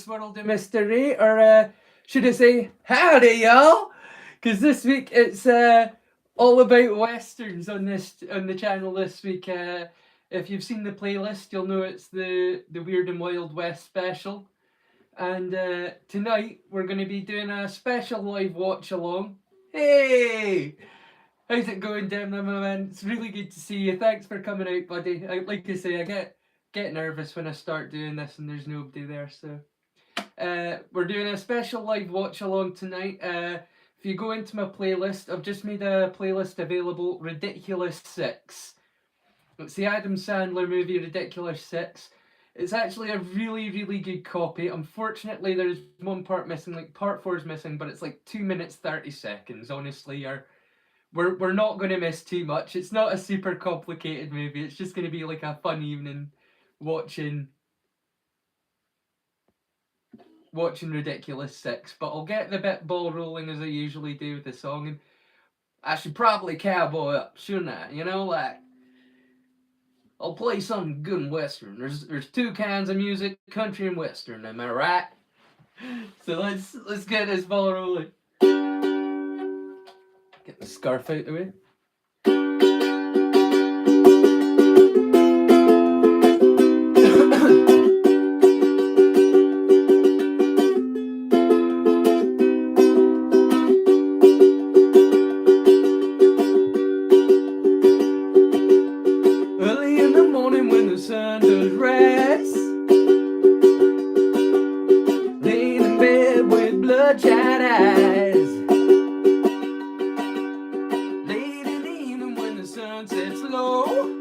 this world of MrRay, or should I say, howdy, y'all? Because this week it's all about westerns on the channel this week. If you've seen the playlist, you'll know it's the Weird and Wild West special. And tonight we're going to be doing a special live watch along. Hey! How's it going, Demna, my man? It's really good to see you. Thanks for coming out, buddy. Like I say, I get nervous when I start doing this and there's nobody there. So we're doing a special live watch along tonight. If you go into my playlist, I've just made a playlist available, Ridiculous 6. It's the Adam Sandler movie, Ridiculous 6. It's actually a really, really good copy. Unfortunately, there's one part missing, like part 4 is missing, but it's like 2 minutes 30 seconds, honestly. We're not going to miss too much. It's not a super complicated movie. It's just going to be like a fun evening watching Ridiculous 6. But I'll get the ball rolling as I usually do with the song. And I should probably cowboy up, shouldn't I? You know, like, I'll play something good in Western. There's two kinds of music, country and Western, am I right? So let's get this ball rolling. Get the scarf out of the way. Early in the morning when the sun does rise, laying in bed with bloodshot eyes. Late in the evening when the sun sets low,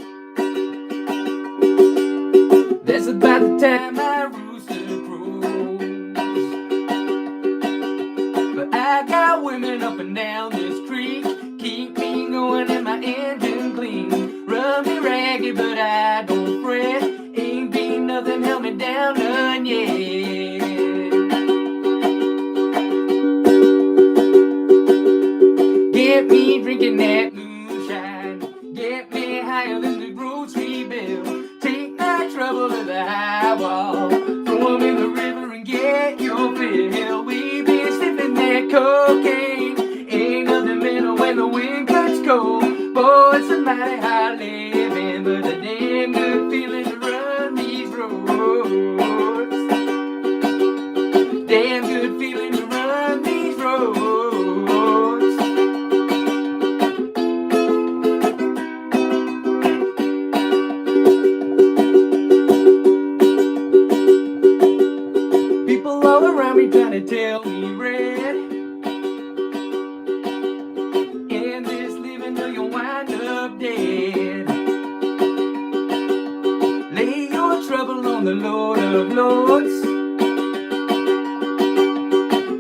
that's about the time my rooster crows. But I got women up and down this creek, keep me going and my engine clean. Run me ragged but I don't fret, ain't been nothing held me down none yet. Get me drinking that moonshine, get me higher than the grocery bill. Take my trouble to the high wall, throw 'em in the river and get your fill. We been sniffing that cocaine, ain't nothing better when the wind cuts cold. Boy, it's a mighty hard living, but a damn good feeling to run these roads. Damn good feeling to run these roads. People all around me trying to tell me red, in this living till you wind up dead. Lay your trouble on the Lord of Lords,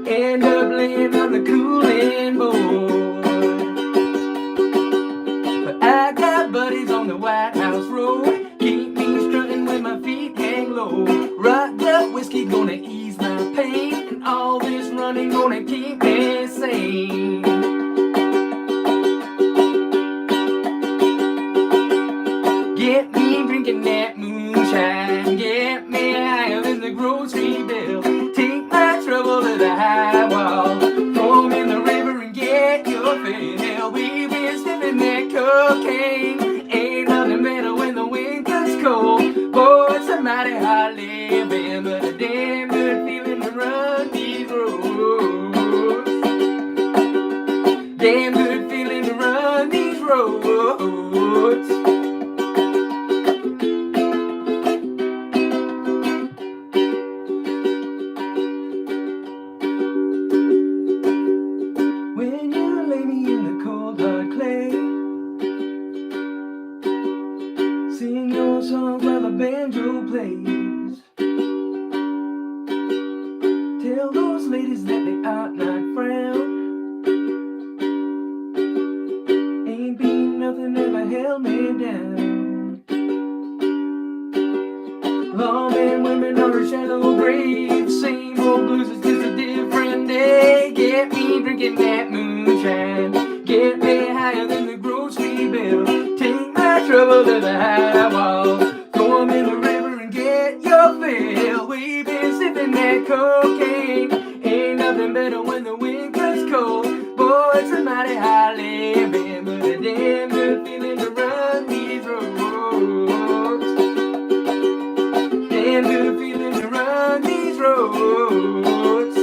end up laying on the cooling board. But I got buddies on the White House Road, keep me strutting when my feet hang low. Rocked up whiskey gonna ease my pain, and all this running gonna keep me sane. Get me drinking that moonshine, get me higher than the grocery bill. Take my trouble to the high wall, throw 'em in the river and get your fill. We've been sniffing that cocaine, ain't nothing better when the wind cuts cold. Boy, it's a mighty hard living, but a damn good feeling to run these roads. Damn good feeling to run these roads. When you lay me in the cold hard clay, sing your songs while the banjo plays. Tell those ladies that they ought not frown, ain't been nothing ever held me down. Long men, women are a shallow grave, same old blues, it's just a different day. Get me drinking that moonshine, get me higher than the grocery bill. Take my trouble to the high wall, throw 'em in the river and get your fill. We've been sipping that cocaine. Ain't nothing better when the wind gets cold. Boy, it's a mighty high living, but a damn good feeling to run these roads. Damn good feeling to run these roads.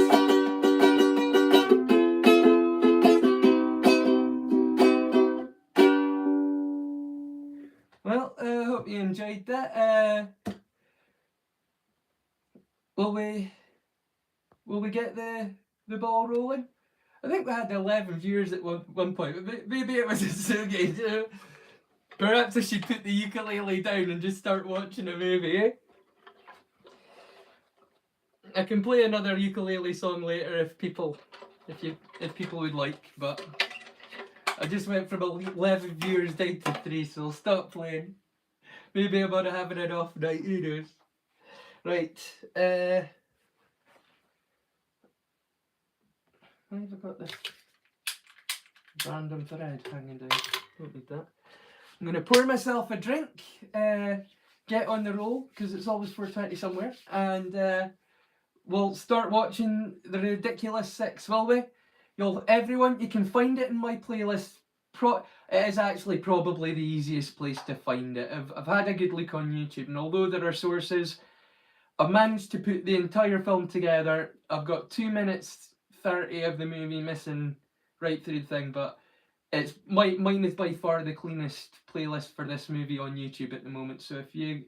Well, I hope you enjoyed that. Will we get the ball rolling? I think we had 11 viewers at one point, but maybe it wasn't so good. You know? Perhaps I should put the ukulele down and just start watching a movie. Eh? I can play another ukulele song later if people would like, but I just went from 11 viewers down to 3, so I'll stop playing. Maybe I'm gonna have an off night. Who knows? Right. Why have I got this random thread hanging down? Don't need that. I'm going to pour myself a drink, get on the roll, because it's always 4:20 somewhere, and we'll start watching The Ridiculous 6, will we? Everyone, you can find it in my playlist. It is actually probably the easiest place to find it. I've had a good look on YouTube, and although there are sources, I've managed to put the entire film together. I've got 2 minutes 30 of the movie missing right through the thing, but mine is by far the cleanest playlist for this movie on YouTube at the moment. So if you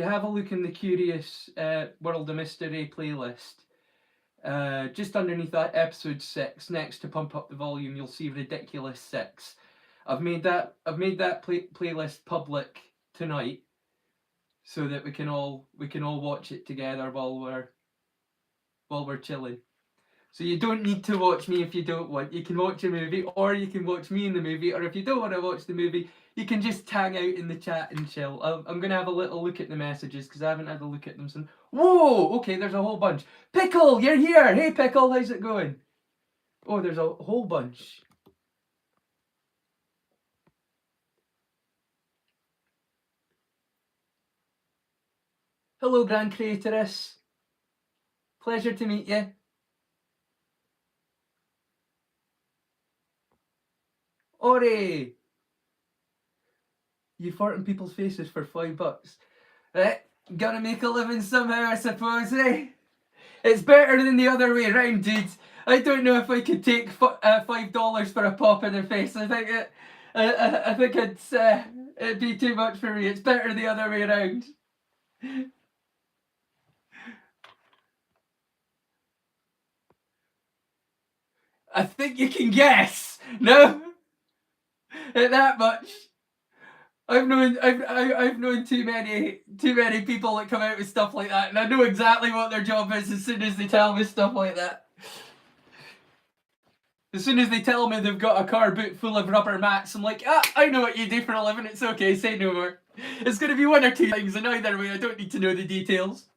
have a look in the Curious World of MrRay playlist, just underneath that episode 6, next to Pump Up the Volume, you'll see Ridiculous 6. I've made that playlist public tonight, so that we can all watch it together while we're chilling. So you don't need to watch me if you don't want. You can watch a movie, or you can watch me in the movie, or if you don't want to watch the movie, you can just hang out in the chat and chill. I'm going to have a little look at the messages, because I haven't had a look at them since... Whoa! Okay, there's a whole bunch. Pickle, you're here! Hey, Pickle, how's it going? Oh, there's a whole bunch. Hello, Grand Creatoress. Pleasure to meet you. Ori! You fart in people's faces for $5. Gotta make a living somehow, I suppose, eh? It's better than the other way around, dude. I don't know if I could take $5 for a pop in the face. I think it'd be too much for me. It's better the other way around. I think you can guess. No, at that much. I've known too many people that come out with stuff like that, and I know exactly what their job is as soon as they tell me stuff like that. As soon as they tell me they've got a car boot full of rubber mats, I'm like, I know what you do for a living, it's okay, say no more. It's going to be one or two things, and either way, I don't need to know the details.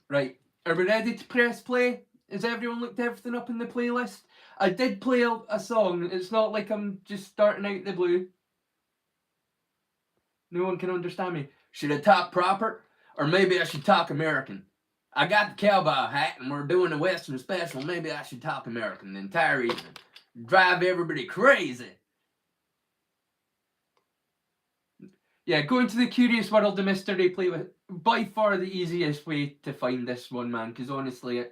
Right, are we ready to press play? Has everyone looked everything up in the playlist? I did play a song, it's not like I'm just starting out the blue. No one can understand me. Should I talk proper? Or maybe I should talk American? I got the cowboy hat and we're doing a Western special. Maybe I should talk American the entire evening. Drive everybody crazy. Yeah, going to the Curious World of MrRay playlist. By far the easiest way to find this one, man. Because honestly,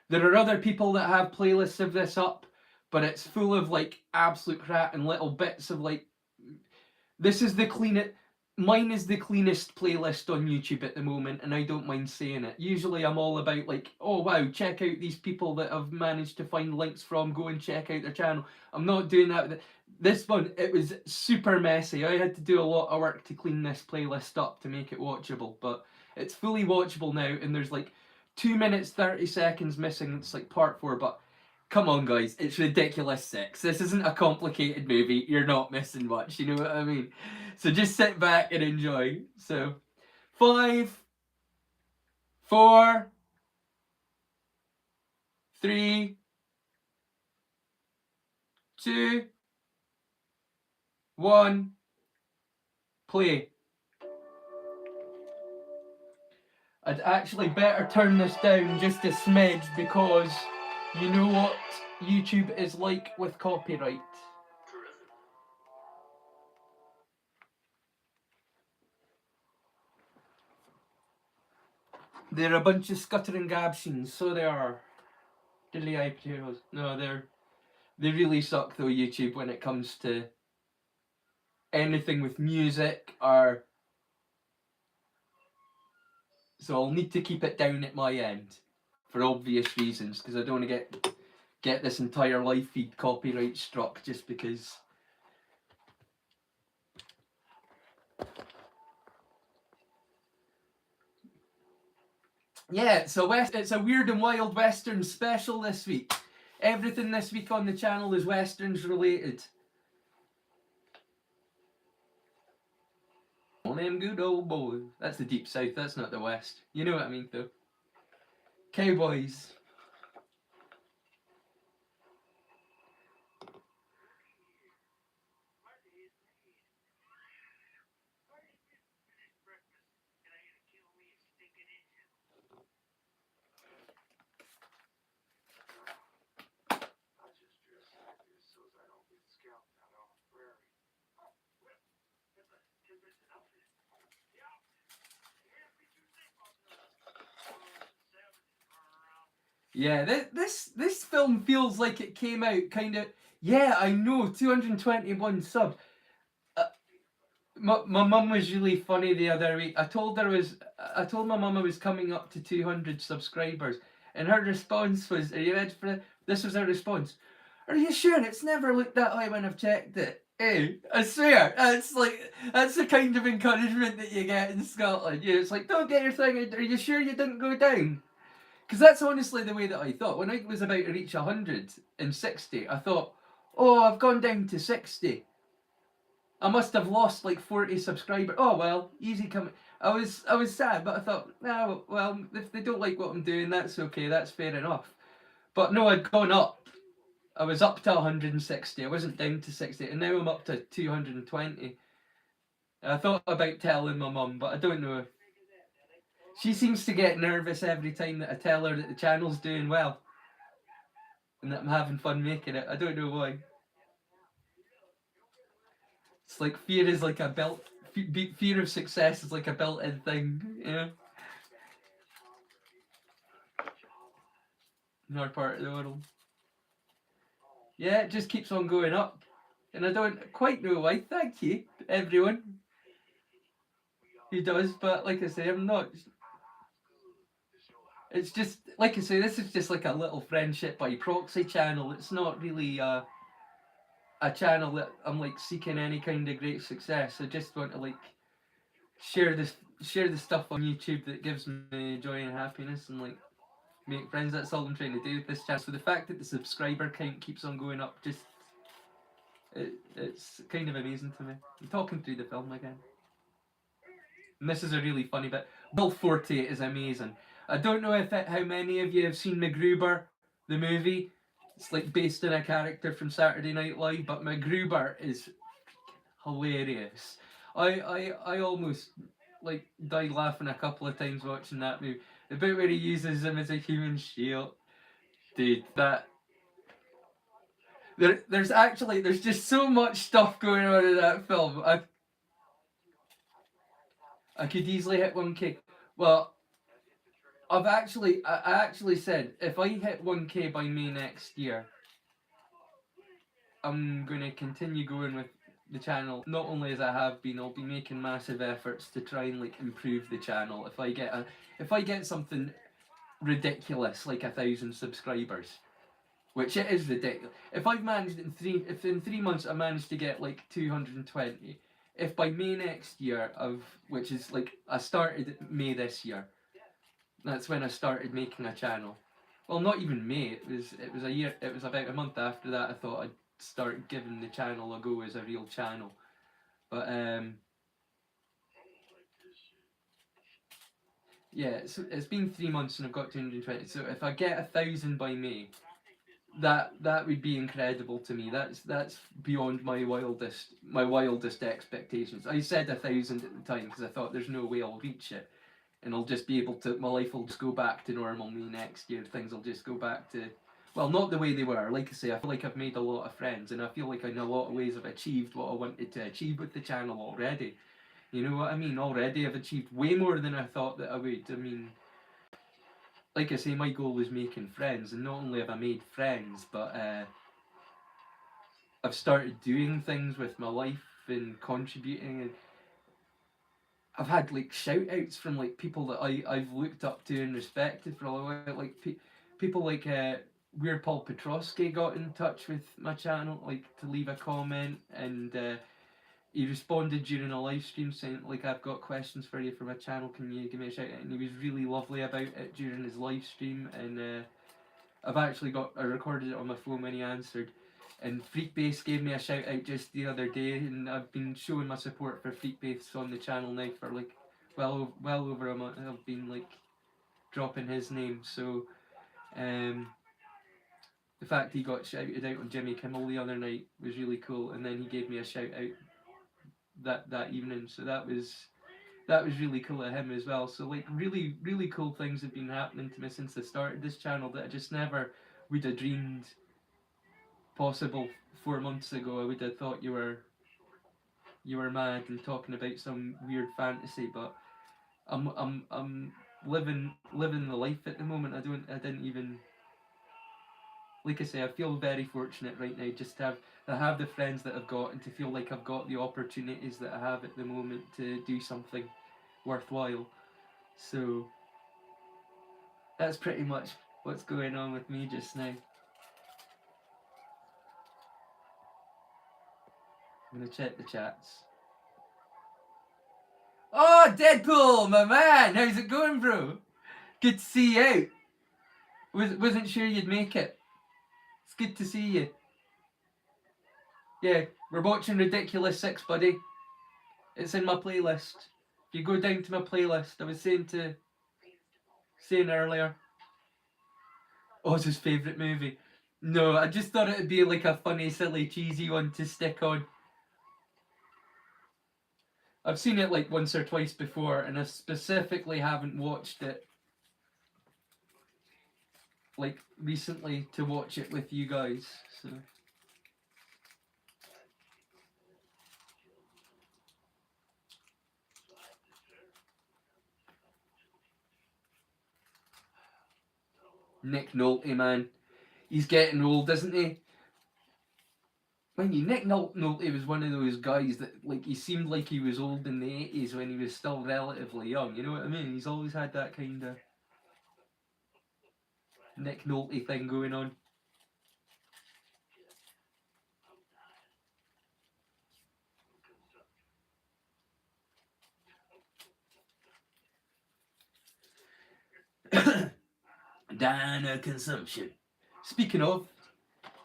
there are other people that have playlists of this up, but it's full of like absolute crap and little bits of like... This is the cleanest... Mine is the cleanest playlist on YouTube at the moment, and I don't mind saying it. Usually I'm all about like, oh wow, check out these people that I've managed to find links from, go and check out their channel. I'm not doing that. This one, it was super messy. I had to do a lot of work to clean this playlist up to make it watchable, but it's fully watchable now, and there's like 2 minutes 30 seconds missing. It's like part 4, but come on guys, it's Ridiculous 6. This isn't a complicated movie. You're not missing much, you know what I mean? So just sit back and enjoy. So 5, 4, 3, 2, one, play. I'd actually better turn this down just a smidge because you know what YouTube is like with copyright. They're a bunch of scuttering gabsons, so they are. Dilly eye potatoes. No, they really suck though, YouTube, when it comes to anything with music or. So I'll need to keep it down at my end for obvious reasons because I don't want to get this entire live feed copyright struck just because. Yeah, it's a weird and wild Western special this week. Everything this week on the channel is Westerns related. All them good old boys. That's the deep south, that's not the west. You know what I mean though. Cowboys. Yeah, this film feels like it came out kind of. Yeah, I know, 221 subs. My mum was really funny the other week. I told my mum I was coming up to 200 subscribers, and her response was, "Are you ready for it?" This was her response. "Are you sure? It's never looked that high when I've checked it." Hey, I swear, that's the kind of encouragement that you get in Scotland. Yeah, it's like, don't get your thing. Are you sure you didn't go down? Because that's honestly the way that I thought. When I was about to reach 160, I thought, oh, I've gone down to 60. I must have lost like 40 subscribers. Oh well, easy coming. I was sad, but I thought, no, well, if they don't like what I'm doing, that's okay, that's fair enough. But no, I'd gone up. I was up to 160. I wasn't down to 60, and now I'm up to 220. I thought about telling my mum, but I don't know. She seems to get nervous every time that I tell her that the channel's doing well and that I'm having fun making it. I don't know why. It's like fear is like a built fear of success is like a built-in thing, you know. In our part of the world, yeah, it just keeps on going up, and I don't quite know why. Thank you, everyone who does, but like I say, I'm not. It's just like I say, this is just like a little friendship by proxy channel. It's not really a channel that I'm like seeking any kind of great success. I just want to like share the stuff on YouTube that gives me joy and happiness and like make friends. That's all I'm trying to do with this channel. So the fact that the subscriber count keeps on going up just it's kind of amazing to me. I'm talking through the film again. And this is a really funny bit. Will Forte is amazing. I don't know how many of you have seen MacGruber, the movie. It's like based on a character from Saturday Night Live, but MacGruber is hilarious. I almost like died laughing a couple of times watching that movie. The bit where he uses him as a human shield, dude. There's just so much stuff going on in that film. I could easily hit 1K. Well, I actually said if I hit 1K by May next year, I'm gonna continue going with the channel. Not only as I have been, I'll be making massive efforts to try and like improve the channel. If I get something ridiculous like 1,000 subscribers, which it is ridiculous. If I've managed if in 3 months I managed to get like 220, if by May next year which is like I started May this year, that's when I started making a channel. Well, not even May. It was a year. It was about a month after that. I thought I'd start giving the channel a go as a real channel. But yeah, it's been 3 months and I've got 220. So if I get 1,000 by May, that would be incredible to me. That's beyond my wildest expectations. I said 1,000 at the time because I thought there's no way I'll reach it, and I'll just be able to. My life will just go back to normal me next year. Things will just go back to, well, not the way they were. Like I say, I feel like I've made a lot of friends, and I feel like in a lot of ways I've achieved what I wanted to achieve with the channel already. You know what I mean? Already I've achieved way more than I thought that I would. I mean, like I say, my goal is making friends, and not only have I made friends, but I've started doing things with my life and contributing, and I've had like shout outs from like people that I've looked up to and respected for a while, like people like Weird Paul Petrosky got in touch with my channel, like to leave a comment, and he responded during a live stream saying like, I've got questions for you for my channel, can you give me a shout out? And he was really lovely about it during his live stream, and I recorded it on my phone when he answered. And Freakbase gave me a shout out just the other day, and I've been showing my support for Freakbase on the channel now for like well over a month. I've been like dropping his name, so um, the fact he got shouted out on Jimmy Kimmel the other night was really cool. And then he gave me a shout out that evening, so that was really cool of him as well. So like really cool things have been happening to me since I started this channel that I just never would have dreamed possible 4 months ago. I would have thought you were mad and talking about some weird fantasy, but I'm living the life at the moment. I didn't even, like I say, I feel very fortunate right now just to have the friends that I've got, and to feel like I've got the opportunities that I have at the moment to do something worthwhile. So that's pretty much what's going on with me just now. I'm gonna check the chats. Oh, Deadpool, my man, how's it going, bro? Good to see you out. Wasn't sure you'd make it. It's good to see you. Yeah, we're watching Ridiculous 6, buddy. It's in my playlist. If you go down to my playlist, I was saying earlier. Oh, it's his favourite movie. No, I just thought it'd be like a funny, silly, cheesy one to stick on. I've seen it like once or twice before, and I specifically haven't watched it like recently to watch it with you guys. So Nick Nolte, man, he's getting old, isn't he? Mind you, Nick Nolte was one of those guys that, like, he seemed like he was old in the 80s when he was still relatively young. You know what I mean? He's always had that kind of Nick Nolte thing going on. Diner consumption. Speaking of,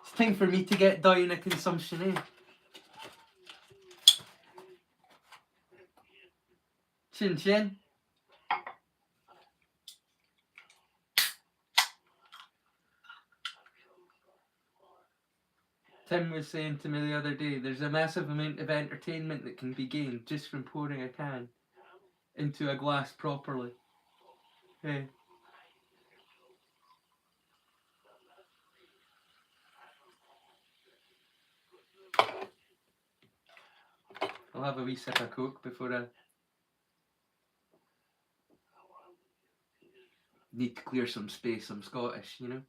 it's time for me to get diner consumption, eh? Chin chin. Tim was saying to me the other day, there's a massive amount of entertainment that can be gained just from pouring a can into a glass properly. Hey. I'll have a wee sip of Coke before I need to clear some space. I'm Scottish, you know?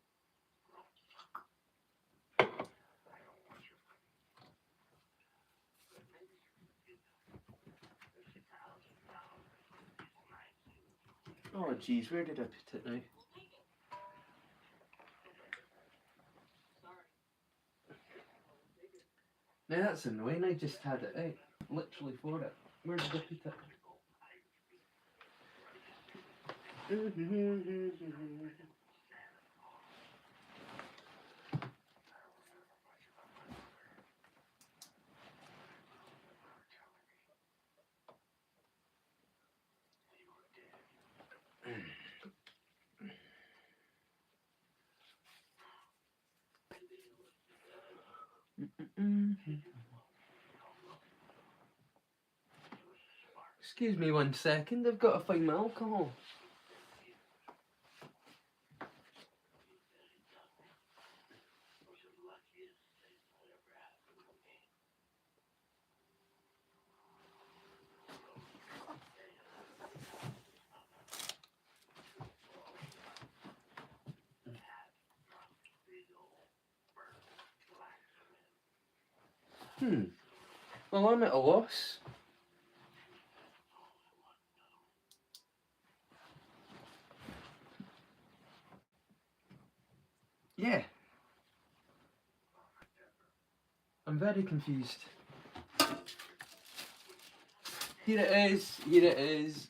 Oh, jeez, where did I put it now? Now that's annoying, I just had it out. Literally for it. Where did I put it? Excuse me 1 second, I've got to find my alcohol. Well, I'm at a loss. Yeah. I'm very confused. Here it is, here it is.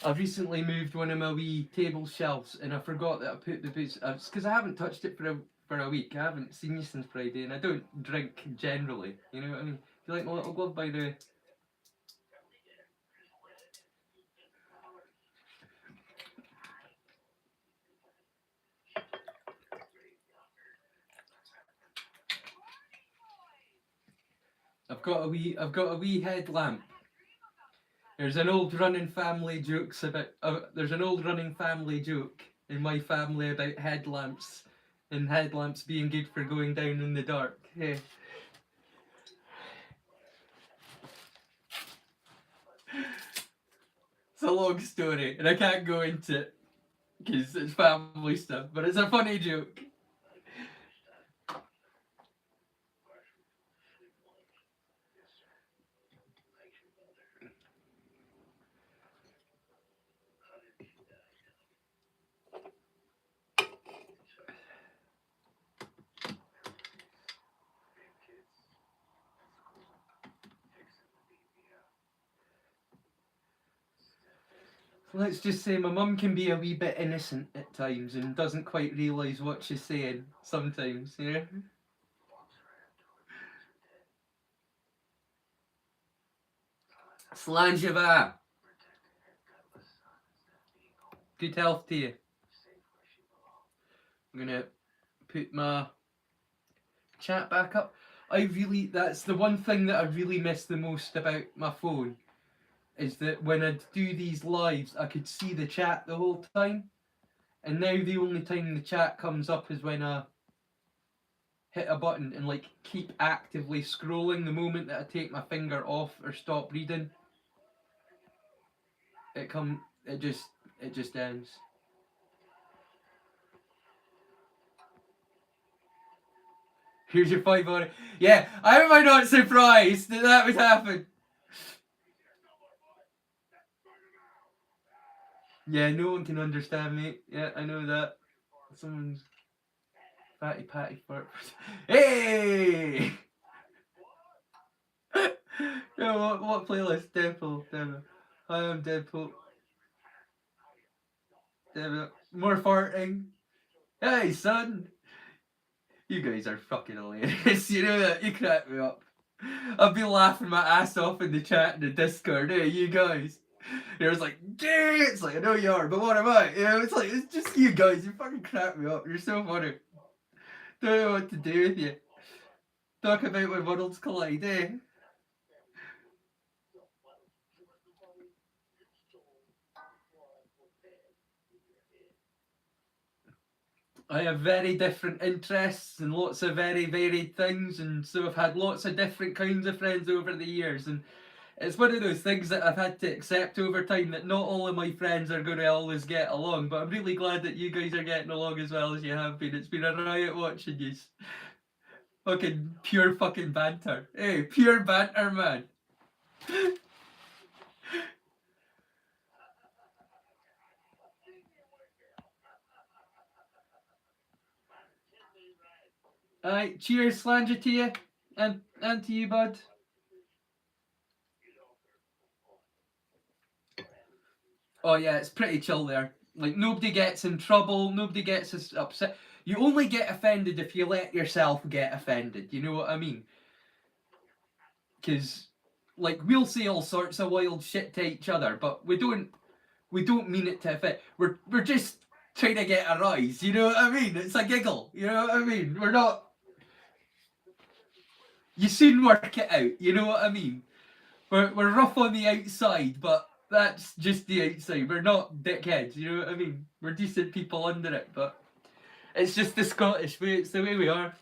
I've recently moved one of my wee table shelves and I forgot that I put the booze. It's because I haven't touched it for a week. I haven't seen you since Friday and I don't drink generally. You know what I mean? Do you like my little glove, by the way? I've got a wee headlamp. There's an old running family jokes about. There's an old running family joke in my family about headlamps, and headlamps being good for going down in the dark. Yeah. It's a long story, and I can't go into it because it's family stuff. But it's a funny joke. Let's just say my mum can be a wee bit innocent at times and doesn't quite realise what she's saying sometimes, you know? Slanjava! Good health to you. I'm gonna put my chat back up. That's the one thing that I really miss the most about my phone, is that when I'd do these lives, I could see the chat the whole time. And now the only time the chat comes up is when I hit a button and like keep actively scrolling. The moment that I take my finger off or stop reading, it just ends. Here's your 5 on it. Yeah, how am I not surprised that would happen? Yeah, no one can understand me. Yeah, I know that. Someone's fatty patty fart. Hey! No, what playlist? Deadpool. I am Deadpool. More farting. Hey, son! You guys are fucking hilarious. You know that? You crack me up. I've been laughing my ass off in the chat in the Discord. Hey, you guys. It was like, gee! It's like, I know you are, but what am I? You know, it's like, it's just you guys. You fucking crack me up. You're so funny. Don't know what to do with you. Talk about when worlds collide, eh? I have very different interests and lots of very varied things, and so I've had lots of different kinds of friends over the years, and it's one of those things that I've had to accept over time, that not all of my friends are going to always get along, but I'm really glad that you guys are getting along as well as you have been. It's been a riot watching you. Fucking pure fucking banter. Hey, pure banter, man. Alright, cheers, Slanger, to you, and to you, bud. Oh yeah, it's pretty chill there. Like, nobody gets in trouble, nobody gets upset. You only get offended if you let yourself get offended. You know what I mean? Because, like, we'll say all sorts of wild shit to each other, but we don't mean it to offend. We're just trying to get a rise. You know what I mean? It's a giggle. You know what I mean? We're not. You soon work it out. You know what I mean? We're rough on the outside, but that's just the outside. We're not dickheads. You know what I mean? We're decent people under it, but it's just the Scottish way. It's the way we are.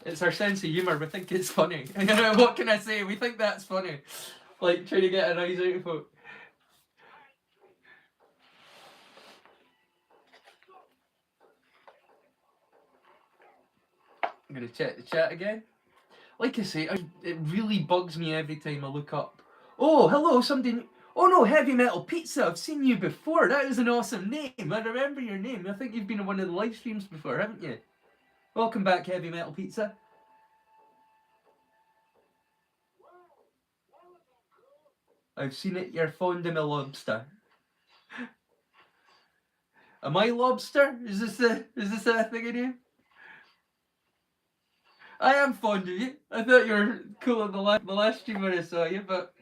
It's our sense of humour. We think it's funny. What can I say? We think that's funny. Like trying to get a rise out of folk. I'm gonna check the chat again. Like I say, it really bugs me every time I look up. Oh, hello, somebody. Oh no, Heavy Metal Pizza. I've seen you before. That is an awesome name. I remember your name. I think you've been on one of the live streams before, haven't you? Welcome back, Heavy Metal Pizza. I've seen it. You're fond of my lobster. Am I lobster? Is this a thing I do? I am fond of you. I thought you were cool on the last stream when I saw you, but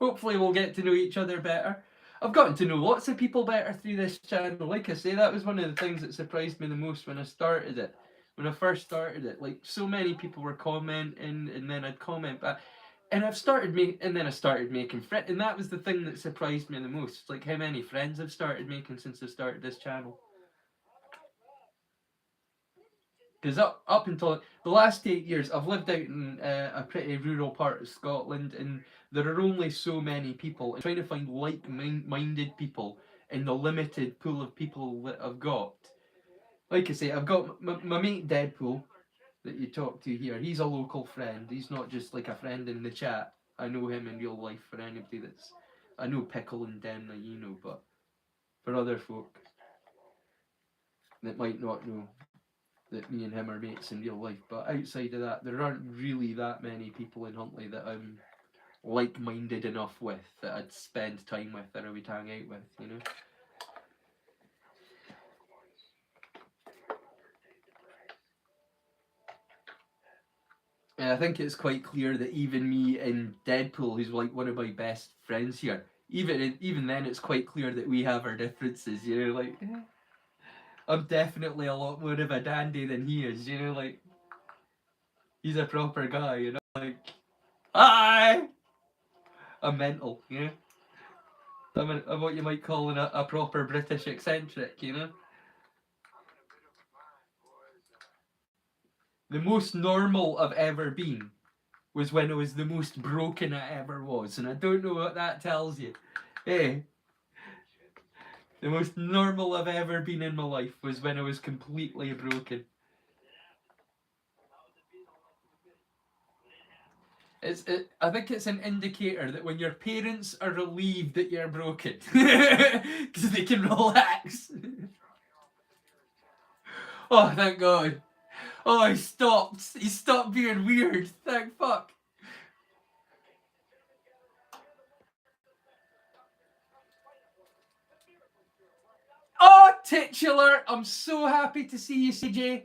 hopefully we'll get to know each other better. I've gotten to know lots of people better through this channel. Like I say, that was one of the things that surprised me the most when I started it. When I first started it, like so many people were commenting, and then I'd comment back, and I started making friends, and that was the thing that surprised me the most. Like how many friends I've started making since I started this channel. Because up until the last 8 years, I've lived out in a pretty rural part of Scotland, and there are only so many people. And trying to find like-minded people in the limited pool of people that I've got. Like I say, I've got my mate Deadpool that you talk to here. He's a local friend. He's not just like a friend in the chat. I know him in real life. For anybody that's, I know Pickle and Demna, you know, but for other folk that might not know, that me and him are mates in real life, but outside of that, there aren't really that many people in Huntly that I'm like-minded enough with that I'd spend time with or I would hang out with, you know? And I think it's quite clear that even me and Deadpool, who's like one of my best friends here, even then it's quite clear that we have our differences, you know, like I'm definitely a lot more of a dandy than he is, you know, like he's a proper guy, you know, like hi, I'm mental, you know. I'm what you might call a proper British eccentric, you know. The most normal I've ever been was when I was the most broken I ever was, and I don't know what that tells you. Hey, the most normal I've ever been in my life was when I was completely broken. I think it's an indicator that when your parents are relieved that you're broken, because they can relax. Oh, thank God. Oh, he stopped. He stopped being weird. Thank fuck. Oh, titular. I'm so happy to see you, CJ.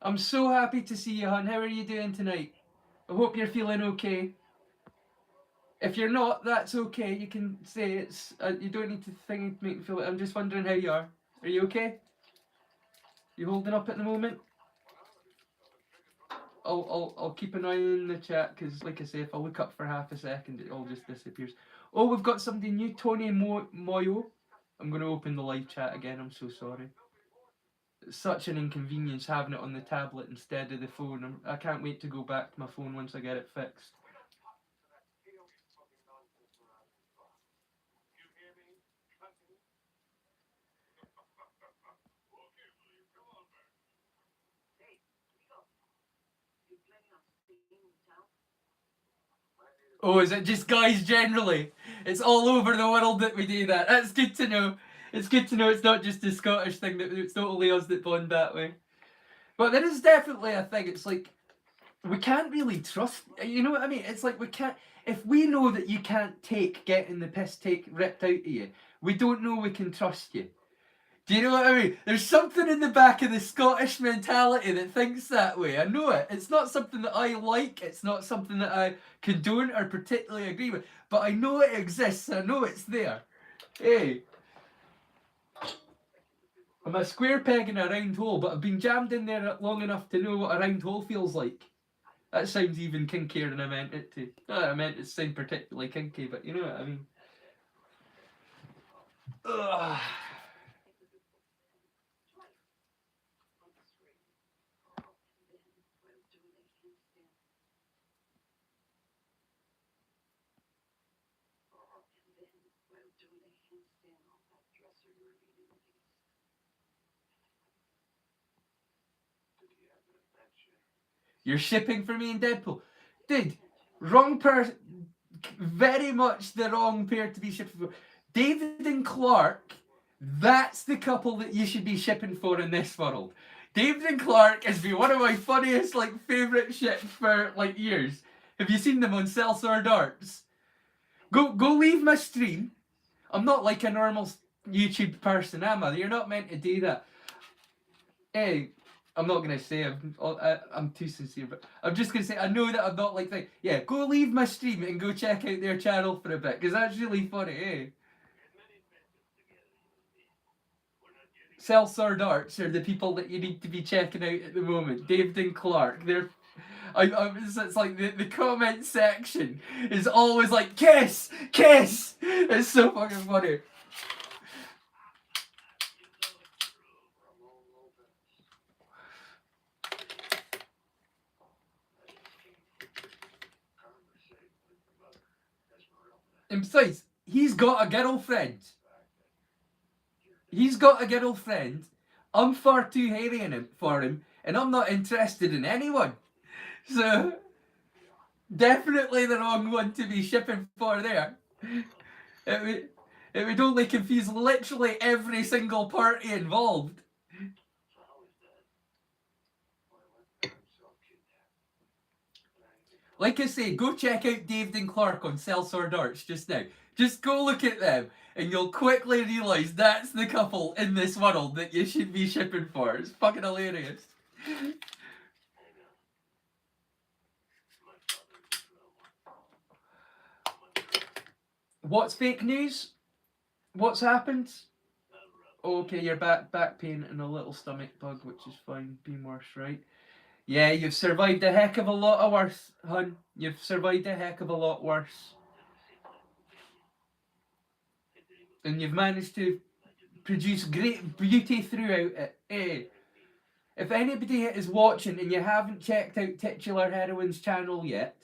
I'm so happy to see you, hon. How are you doing tonight? I hope you're feeling okay. If you're not, that's okay. You can say it's. You don't need to think make me feel it. I'm just wondering how you are. Are you okay? You holding up at the moment? I'll keep an eye on the chat because, like I say, if I look up for half a second, it all just disappears. Oh, we've got somebody new, Tony Moyo. I'm going to open the live chat again. I'm so sorry. It's such an inconvenience having it on the tablet instead of the phone. I can't wait to go back to my phone once I get it fixed. Oh, is it just guys generally? It's all over the world that we do that. That's good to know. It's good to know it's not just a Scottish thing, that it's not only us that bond that way. But there is definitely a thing. It's like we can't really trust. You know what I mean? It's like we can't. If we know that you can't take getting the piss ripped out of you, we don't know we can trust you. Do you know what I mean? There's something in the back of the Scottish mentality that thinks that way. I know it. It's not something that I like. It's not something that I condone or particularly agree with. But I know it exists. I know it's there. Hey. I'm a square peg in a round hole, but I've been jammed in there long enough to know what a round hole feels like. That sounds even kinkier than I meant it to. Not that I meant it to sound particularly kinky, but you know what I mean. Ugh. You're shipping for me in Deadpool. Dude, wrong person. Very much the wrong pair to be shipping for. David and Clark, that's the couple that you should be shipping for in this world. David and Clark has been one of my funniest, favourite ships for, years. Have you seen them on Celsius Darts? Go leave my stream. I'm not like a normal YouTube person, am I? You're not meant to do that. Hey, I'm not gonna say I'm too sincere, but I'm just gonna say I know that I'm not like that. Yeah, go leave my stream and go check out their channel for a bit because that's really funny, eh? Celsius Darts are the people that you need to be checking out at the moment. David and Clark, it's like the comment section is always like kiss, kiss. It's so fucking funny. And besides, he's got a girlfriend. He's got a girlfriend. I'm far too hairy for him, and I'm not interested in anyone. So, definitely the wrong one to be shipping for there. It would only confuse literally every single party involved. Like I say, go check out David and Clark on Celsius Darts just now. Just go look at them, and you'll quickly realise that's the couple in this world that you should be shipping for. It's fucking hilarious. What's fake news? What's happened? Okay, you're back pain and a little stomach bug, which is fine. Been worse, right? Yeah, you've survived a heck of a lot of worse, hun. You've survived a heck of a lot worse. And you've managed to produce great beauty throughout it. Eh? If anybody is watching and you haven't checked out Titular Heroine's channel yet,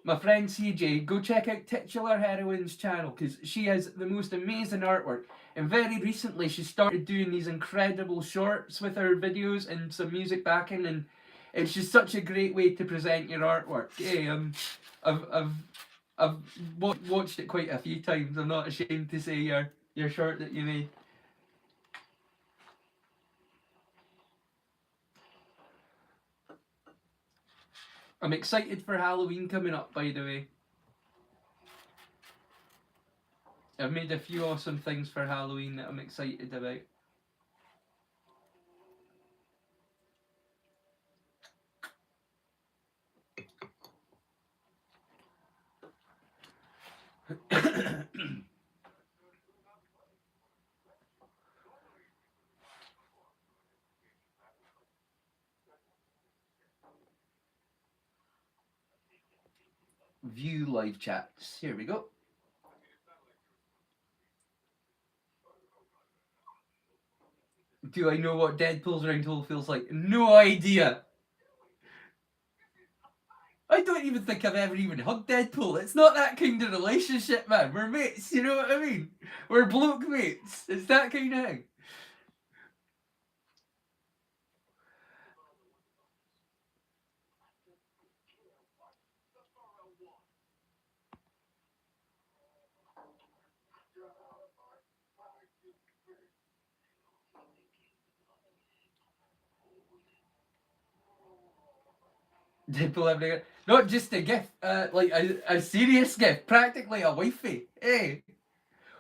my friend CJ, go check out Titular Heroine's channel because she has the most amazing artwork. And very recently she started doing these incredible shorts with her videos and some music backing, and it's just such a great way to present your artwork. I've watched it quite a few times. I'm not ashamed to say your short that you made. I'm excited for Halloween coming up, by the way. I've made a few awesome things for Halloween that I'm excited about. View live chats. Here we go. Do I know what Deadpool's round hole feels like? No idea. I don't even think I've ever even hugged Deadpool. It's not that kind of relationship, man. We're mates, you know what I mean? We're bloke mates. It's that kind of thing. Deadpool having a, not just a gift, like a serious gift, practically a wifey. Hey.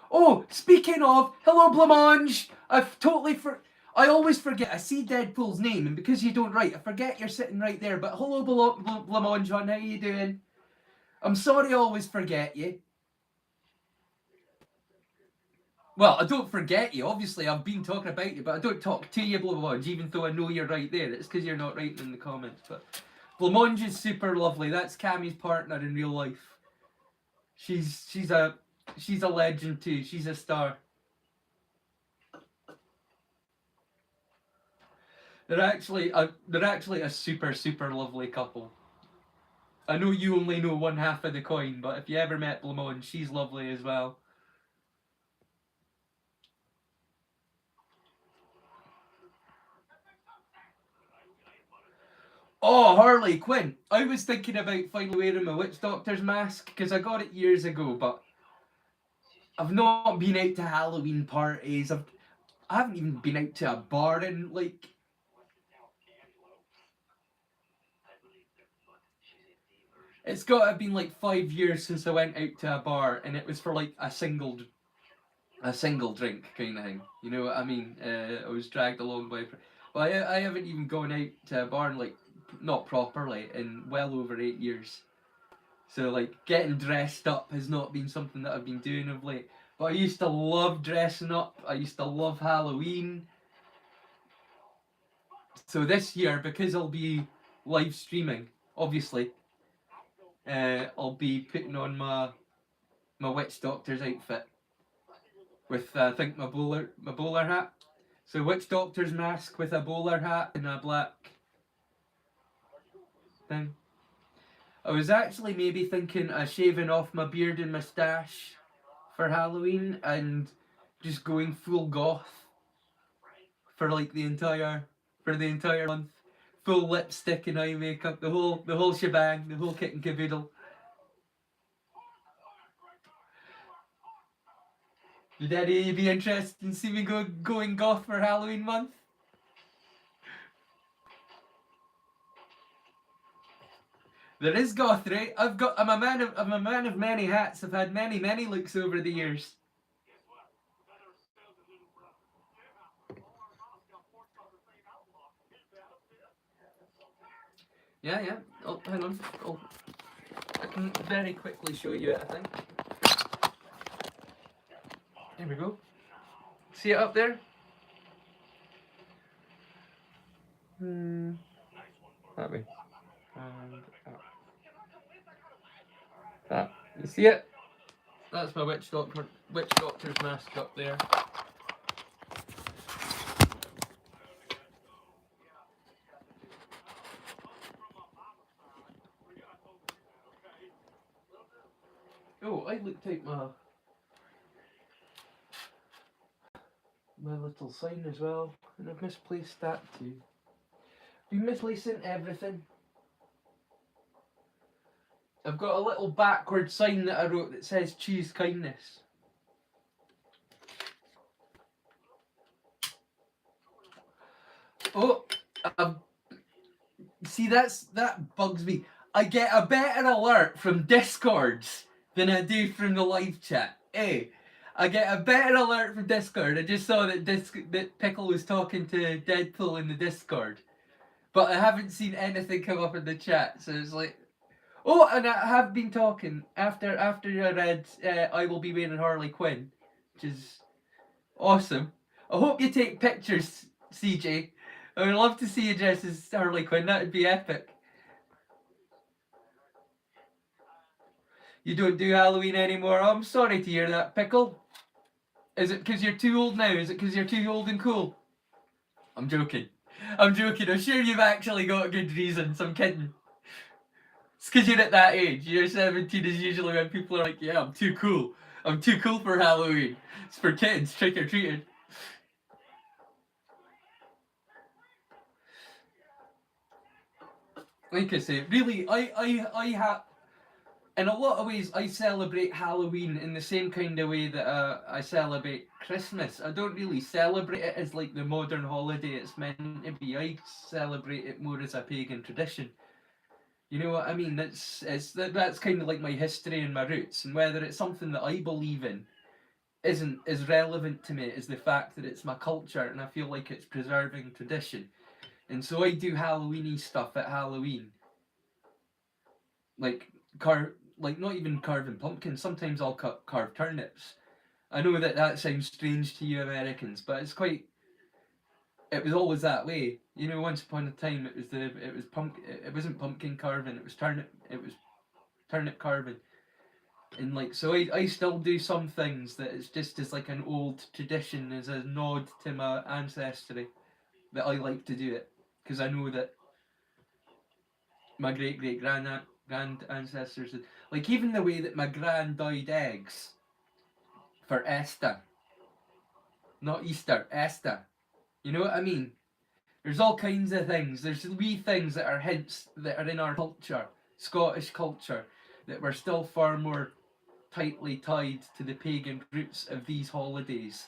Oh, speaking of, hello Blancmange. I always forget. I see Deadpool's name, and because you don't write, I forget you're sitting right there. But hello Blancmange, hon, how you doing? I'm sorry I always forget you. Well, I don't forget you. Obviously, I've been talking about you, but I don't talk to you, Blamonge, even though I know you're right there. It's because you're not writing in the comments. But Blamonge is super lovely. That's Cammie's partner in real life. She's a legend too. She's a star. They're actually a super lovely couple. I know you only know one half of the coin, but if you ever met Blamonge, she's lovely as well. Oh, Harley Quinn. I was thinking about finally wearing my Witch Doctor's mask because I got it years ago, but I've not been out to Halloween parties. I haven't even been out to a bar in like. It's got to have been like 5 years since I went out to a bar, and it was for like a single drink kind of thing. You know what I mean? I was dragged along by. But I haven't even gone out to a bar in like not properly in well over 8 years. So like getting dressed up has not been something that I've been doing of late. But I used to love dressing up. I used to love Halloween. So this year, because I'll be live streaming, obviously, I'll be putting on my witch doctor's outfit with I think my bowler hat. So witch doctor's mask with a bowler hat and a black thing. I was actually maybe thinking of shaving off my beard and moustache for Halloween and just going full goth for like the entire month. Full lipstick and eye makeup, the whole shebang, the whole kit and caboodle. Would any of you be interested in seeing me going goth for Halloween month? There is goth, right? I'm a man of many hats. I've had many looks over the years. Yeah, yeah. Oh, hang on. Oh, I can very quickly show you it, I think. Here we go. See it up there? That way. And up. That. You see it? That's my witch doctor's mask up there. Oh, I looked out my little sign as well, and I've misplaced that too. Been misplacing everything. I've got a little backward sign that I wrote that says "Choose kindness." Oh, see that bugs me. I get a better alert from Discords than I do from the live chat. Hey, I get a better alert from Discord. I just saw that Pickle was talking to Deadpool in the Discord, but I haven't seen anything come up in the chat. So it's like, oh, and I have been talking after I read I Will Be Wearing Harley Quinn, which is awesome. I hope you take pictures, CJ. I would love to see you dressed as Harley Quinn. That would be epic. You don't do Halloween anymore. Oh, I'm sorry to hear that, Pickle. Is it because you're too old now? Is it because you're too old and cool? I'm joking. I'm joking. I'm sure you've actually got good reasons. I'm kidding. It's because you're at that age. You're 17 is usually when people are like, yeah, I'm too cool. I'm too cool for Halloween. It's for kids, trick or treating. Like I say, really, I have. In a lot of ways, I celebrate Halloween in the same kind of way that I celebrate Christmas. I don't really celebrate it as like the modern holiday it's meant to be. I celebrate it more as a pagan tradition. You know what I mean? That's kind of like my history and my roots, and whether it's something that I believe in isn't as relevant to me as the fact that it's my culture and I feel like it's preserving tradition. And so I do Halloweeny stuff at Halloween, like like not even carving pumpkins. Sometimes I'll carve turnips. I know that that sounds strange to you Americans, but it's quite. It was always that way. You know, once upon a time, it was it wasn't pumpkin carving. It was turnip carving, and like so, I still do some things that it's just as like an old tradition, as a nod to my ancestry, that I like to do it because I know that my great grand ancestors did. Like even the way that my gran dyed eggs for Easter, not Easter, Easter. You know what I mean? There's all kinds of things. There's wee things that are hints that are in our culture, Scottish culture, that we're still far more tightly tied to the pagan roots of these holidays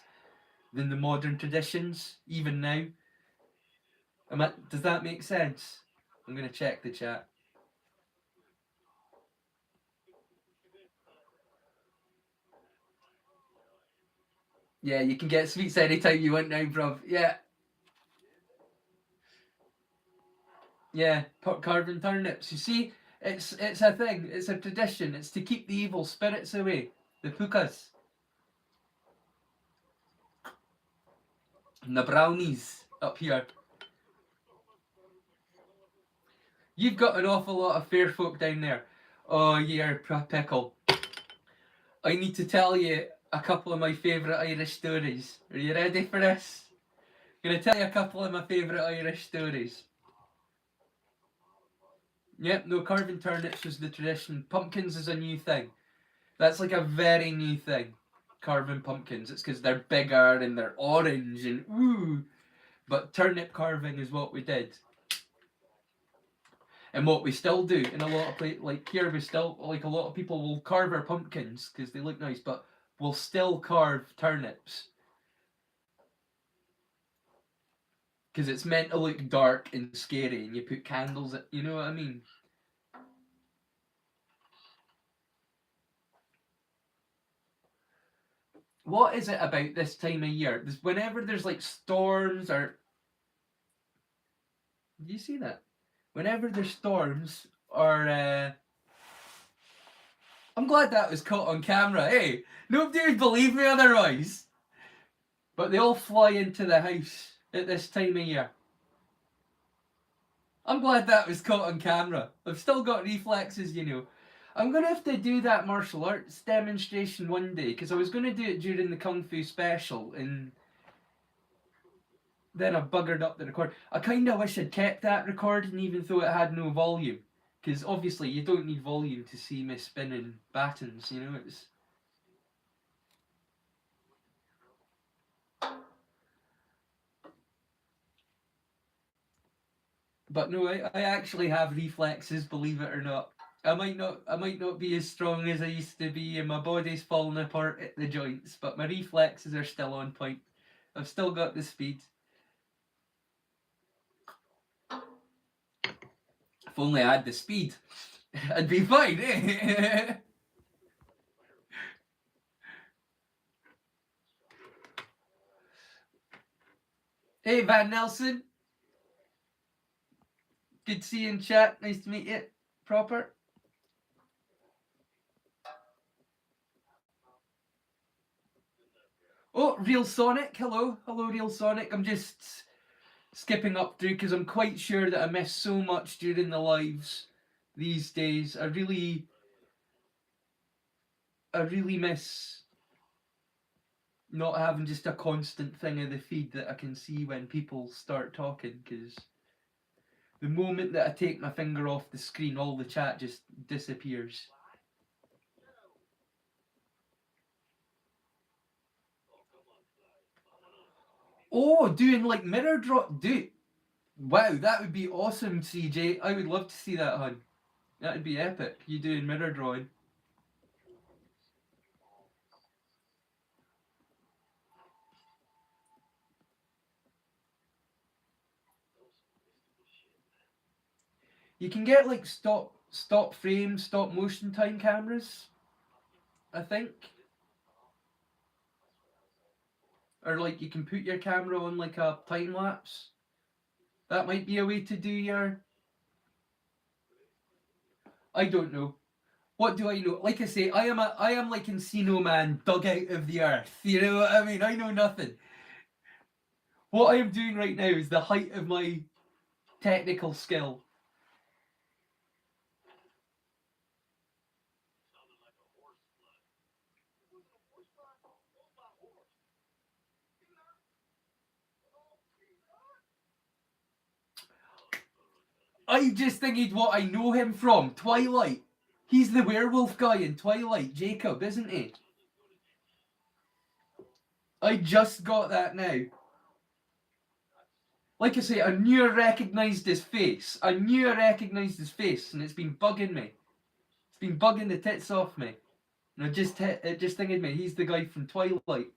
than the modern traditions, even now. Does that make sense? I'm going to check the chat. Yeah, you can get sweets anytime you want now, bruv. Yeah. Yeah, carving turnips. You see, it's a thing. It's a tradition. It's to keep the evil spirits away. The pukas and the brownies up here. You've got an awful lot of fair folk down there. Oh, you're pickle. I need to tell you a couple of my favourite Irish stories. Are you ready for this? I'm going to tell you a couple of my favourite Irish stories. Yep, no, carving turnips was the tradition. Pumpkins is a new thing. That's like a very new thing. Carving pumpkins. It's because they're bigger and they're orange and ooh. But turnip carving is what we did. And what we still do in a lot of places, like here, we still, like a lot of people will carve our pumpkins because they look nice, but we'll still carve turnips. Because it's meant to look dark and scary and you put candles at, you know what I mean? What is it about this time of year? Whenever there's like storms or. Do you see that? Whenever there's storms or. I'm glad that was caught on camera. Hey, nobody would believe me otherwise. But they all fly into the house at this time of year. I'm glad that was caught on camera. I've still got reflexes, you know. I'm going to have to do that martial arts demonstration one day because I was going to do it during the Kung Fu special and then I buggered up the record. I kind of wish I'd kept that recording even though it had no volume because obviously you don't need volume to see me spinning batons, you know. It's. But no, I actually have reflexes, believe it or not. I might not be as strong as I used to be and my body's falling apart at the joints, but my reflexes are still on point. I've still got the speed. If only I had the speed, I'd be fine, eh? Hey Van Nelson, good to see you in chat. Nice to meet you. Proper. Oh, Real Sonic. Hello, Real Sonic. I'm just skipping up through because I'm quite sure that I miss so much during the lives these days. I really miss not having just a constant thing of the feed that I can see when people start talking because the moment that I take my finger off the screen, all the chat just disappears. Oh, doing like mirror drop. Wow, that would be awesome, CJ. I would love to see that, hun. That would be epic. You doing mirror drawing. You can get like stop frame, stop motion time cameras, I think. Or like you can put your camera on like a time lapse. That might be a way to do your. I don't know. What do I know? Like I say, I am like Encino Man dug out of the earth. You know what I mean? I know nothing. What I am doing right now is the height of my technical skill. I just thinking what I know him from Twilight. He's the werewolf guy in Twilight, Jacob, isn't he? I just got that now. Like I say, I knew I recognised his face. I knew I recognised his face, and it's been bugging me. It's been bugging the tits off me. And it just thinking me, he's the guy from Twilight.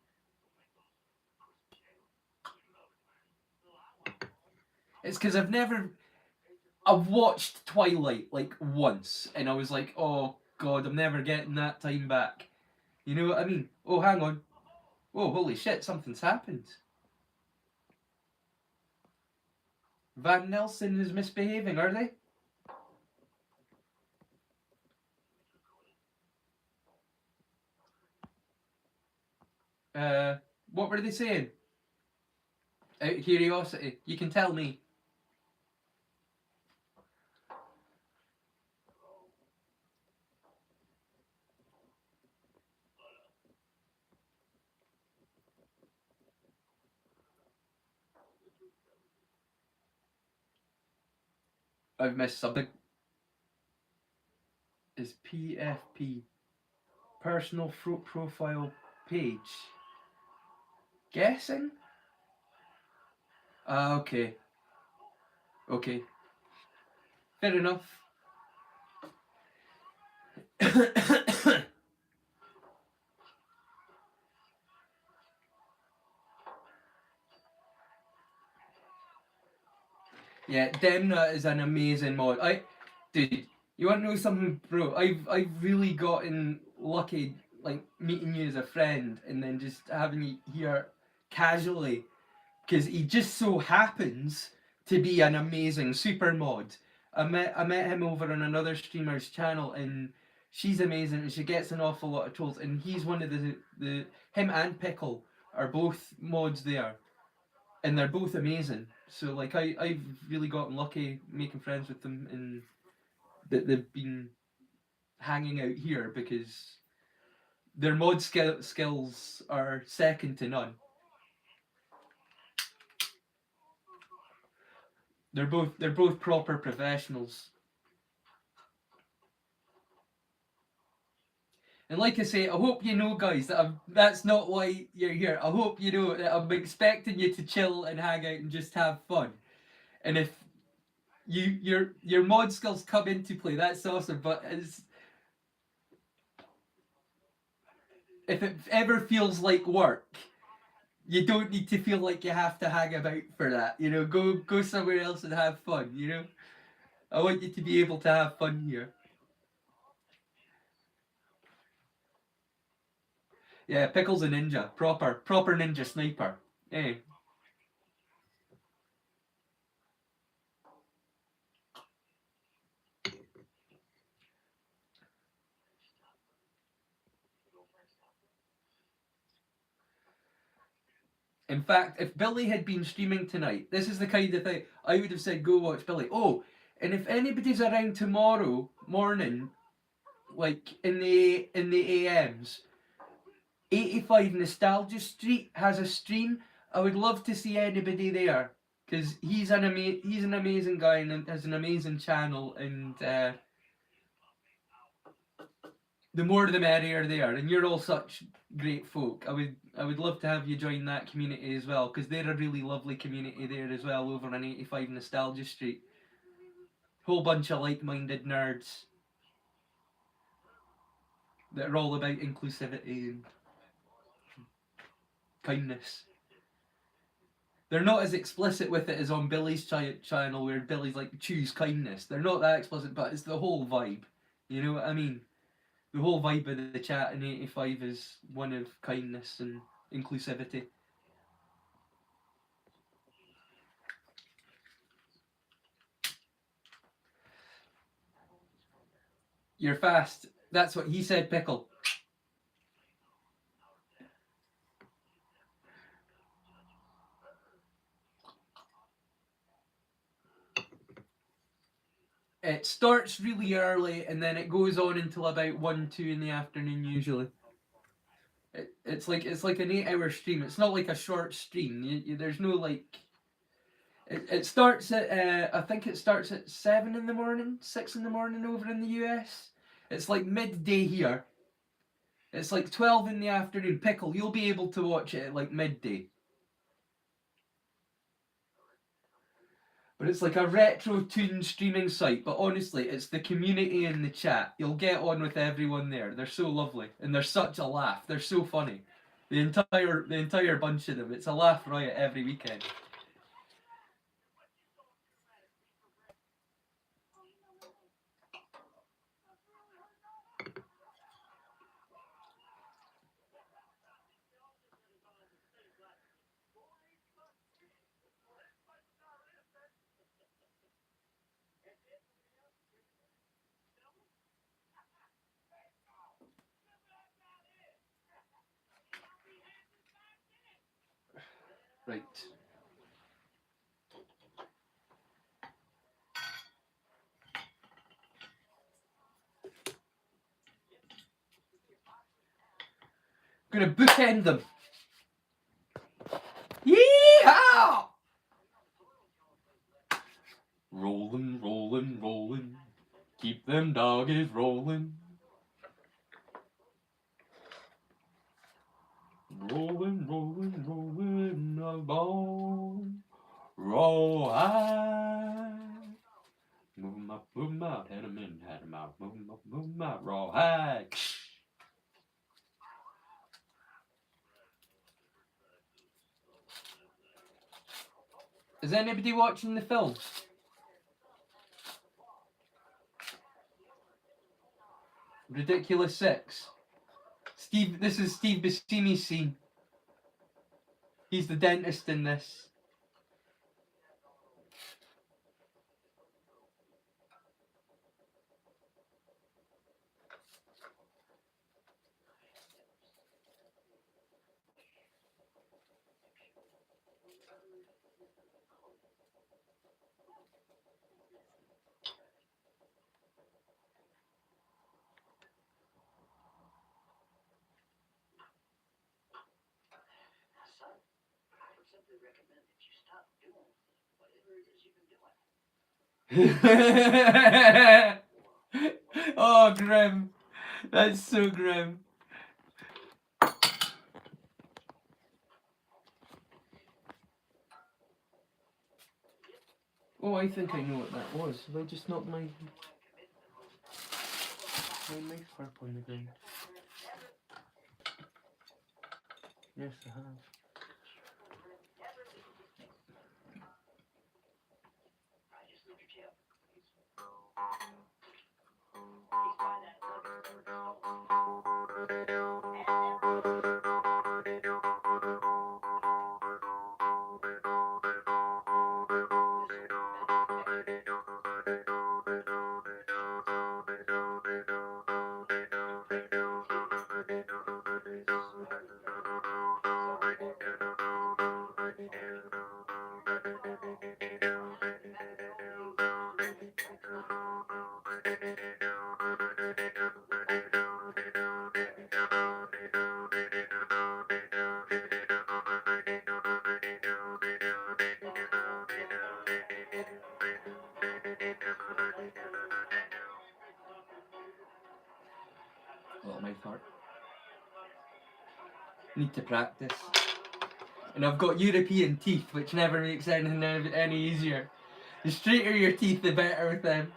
It's because I've watched Twilight like once, and I was like, oh god, I'm never getting that time back. You know what I mean? Oh, hang on. Oh, holy shit, something's happened. Van Nelson is misbehaving, are they? Uh, what were they saying? Out of curiosity, you can tell me. I've missed something. Is PFP personal fruit profile page? Guessing? Okay. Okay. Fair enough. Yeah, Demna is an amazing mod. Dude, you want to know something, bro? I've really gotten lucky, like meeting you as a friend, and then just having you here casually, because he just so happens to be an amazing super mod. I met him over on another streamer's channel, and she's amazing, and she gets an awful lot of trolls, and he's one of the him and Pickle are both mods there, and they're both amazing. So like I've really gotten lucky making friends with them, and that they've been hanging out here because their skills are second to none. They're both proper professionals. And like I say, I hope you know, guys, that that's not why you're here. I hope you know that I'm expecting you to chill and hang out and just have fun. And if your mod skills come into play, that's awesome. But if it ever feels like work, you don't need to feel like you have to hang about for that. You know, go somewhere else and have fun. You know, I want you to be able to have fun here. Yeah, Pickle's a ninja, proper ninja sniper. Hey, in fact, if Billy had been streaming tonight, this is the kind of thing I would have said. Go watch Billy. Oh, and if anybody's around tomorrow morning, like in the AMs, 85 Nostalgia Street has a stream. I would love to see anybody there because he's an amazing guy and has an amazing channel, and the more the merrier there. And you're all such great folk. I would love to have you join that community as well because they're a really lovely community there as well over on 85 Nostalgia Street. Whole bunch of like-minded nerds that are all about inclusivity and kindness. They're not as explicit with it as on Billy's channel, where Billy's like, choose kindness. They're not that explicit, but it's the whole vibe. You know what I mean? The whole vibe of the chat in 85 is one of kindness and inclusivity. You're fast. That's what he said, pickle. It starts really early and then it goes on until about 1, 2 in the afternoon usually. It's like an 8-hour stream. It's not like a short stream. There's no like. It starts at I think it starts at 7 in the morning, 6 in the morning over in the US. It's like midday here. It's like 12 in the afternoon. Pickle, you'll be able to watch it at like midday. But it's like a retro tune streaming site. But honestly, it's the community in the chat. You'll get on with everyone there. They're so lovely and they're such a laugh. They're so funny. The entire bunch of them. It's a laugh riot every weekend. Right. I'm gonna bookend them. Yeehaw! Rolling, rolling, rolling. Keep them doggies rolling. Rolling, rolling, rolling along. Roll high. Move 'em out, head 'em in, head 'em out, move 'em up, move 'em out, roll high. Is anybody watching the film? Ridiculous 6. Steve, this is Steve Buscemi's scene. He's the dentist in this. Oh, grim. That's so grim. Oh, I think I know what that was. Have I just knocked my knife harp on the ground? Yes, I have. Little mouth heart. Need to practice. And I've got European teeth, which never makes anything any easier. The straighter your teeth, the better with them.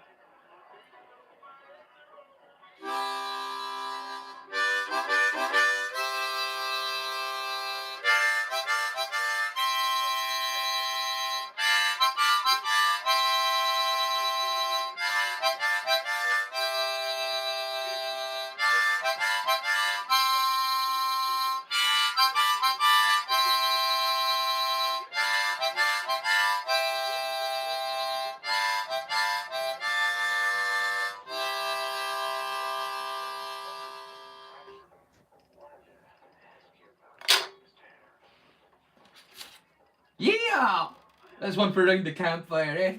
Yeah! That's one for around the campfire, eh?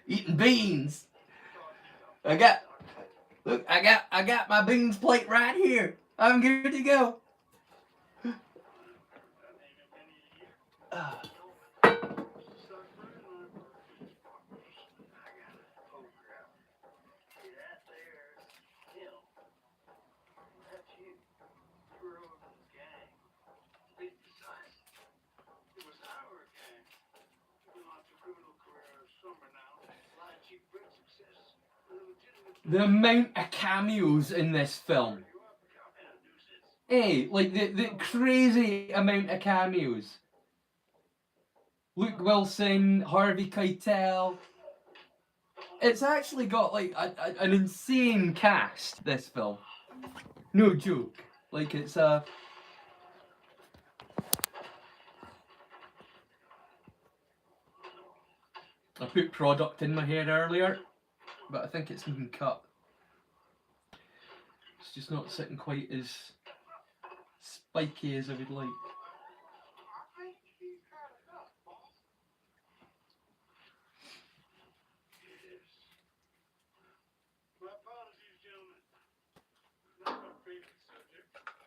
Eating beans. Look, I got my beans plate right here. I'm good to go. The amount of cameos in this film. Hey, like the crazy amount of cameos. Luke Wilson, Harvey Keitel. It's actually got like an insane cast, this film. No joke. Like it's a... I put product in my hair earlier, but I think it's been cut. It's just not sitting quite as spiky as I would like.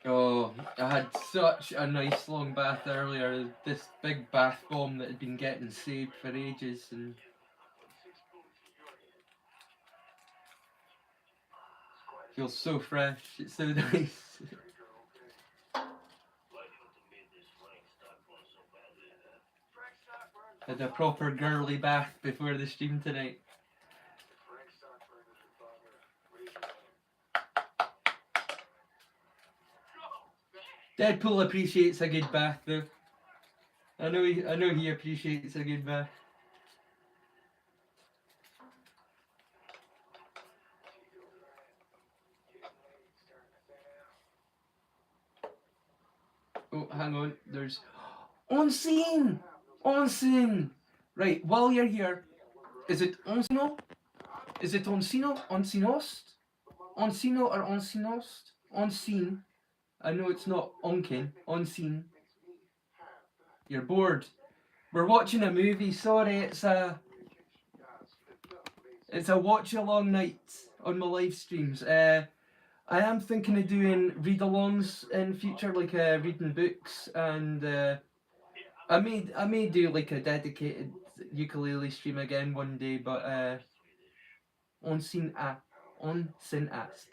Oh, I had such a nice long bath earlier. This big bath bomb that had been getting saved for ages, and feels so fresh. It's so nice. Had a proper girly bath before the stream tonight. Deadpool appreciates a good bath though. I know he appreciates a good bath. Oh, hang on. There's onsen. Onsen. Right. While you're here, is it onsino? Is it onsino? Onsinost? Onsino or onsinost? Onsin. I know it's not onkin. Onsin. You're bored. We're watching a movie. Sorry, it's a watch along night on my live streams. I am thinking of doing read-alongs in future, like reading books, and I may do like a dedicated ukulele stream again one day. But onsinast, onsinast.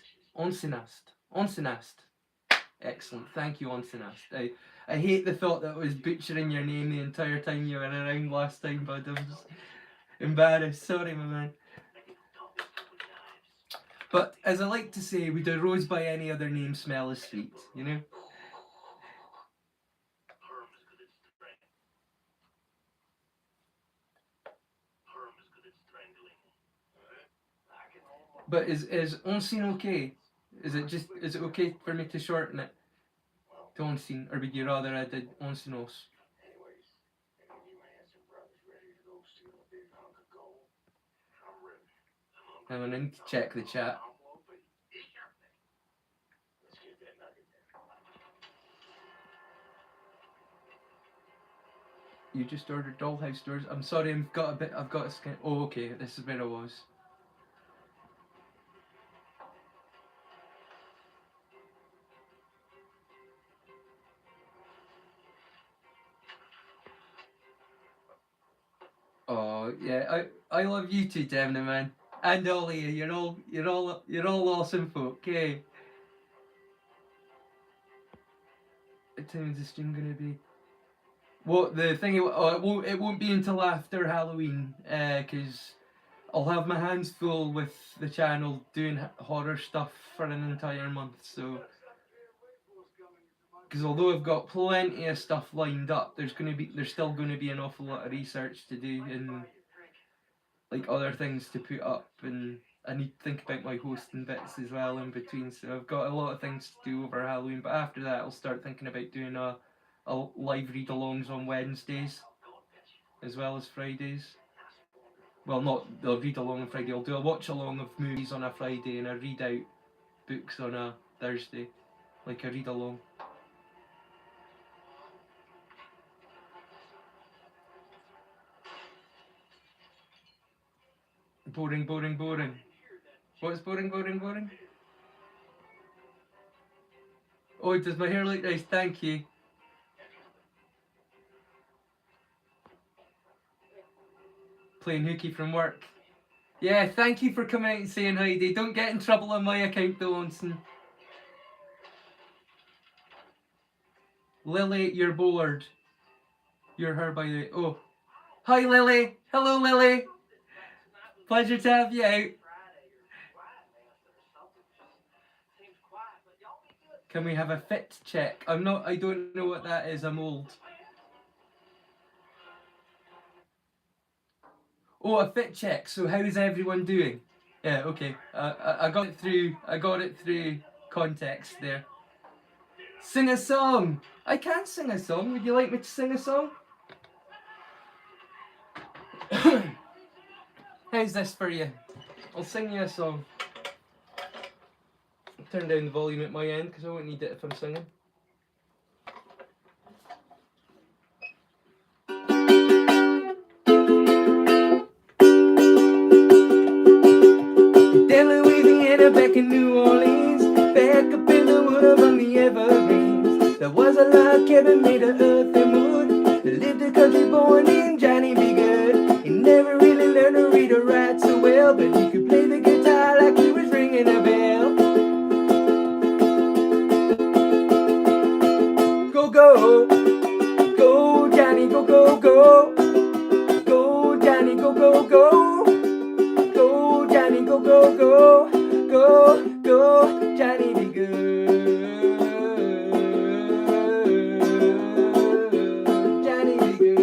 Excellent, thank you, onsinast. I hate the thought that I was butchering your name the entire time you were around last time, bud. I was embarrassed. Sorry, my man. But as I like to say, would a rose by any other name smell as sweet, you know? But is onsin okay? Is it okay for me to shorten it to onsin, or would you rather I did onsinos? I'm gonna need to check the chat. You just ordered Dollhouse Doors. I'm sorry, I've got a skin. Oh, okay, this is where I was. Oh yeah, I love you too, Devna, man, and Ollie. You're all awesome folk. Okay. What time is the stream gonna be? Well, the thing, it won't be until after Halloween, because I'll have my hands full with the channel doing horror stuff for an entire month. So, because although I've got plenty of stuff lined up, there's still gonna be an awful lot of research to do and like other things to put up, and I need to think about my hosting bits as well in between. So I've got a lot of things to do over Halloween, but after that I'll start thinking about doing a live read-alongs on Wednesdays as well as Fridays. Well, not the read-along on Friday. I'll do a watch-along of movies on a Friday and a read-out books on a Thursday, like a read-along. Boring, boring, boring. What's boring, boring, boring? Oh, does my hair look nice? Thank you. Playing hooky from work. Yeah, thank you for coming out and saying hi. They don't get in trouble on my account though, Onsen. Lily, you're bored. You're her by the... Oh. Hi, Lily. Hello, Lily. Pleasure to have you out. Can we have a fit check? I don't know what that is. I'm old. Oh, a fit check. So how's everyone doing? Yeah, okay. I got it through. I got it through context there. Sing a song. I can sing a song. Would you like me to sing a song? How's this for you? I'll sing you a song. I'll turn down the volume at my end because I won't need it if I'm singing. Down Louisiana, back in New Orleans, back up in the wood among the evergreens, there was a log cabin made of earth and wood. There lived a country boy named Johnny B. Good. He never really learned to read or write so well, but he could play the guitar like he was ringing a bell. Go, go, go, Johnny, go, go, go. Go, Johnny, go, go, go. Go, Johnny, go, go, go. Go, go, Johnny be good. Johnny be good.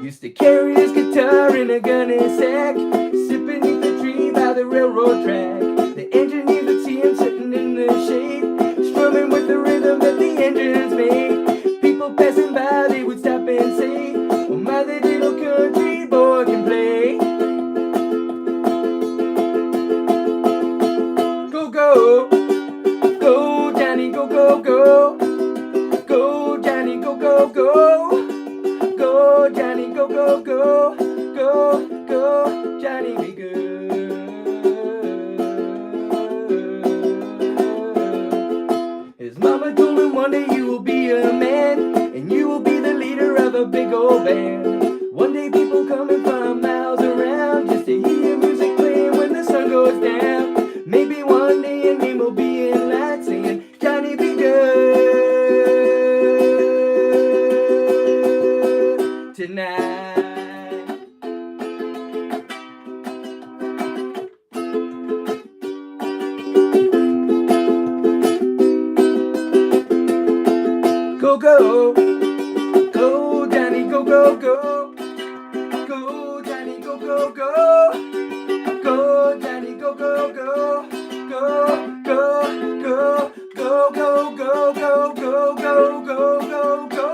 Used to carry his guitar in a gunny sack, sit beneath the tree by the railroad track. The engineer would see him sitting in the shade, strumming with the rhythm that the engines made. People passing by, they would stop and say, "Oh my, the little country boy can play." Go, go, go, Johnny, go, go, go. Go, Johnny, go, go, go. Go, Johnny, go, go, go. Go, go, Johnny be good. His mama told him one day you will be a man, and you will be the leader of a big old band. One day people coming from miles around just to hear your music playing when the sun goes down. Maybe one day your name will be in lights saying, "Johnny be good." Tonight. Go, go, go, Johnny, go, go, go. Go, Johnny, go, go, go. Go, Johnny, go, go, go. Go, go, go, go, go, go, go, go, go, go, go, go.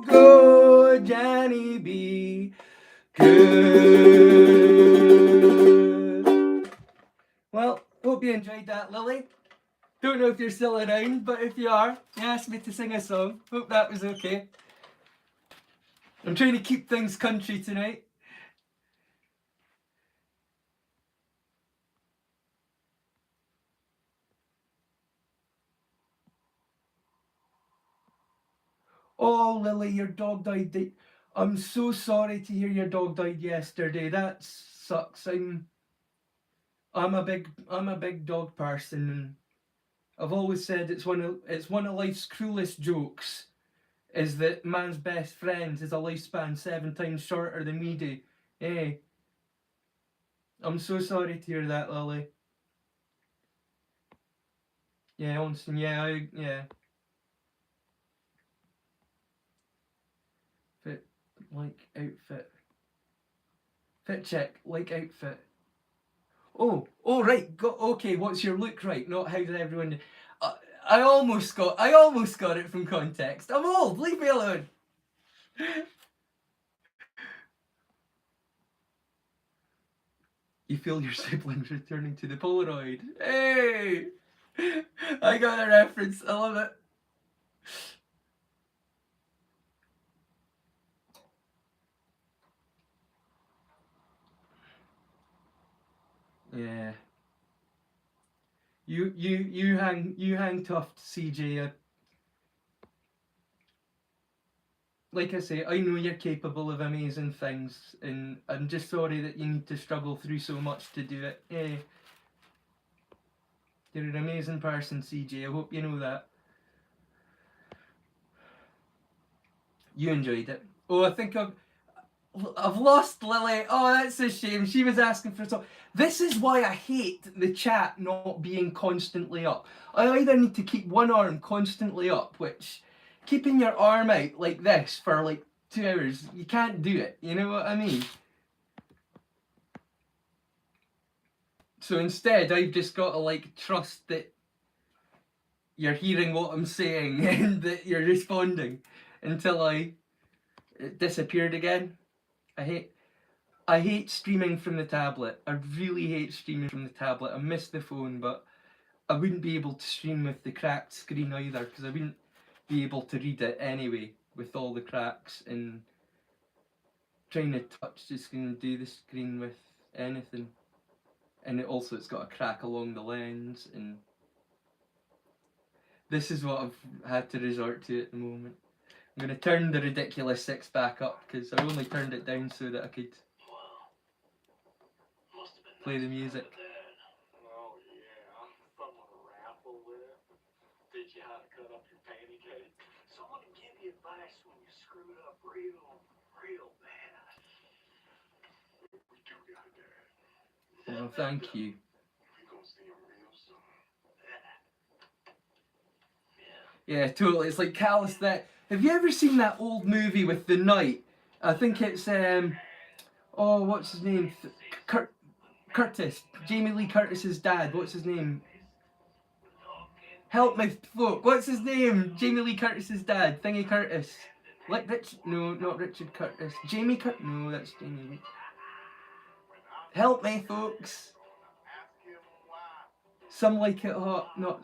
Go, Johnny be good. Well, hope you enjoyed that, Lily. Don't know if you're still around, but if you are, you asked me to sing a song. Hope that was okay. I'm trying to keep things country tonight. Oh, Lily, your dog died. I'm so sorry to hear your dog died yesterday. That sucks. I'm a big dog person, and I've always said it's one of life's cruelest jokes, is that man's best friend has a lifespan 7 times shorter than we do. Hey, I'm so sorry to hear that, Lily. Yeah, Onsen, yeah. Fit, like, outfit. Fit check, like outfit. Oh, right. Okay, what's your look right? Not how did everyone... I almost got it from context. I'm old, leave me alone. You feel your siblings returning to the Polaroid. Hey! I got a reference. I love it. Yeah. You hang tough, CJ. Like I say, I know you're capable of amazing things, and I'm just sorry that you need to struggle through so much to do it. Yeah. You're an amazing person, CJ. I hope you know that. You enjoyed it. Oh, I think I've lost Lily. Oh, that's a shame. She was asking for some. This is why I hate the chat not being constantly up. I either need to keep one arm constantly up, which keeping your arm out like this for like 2 hours, you can't do it. You know what I mean? So instead, I've just got to like trust that you're hearing what I'm saying and that you're responding until it disappeared again. I hate I hate streaming from the tablet. I really hate streaming from the tablet. I miss the phone, but I wouldn't be able to stream with the cracked screen either because I wouldn't be able to read it anyway with all the cracks, and trying to touch the screen and do the screen with anything. And it's got a crack along the lens, and this is what I've had to resort to at the moment. I'm going to turn the ridiculous 6 back up because I only turned it down so that I could play the music. Oh yeah, someone raffle with. Teach you how to cut up your panty cake. Someone to give you advice when you screw it up real bad. We do got that. Well, thank you. We gonna see him real soon. Yeah, totally. It's like callous that. Have you ever seen that old movie with the knight? I think it's oh, what's his name? Curtis. Jamie Lee Curtis's dad. What's his name? Help me, folk. What's his name? Jamie Lee Curtis's dad. Thingy Curtis. Like Rich? No, not Richard Curtis. Jamie Curtis? No, that's Jamie Lee. Help me, folks. Some like it hot. Not.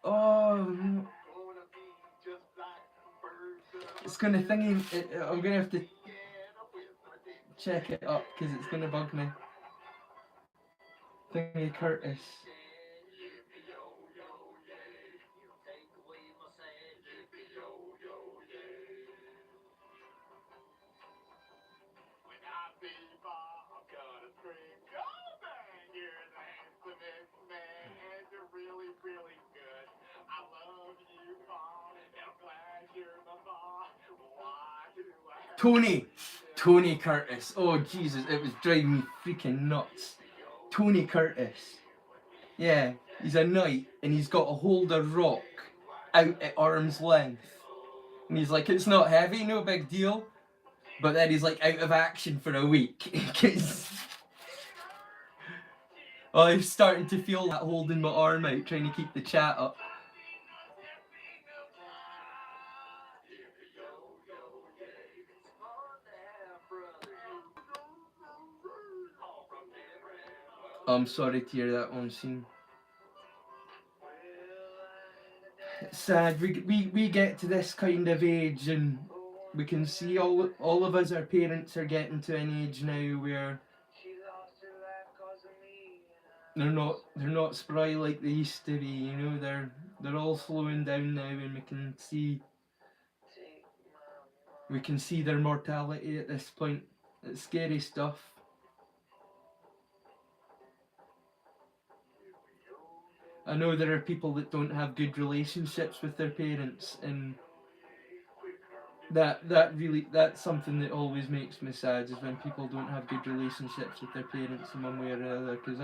Oh. It's gonna thingy. I'm gonna have to check it up because it's gonna bug me. Thingy Curtis. Tony Curtis. Oh Jesus, it was driving me freaking nuts. Tony Curtis. Yeah, he's a knight and he's got to hold a rock out at arm's length. And he's like, it's not heavy, no big deal. But then he's like out of action for a week. I'm starting to feel that holding my arm out, trying to keep the chat up. I'm sorry to hear that one, Scene. It's sad. We get to this kind of age and we can see all of us, our parents are getting to an age now where they're not spry like they used to be, you know, they're all slowing down now, and we can see their mortality at this point. It's scary stuff. I know there are people that don't have good relationships with their parents, and that's something that always makes me sad, is when people don't have good relationships with their parents in one way or another, because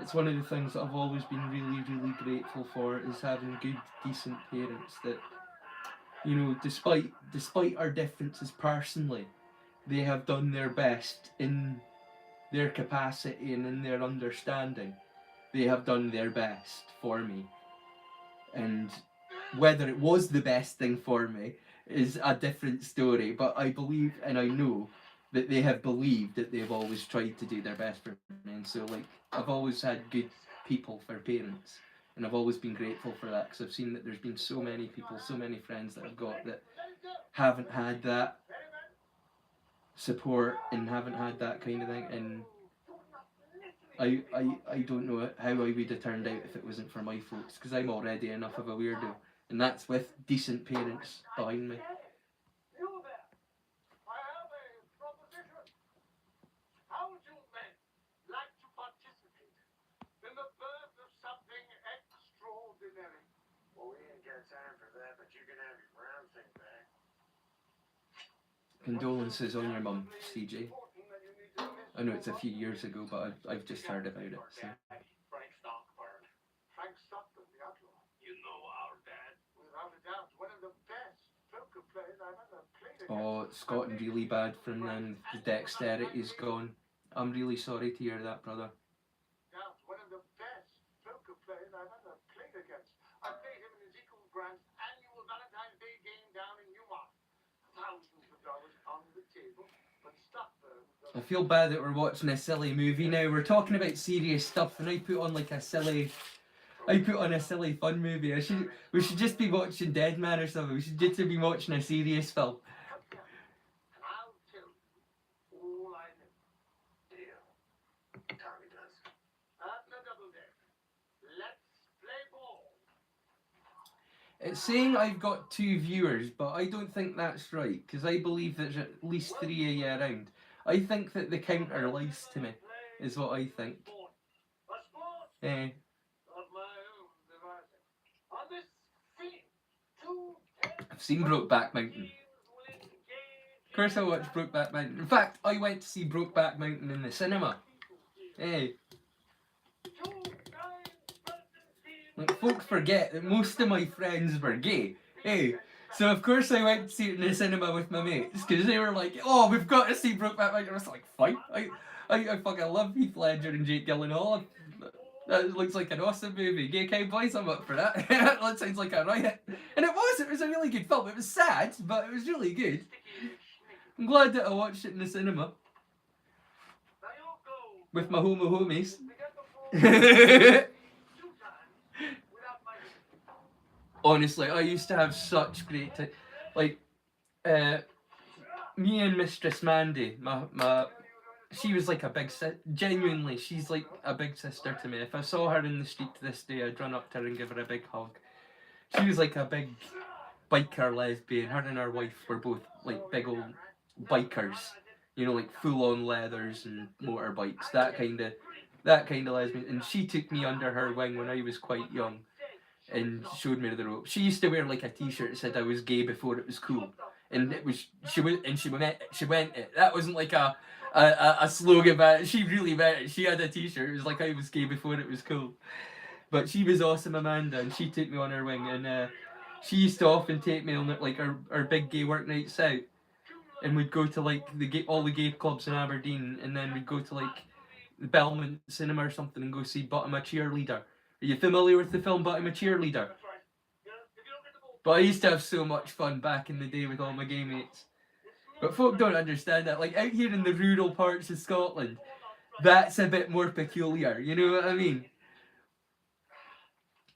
it's one of the things that I've always been really grateful for, is having good, decent parents that, you know, despite our differences personally, they have done their best in their capacity and in their understanding. They have done their best for me, and whether it was the best thing for me is a different story, but I believe and I know that they have believed that they've always tried to do their best for me. And so, like, I've always had good people for parents, and I've always been grateful for that, because I've seen that there's been so many people, so many friends that I've got that haven't had that support and haven't had that kind of thing, and I don't know how I would have turned out if it wasn't for my folks, because I'm already enough of a weirdo, and that's with decent parents behind me. You there. I have a proposition. How would you men like to participate in the birth of something extraordinary? Well, we ain't got time for that, but you can have your brown thing back. Condolences on your mum, CJ. I know it's a few years ago, but I've just heard about it. So. Frank Stockburn. Frank Stockton, the outlaw. You know our dad? Without a doubt, one of the best poker players I've ever played against. Oh, it's gotten really bad from then. The dexterity's gone. I'm really sorry to hear that, brother. One of the best poker players I've ever played against. I played him in Ezekiel Grant's annual Valentine's Day game down in Newmark. Thousands of dollars on the table, but Stockburn. I feel bad that we're watching a silly movie now. We're talking about serious stuff, and I put on a silly fun movie. We should just be watching Dead Man or something. We should just be watching a serious film. And I'll tell you all I know. Deal. Tommy does. After double deck. Let's play ball. It's saying I've got 2 viewers, but I don't think that's right, because I believe there's at least 3 of you around. I think that the counter lies to me, is what I think. Eh. I've seen Brokeback Mountain. Of course I watched Brokeback Mountain. In fact, I went to see Brokeback Mountain in the cinema. Hey. Like, folk forget that most of my friends were gay. Hey. So of course I went to see it in the cinema with my mates, because they were like, oh, we've got to see Brokeback Mountain. I was like, fine. I fucking love Heath Ledger and Jake Gyllenhaal. That looks like an awesome movie. Gay Cowboys, I'm up for that. That sounds like a riot. And it was a really good film. It was sad, but it was really good. I'm glad that I watched it in the cinema. With my homies. Honestly, I used to have such great time. Like, me and Mistress Mandy, she was like a big genuinely, she's like a big sister to me. If I saw her in the street to this day, I'd run up to her and give her a big hug. She was like a big biker lesbian. Her and her wife were both like big old bikers. You know, like full-on leathers and motorbikes. That kind of lesbian. And she took me under her wing when I was quite young and showed me the ropes. She used to wear like a t-shirt that said I was gay before it was cool. And it was she went it. That wasn't like a slogan, but she really meant it. She had a t-shirt. It was like I was gay before it was cool. But she was awesome, Amanda, and she took me on her wing. And she used to often take me on like our big gay work nights out, and we'd go to like all the gay clubs in Aberdeen, and then we'd go to like the Belmont Cinema or something and go see But I'm a Cheerleader. Are you familiar with the film But I'm a Cheerleader? But I used to have so much fun back in the day with all my gay mates. But folk don't understand that. Like, out here in the rural parts of Scotland, that's a bit more peculiar. You know what I mean?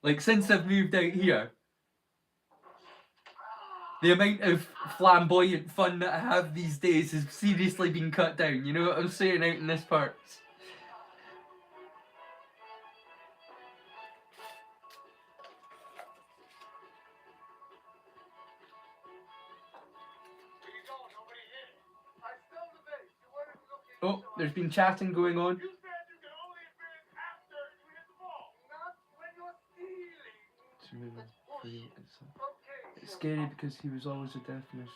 Like, since I've moved out here, the amount of flamboyant fun that I have these days has seriously been cut down. You know what I'm saying, out in this part? Oh, there's been chatting going on. It's scary because he was always a definition.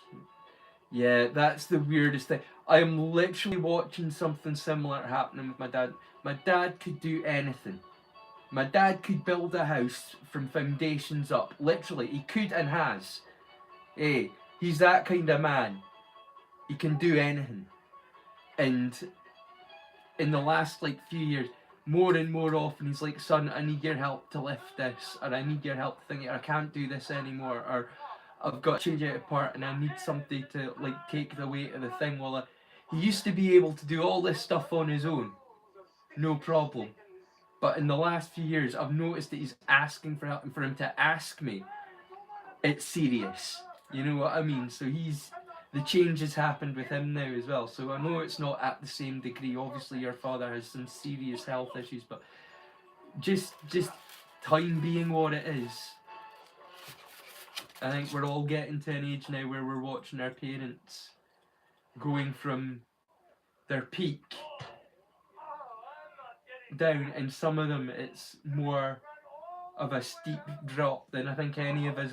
Yeah, that's the weirdest thing. I am literally watching something similar happening with my dad. My dad could do anything. My dad could build a house from foundations up. Literally, he could and has. Hey, he's that kind of man. He can do anything. And in the last few years, more and more often, he's like, son, I need your help to lift this, or I need your help to think, I can't do this anymore, or I've got to change it apart and I need somebody to take the weight of the thing. Well, he used to be able to do all this stuff on his own, no problem. But in the last few years, I've noticed that he's asking for help, and for him to ask me, it's serious. You know what I mean? So the changes happened with him now as well. So I know it's not at the same degree. Obviously, your father has some serious health issues, but just time being what it is, I think we're all getting to an age now where we're watching our parents going from their peak down, and some of them it's more of a steep drop than I think any of us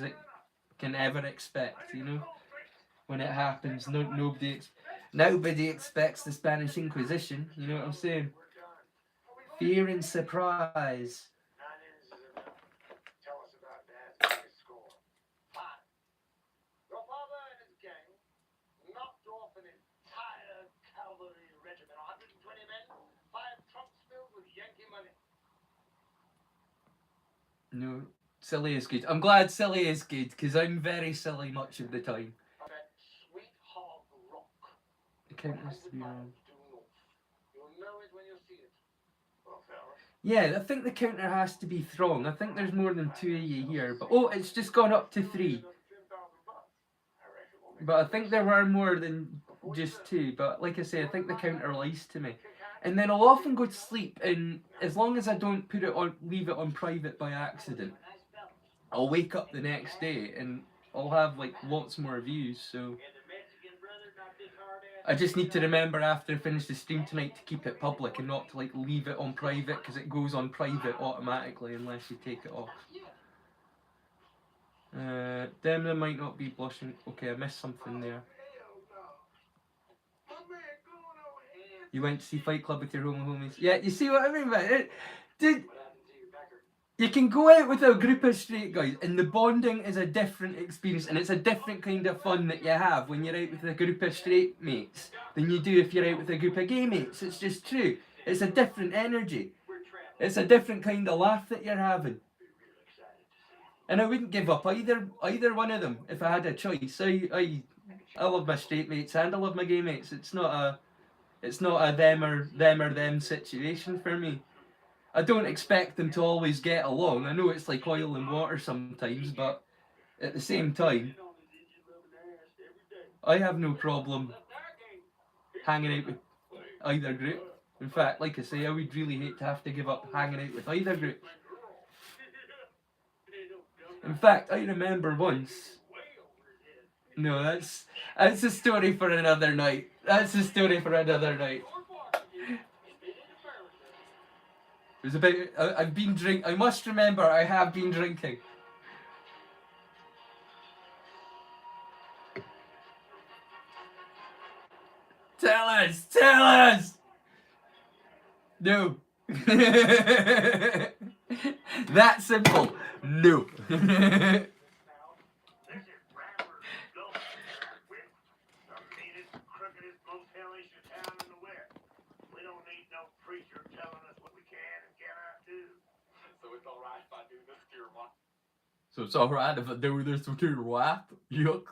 can ever expect, you know. When it happens, nobody expects the Spanish Inquisition, you know what I'm saying? Fear and surprise. Tell us about Dad's score. 5. Your father and his gang knocked off an entire cavalry regiment, 120 men, 5 trunks filled with Yankee money. No, silly is good. I'm glad silly is good, because I'm very silly much of the time. That sweet hog rock. The count has to be wrong. You'll know it when you see it. Well, fellas. Yeah, I think the counter has to be throng. I think there's more than 2 of you here, but oh, it's just gone up to 3. But I think there were more than just 2. But like I say, I think the counter lies to me. And then I'll often go to sleep, and as long as I don't leave it on private by accident, I'll wake up the next day and I'll have like lots more views. So I just need to remember after I finish the stream tonight to keep it public and not to like leave it on private, because it goes on private automatically unless you take it off. Demna might not be blushing. Okay, I missed something there. You went to see Fight Club with your homies. Yeah, you see what I mean by it? Dude, you can go out with a group of straight guys and the bonding is a different experience, and it's a different kind of fun that you have when you're out with a group of straight mates than you do if you're out with a group of gay mates. It's just true. It's a different energy. It's a different kind of laugh that you're having. And I wouldn't give up either one of them if I had a choice. I love my straight mates and I love my gay mates. It's not a them or them situation for me. I don't expect them to always get along. I know it's like oil and water sometimes, but at the same time, I have no problem hanging out with either group. In fact, like I say, I would really hate to have to give up hanging out with either group. In fact, I remember once. No, that's a story for another night. That's a story for another night. It was about. I've been drink. I must remember, I have been drinking. Tell us. Tell us. No. That simple. No. So it's alright if I do this to your wife? Yuck.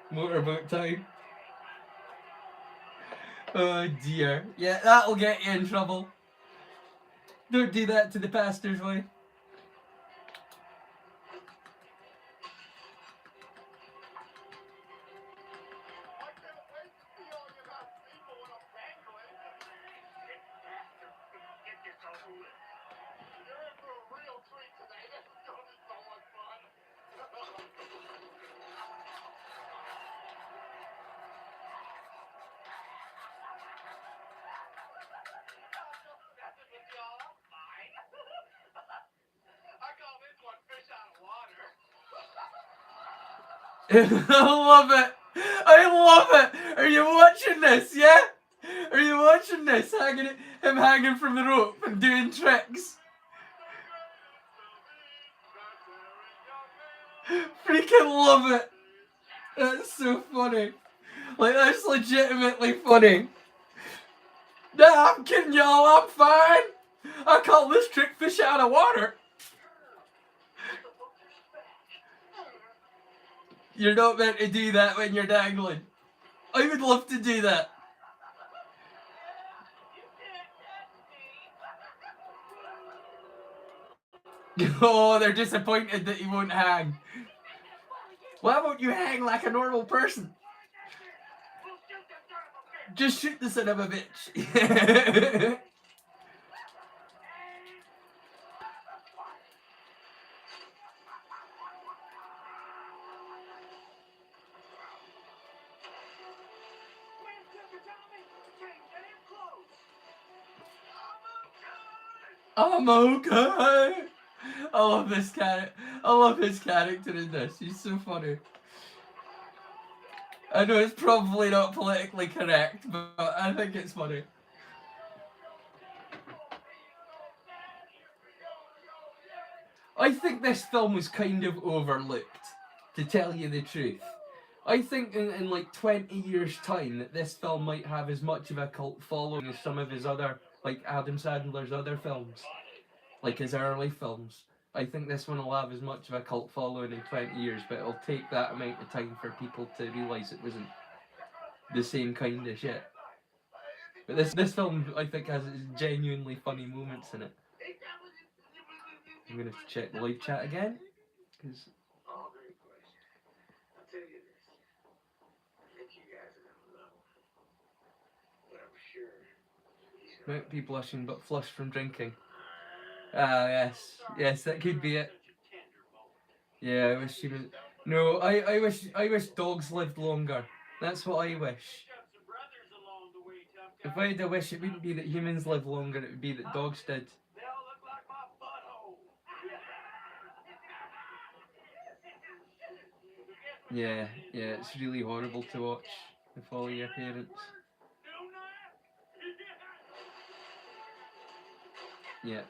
Motorboat time. Oh dear. Yeah, that'll get you in trouble. Don't do that to the pastor's wife. I love it. I love it. Are you watching this? Yeah? Are you watching this? Him hanging from the rope and doing tricks. Freaking love it. That's so funny. Like, that's legitimately funny. Nah, I'm kidding y'all. I'm fine. I call this trick fish out of water. You're not meant to do that when you're dangling. I would love to do that. Oh, they're disappointed that he won't hang. Why won't you hang like a normal person? Just shoot the son of a bitch. I'm okay. I love this character. I love his character in this. He's so funny. I know it's probably not politically correct, but I think it's funny. I think this film was kind of overlooked, to tell you the truth. I think in like 20 years' time that this film might have as much of a cult following as some of his other, like Adam Sandler's other films, like his early films. I think this one will have as much of a cult following in 20 years, but it'll take that amount of time for people to realise it wasn't the same kind of shit. But this film, I think, has genuinely funny moments in it. I'm gonna check the live chat again, because Oh, great question. I'll tell you this. I think you guys are gonna love him. But I'm sure he's gonna might be blushing but flushed from drinking. Ah, yes, that could be it. Yeah, I wish she was. No, I wish dogs lived longer. That's what I wish. If I had a wish, it wouldn't be that humans live longer. It would be that dogs did. They all look like my butthole. Yeah, it's really horrible to watch with all your parents. Yeah.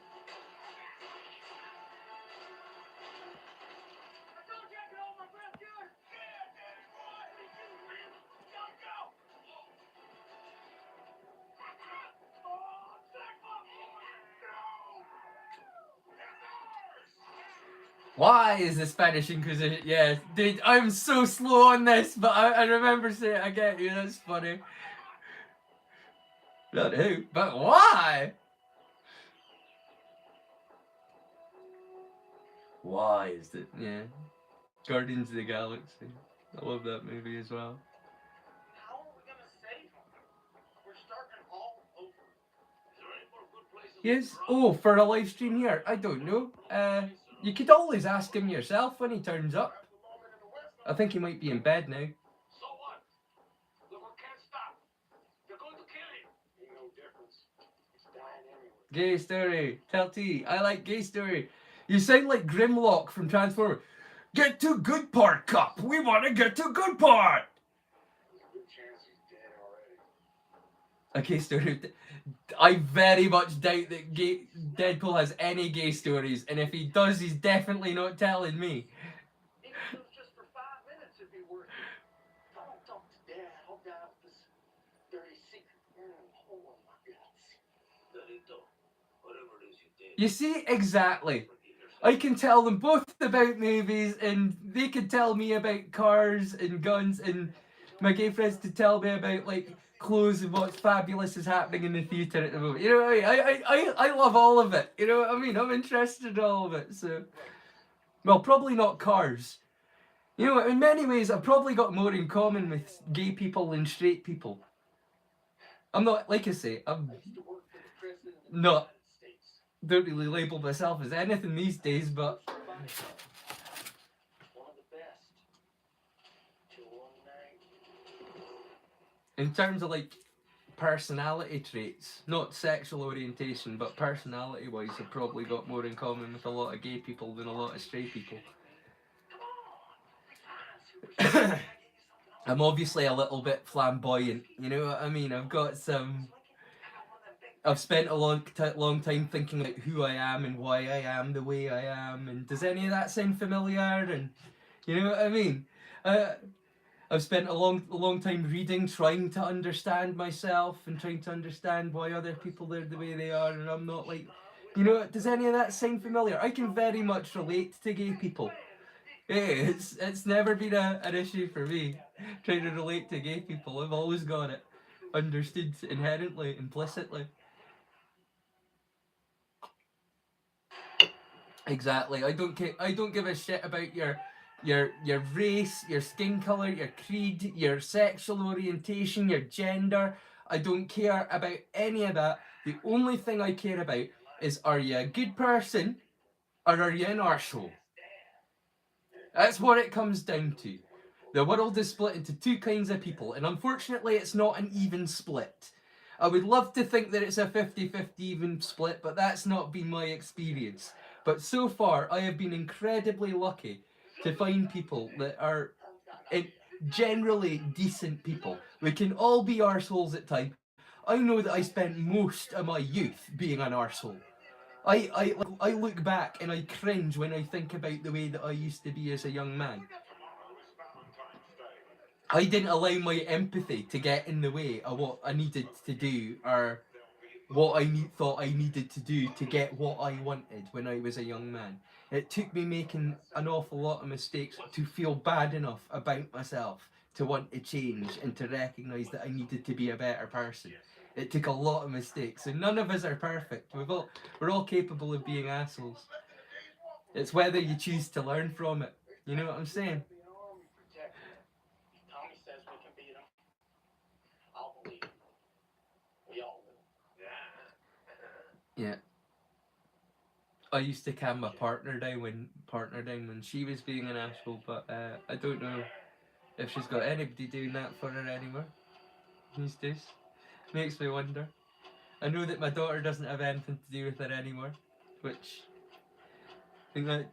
Why is the Spanish Inquisition? Yeah, dude, I'm so slow on this, but I remember saying, I get you, that's funny. Not who, but why? Why is it? Yeah. Guardians of the Galaxy. I love that movie as well. How are we gonna save him? We're starting all over. Is there any more good places? Yes. Oh, for a live stream here? I don't know. You could always ask him yourself when he turns up. I think he might be in bed now. So what? Look, we can't stop. They're going to kill him. Ain't no difference. He's dying anyway. Gay story. Tell T. I like gay story. You sound like Grimlock from Transformers. Get to good part, cop. We want to get to good part. There's a good chance he's dead already. A gay story. I very much doubt that Deadpool has any gay stories, and if he does, he's definitely not telling me. Even if it was just for 5 minutes, it'd be worth it. If I don't talk to Dad, I'll die with this dirty secret burning hole in my guts. Delito, whatever it is you did. You see, exactly. I can tell them both about movies, and they could tell me about cars and guns, and my gay friends to tell me about like clothes and what's fabulous is happening in the theatre at the moment. You know what I mean? I love all of it. You know what I mean? I'm interested in all of it. So, well, probably not cars. You know, in many ways, I've probably got more in common with gay people than straight people. I'm not, like I say, I'm not. Don't really label myself as anything these days, but One of the best. Till one night. in terms of like personality traits, not sexual orientation, but personality wise, I've probably got more in common with a lot of gay people than a lot of straight people. I'm obviously a little bit flamboyant, you know what I mean? I've spent a long time thinking about who I am and why I am the way I am, and does any of that sound familiar? And you know what I mean? I've spent a long time reading, trying to understand myself and trying to understand why other people are the way they are, and I'm not like, you know, does any of that sound familiar? I can very much relate to gay people. Hey, it's never been an issue for me trying to relate to gay people. I've always got it understood inherently, implicitly. Exactly. I don't give a shit about your race, your skin color, your creed, your sexual orientation, your gender. I don't care about any of that. The only thing I care about is, are you a good person or are you an arsehole? That's what it comes down to. The world is split into two kinds of people, and unfortunately, it's not an even split. I would love to think that it's a 50-50 even split, but that's not been my experience. But so far, I have been incredibly lucky to find people that are generally decent people. We can all be arseholes at times. I know that I spent most of my youth being an arsehole. I look back and I cringe when I think about the way that I used to be as a young man. I didn't allow my empathy to get in the way of what I needed to do, or what thought I needed to do to get what I wanted when I was a young man. It took me making an awful lot of mistakes to feel bad enough about myself to want to change and to recognise that I needed to be a better person. It took a lot of mistakes, and none of us are perfect. We're all capable of being assholes. It's whether you choose to learn from it. You know what I'm saying? Tommy says we can beat him. I'll believe him. We all will. Yeah. I used to calm my partner down when she was being an asshole, but I don't know if she's got anybody doing that for her anymore these days. Makes me wonder. I know that my daughter doesn't have anything to do with her anymore, which I think that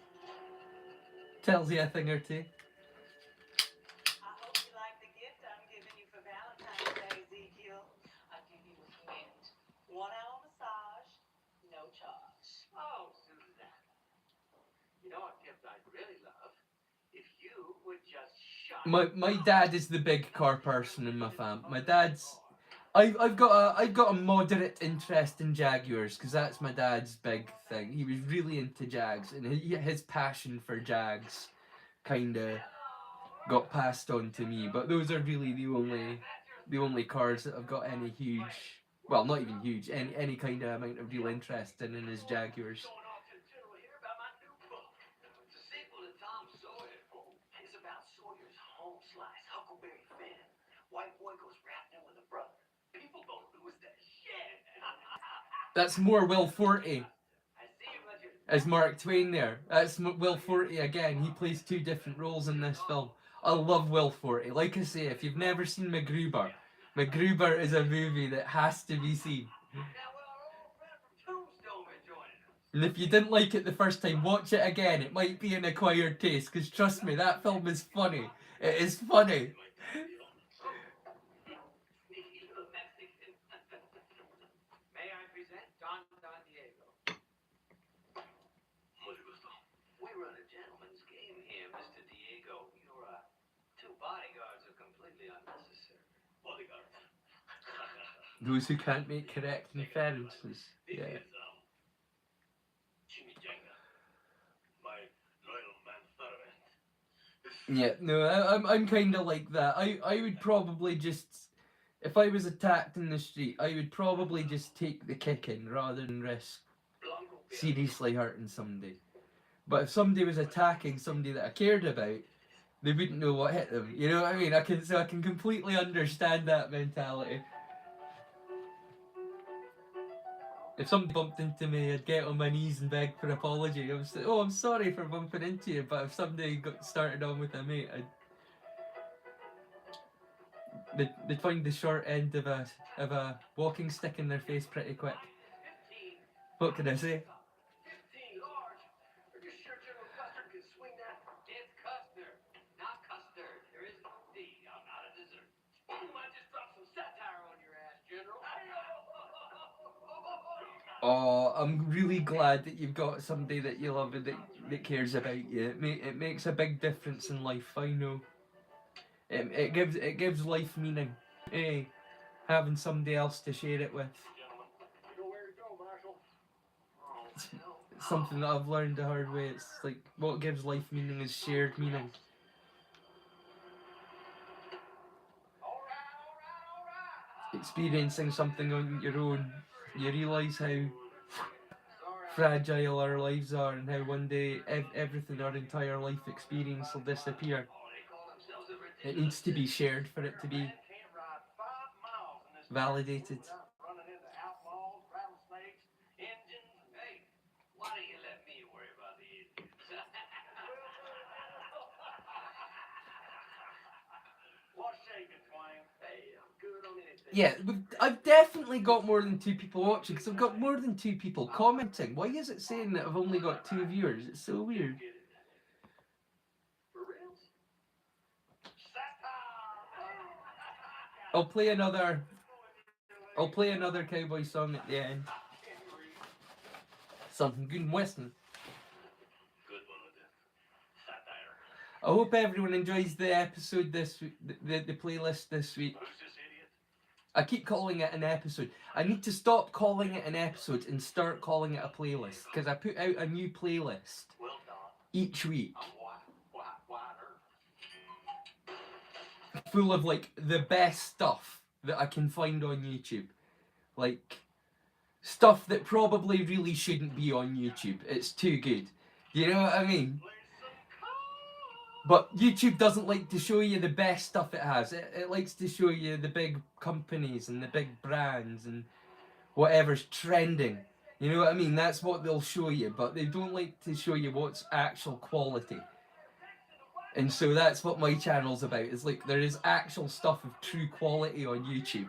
tells you a thing or two. I hope you like the gift I'm giving you for Valentine's Day, Ezekiel. I'll give you a hint. 1 hour massage, no charge. Oh, Susanna. You know what gift I'd really love? If you would just shut My dad is the big car person in my fam. My dad's I've got a moderate interest in Jaguars because that's my dad's big thing. He was really into Jags, and his passion for Jags kind of got passed on to me. But those are really the only cars that I've got any huge, well, not even huge, any kind of amount of real interest in his Jaguars. It's a sequel to Tom Sawyer. It's about Sawyer's home slice, Huckleberry Finn. White boy goes rafting with a brother. People don't lose their shit. That's more Will Forte I see you let your as Mark Twain there. That's Will Forte again. He plays two different roles in this film. I love Will Forte. Like I say, if you've never seen MacGruber is a movie that has to be seen. now our old friend from Tombstone is joining us. And if you didn't like it the first time, watch it again. It might be an acquired taste, because trust me, that film is funny. It is funny. Sneaky little Mexican. May I present Don Diego? Mucho gusto. We run a gentleman's game here, Mr. Diego. Your two bodyguards are completely unnecessary. Bodyguards? Those who can't make correct inferences. This Yeah. is, Chimichanga. My loyal manservant. Yeah, no, I'm kind of like that. I would probably just, if I was attacked in the street, I would probably just take the kicking rather than risk Blanco Bill. seriously hurting somebody. But if somebody was attacking somebody that I cared about, they wouldn't know what hit them. You know what I mean? I can completely understand that mentality. If somebody bumped into me, I'd get on my knees and beg for apology. I'm sorry for bumping into you. But if somebody got started on with a mate, they'd find the short end of a walking stick in their face pretty quick. 15. What can I say? 15 large. Are you sure General Custer can swing that? It's Custer, not custard. There is no D. I'm not a dessert. Boom! I just dropped some satire on your ass, General. Oh, I'm really glad that you've got somebody that you love and that cares about you. It makes a big difference in life. I know. It gives life meaning. Hey, having somebody else to share it with. Gentlemen, you know where to go, Marshal. Oh, It's something that I've learned the hard way. It's like what gives life meaning is shared meaning. all right. Experiencing something on your own, you realise how fragile our lives are and how one day everything, our entire life experience will disappear. It needs to be shared for it to be validated. Running into outlaws, rattlesnakes, engines. Hey, why do you let me worry about the engines? What's shaking, Twain? Hey, I'm good on anything. Yeah, I've definitely got more than 2 people watching because I've got more than 2 people commenting. Why is it saying that I've only got 2 viewers? It's so weird. For reals? Satire! I'll play another cowboy song at the end. Something good and western. Good one with the satire. I hope everyone enjoys the episode this week, the playlist this week. Who's this idiot? I keep calling it an episode. I need to stop calling it an episode and start calling it a playlist because I put out a new playlist Well done. each week Wider. full of like the best stuff that I can find on YouTube. Like stuff that probably really shouldn't be on YouTube. It's too good. You know what I mean? But YouTube doesn't like to show you the best stuff it has. It likes to show you the big companies and the big brands and whatever's trending. You know what I mean? That's what they'll show you, but they don't like to show you what's actual quality. And so that's what my channel's about. It's like there is actual stuff of true quality on YouTube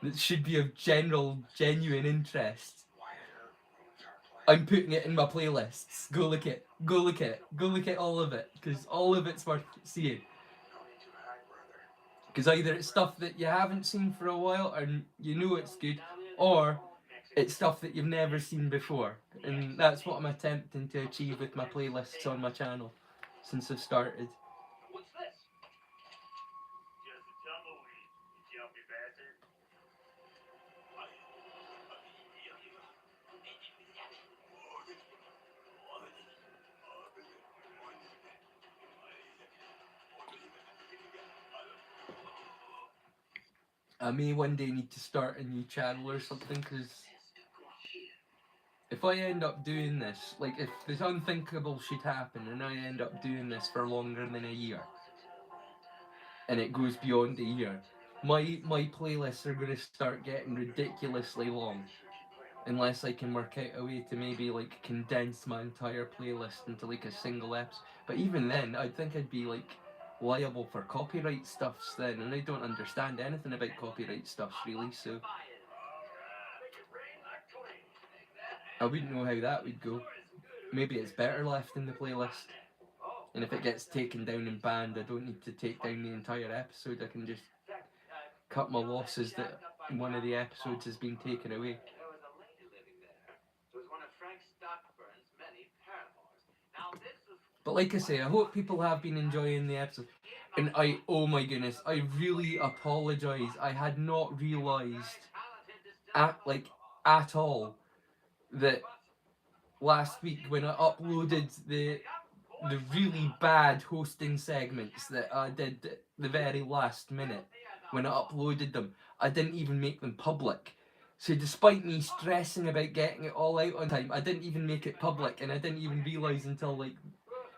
that should be of genuine interest. I'm putting it in my playlists. Go look it. Go look it. Go look at all of it, because all of it's worth seeing. Because either it's stuff that you haven't seen for a while, or you know it's good, or it's stuff that you've never seen before. And that's what I'm attempting to achieve with my playlists on my channel since I've started. What's this? Just a tumbleweed, you jumpy bastard. I may one day need to start a new channel or something, because if I end up doing this, like if this unthinkable should happen and I end up doing this for longer than a year, and it goes beyond a year, my playlists are going to start getting ridiculously long, unless I can work out a way to maybe like condense my entire playlist into like a single episode. But even then, I think I'd be like liable for copyright stuffs then, and I don't understand anything about copyright stuffs really, so I wouldn't know how that would go. Maybe it's better left in the playlist, and if it gets taken down and banned, I don't need to take down the entire episode. I can just cut my losses that one of the episodes has been taken away. But like I say, I hope people have been enjoying the episode. And oh my goodness, I really apologise. I had not realised at all that last week when I uploaded the really bad hosting segments that I did at the very last minute, when I uploaded them, I didn't even make them public. So despite me stressing about getting it all out on time, I didn't even make it public, and I didn't even realise until like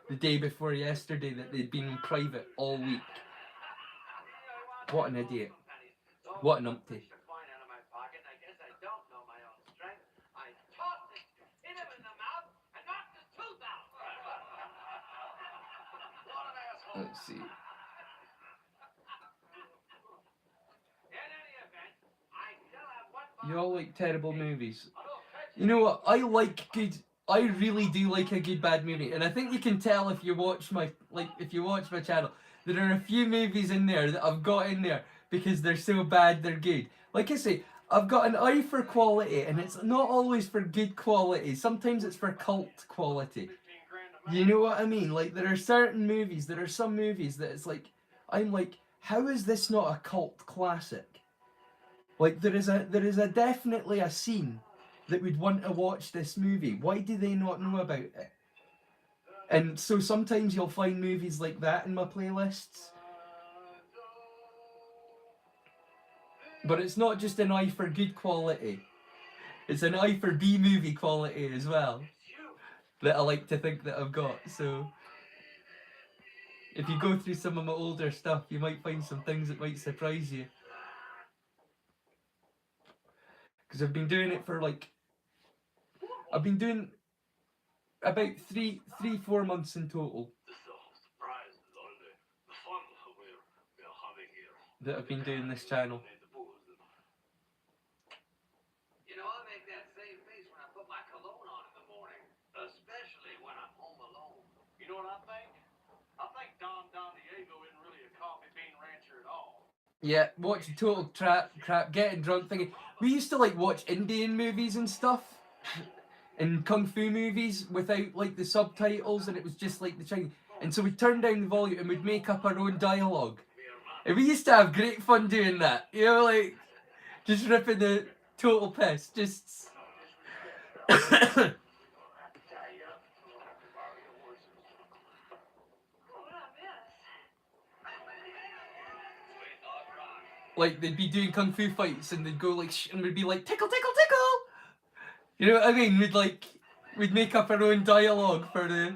the day before yesterday that they'd been private all week. What an idiot. What an umpty. Let's see. You all like terrible movies. You know what? I really do like a good bad movie, and I think you can tell if you watch my channel. There are a few movies in there that I've got in there because they're so bad they're good. Like I say, I've got an eye for quality, and it's not always for good quality. Sometimes it's for cult quality. You know what I mean? Like there are some movies that it's like, I'm like, how is this not a cult classic? Like there is definitely a scene that would want to watch this movie. Why do they not know about it? And so sometimes you'll find movies like that in my playlists. But it's not just an eye for good quality. It's an eye for B movie quality as well that I like to think that I've got. So if you go through some of my older stuff, you might find some things that might surprise you. Because I've been doing it for like, I've been doing about 4 months in total that I've been doing this channel. You know, I make that same face when I put my cologne on in the morning, especially when I'm home alone. You know what I think? I think Don Diego isn't really a coffee bean rancher at all. Yeah, watching total crap, getting drunk, thinking. We used to like watch Indian movies and stuff, and kung fu movies without like the subtitles, and it was just like the Chinese. And so we'd turn down the volume and we'd make up our own dialogue. And we used to have great fun doing that. You know, like just ripping the total piss. Just. Like they'd be doing kung fu fights and they'd go like and we'd be like tickle tickle tickle. You know what I mean? We'd make up our own dialogue for the.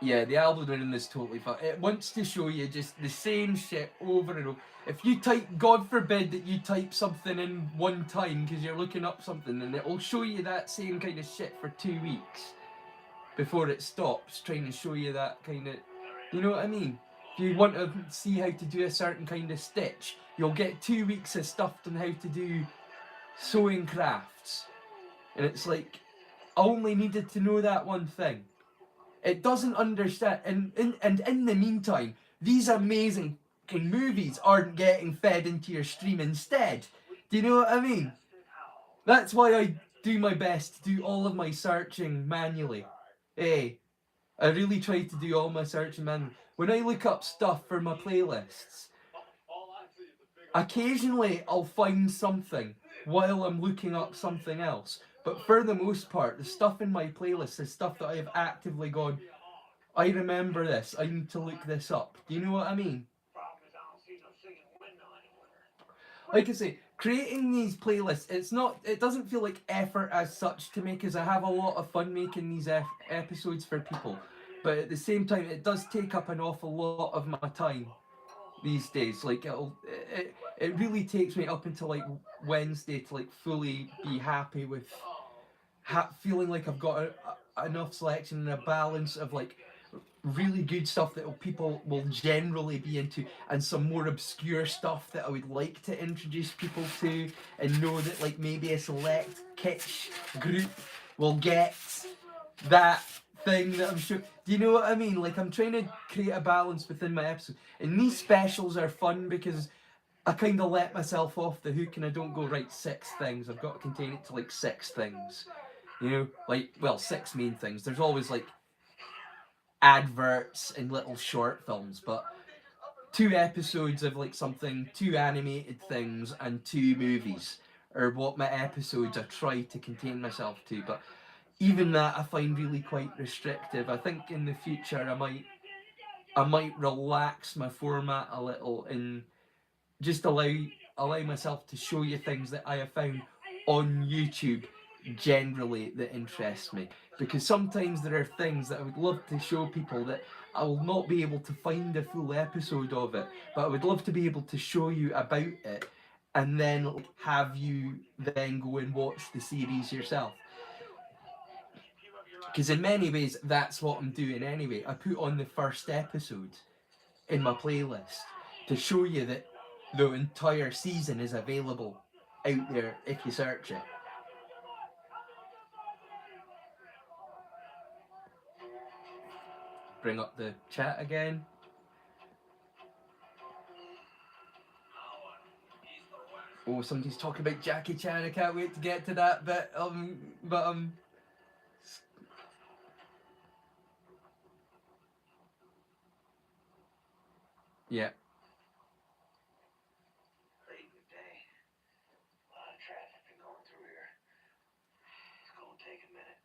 Yeah, the algorithm is totally fucked. It wants to show you just the same shit over and over. If you type, God forbid that you type something in one time because you're looking up something, and it'll show you that same kind of shit for 2 weeks before it stops trying to show you that kind of. You know what I mean? If you want to see how to do a certain kind of stitch, you'll get 2 weeks of stuff on how to do sewing crafts. And it's like, I only needed to know that one thing. It doesn't understand, and in the meantime, these amazing movies aren't getting fed into your stream instead. Do you know what I mean? That's why I do my best to do all of my searching manually. Hey, I really try to do all my searching manually. When I look up stuff for my playlists, occasionally I'll find something while I'm looking up something else. But for the most part, the stuff in my playlist is stuff that I have actively gone, I remember this, I need to look this up. Do you know what I mean? Like I say, creating these playlists, it doesn't feel like effort as such to make, as I have a lot of fun making these episodes for people. But at the same time, it does take up an awful lot of my time these days. Like it really takes me up until like Wednesday to like fully be happy with feeling like I've got enough selection and a balance of like really good stuff that people will generally be into, and some more obscure stuff that I would like to introduce people to, and know that like maybe a select kitsch group will get that thing that I'm sure. Do you know what I mean? Like, I'm trying to create a balance within my episode, and these specials are fun because I kind of let myself off the hook and I don't go, right, 6 things, I've got to contain it to like 6 things. You know, like, well, 6 main things. There's always like adverts and little short films, but 2 episodes of like something, 2 animated things, and 2 movies are what my episodes I try to contain myself to. But even that I find really quite restrictive. I think in the future I might relax my format a little and just allow myself to show you things that I have found on YouTube generally that interest me, because sometimes there are things that I would love to show people that I will not be able to find a full episode of it, but I would love to be able to show you about it and then have you then go and watch the series yourself. Because in many ways that's what I'm doing anyway. I put on the first episode in my playlist to show you that the entire season is available out there if you search it. Bring up the chat again. Oh, somebody's talking about Jackie Chan. I can't wait to get to that bit. Yeah.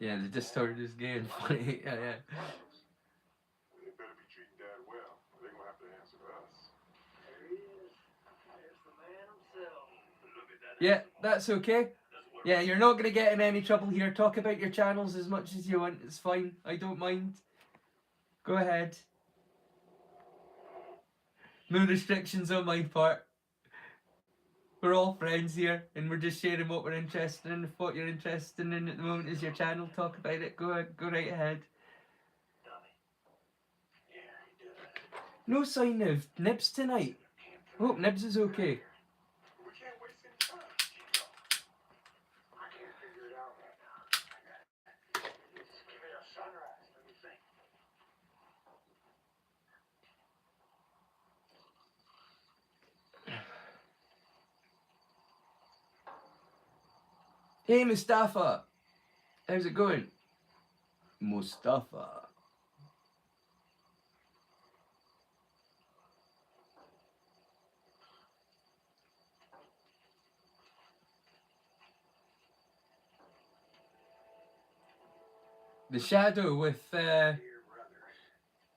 Yeah, the Discord is getting funny. Yeah. We better be treating Yeah, that's okay. Yeah, you're not going to get in any trouble here. Talk about your channels as much as you want. It's fine. I don't mind. Go ahead. No restrictions on my part. We're all friends here, and we're just sharing what we're interested in. If what you're interested in at the moment is your channel, talk about it. Go right ahead. No sign of Nibs tonight. Hope Nibs is okay. We can't waste any time. I can't figure it out right now. Just give me a sunrise. Let me think. Hey Mustafa, how's it going? Mustafa. The Shadow with Dear brothers,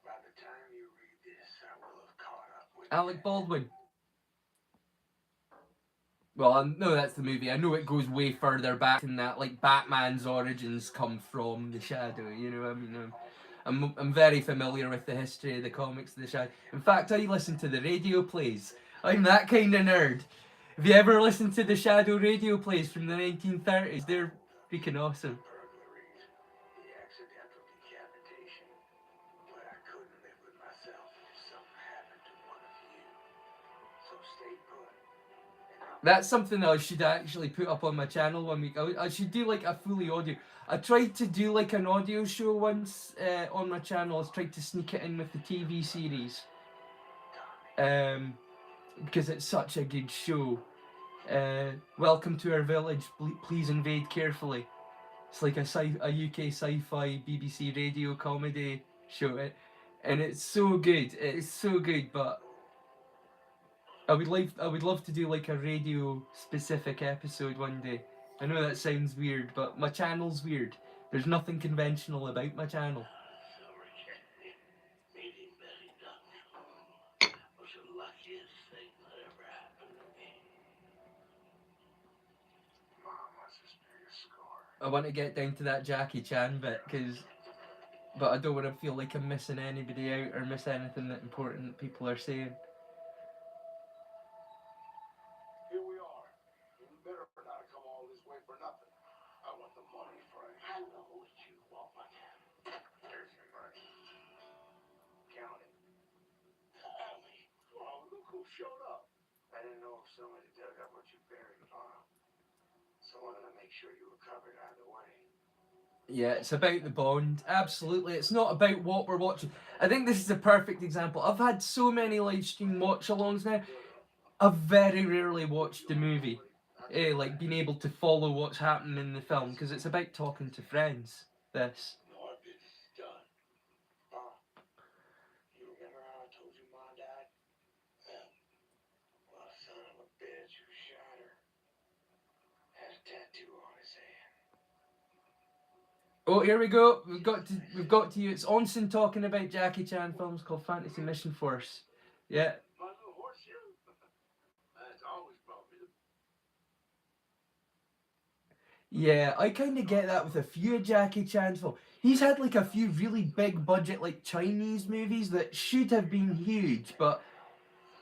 by the time you read this, I will have caught up with Alec Baldwin. Well, I know that's the movie. I know it goes way further back than that. Like Batman's origins come from the Shadow. You know, I mean, I'm very familiar with the history of the comics of the Shadow. In fact, I listen to the radio plays. I'm that kind of nerd. Have you ever listened to the Shadow radio plays from the 1930s? They're freaking awesome. burglaries, the accidental decapitation. But I couldn't live with myself if something happened to one of you. So stay put. That's something I should actually put up on my channel one week. I should do like a fully audio. I tried to do like an audio show once on my channel. I tried to sneak it in with the TV series. Because it's such a good show. Welcome to Our Village, please invade carefully. It's like a UK sci-fi BBC radio comedy show, and it's so good. It's so good, but I would love to do like a radio specific episode one day. I know that sounds weird, but my channel's weird. There's nothing conventional about my channel. I want to get down to that Jackie Chan bit, but I don't want to feel like I'm missing anybody out or miss anything that important that people are saying. Here we are. You better not come all this way for nothing. I want the money, Frank. I know what you want, my man. Here's your money. Count it. Tell me. Oh, look who showed up. I didn't know if somebody dug up what you buried, Mom. So I wanted to make sure you were covered either way. Yeah, it's about the Bond. Absolutely. It's not about what we're watching. I think this is a perfect example. I've had so many live stream watch alongs now. I've very rarely watched the movie. Like being able to follow what's happening in the film, because it's about talking to friends. This. More business done. You remember how I told you Mom died? Well, son of a bitch who shot her had a tattoo on his hand. Oh, here we go. We've got to you. It's Onsen talking about Jackie Chan films called Fantasy Mission Force. Yeah. My little horseshoe? That's always brought me to... Yeah, I kind of get that with a few of Jackie Chan's films. He's had like a few really big budget like Chinese movies that should have been huge, but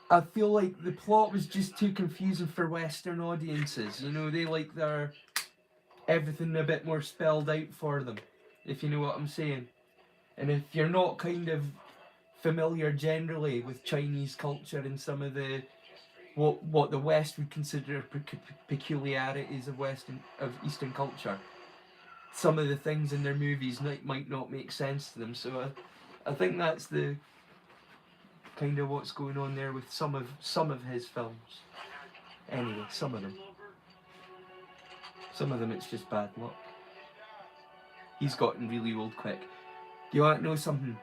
I feel like the plot was just too confusing for Western audiences. You know, they like their everything a bit more spelled out for them, if you know what I'm saying. And if you're not kind of familiar generally with Chinese culture and some of the what the West would consider peculiarities of Eastern culture, some of the things in their movies might not make sense to them. So I think that's the kind of what's going on there with some of his films. Anyway, some of them it's just bad luck. He's gotten really old quick. Do you want to know something?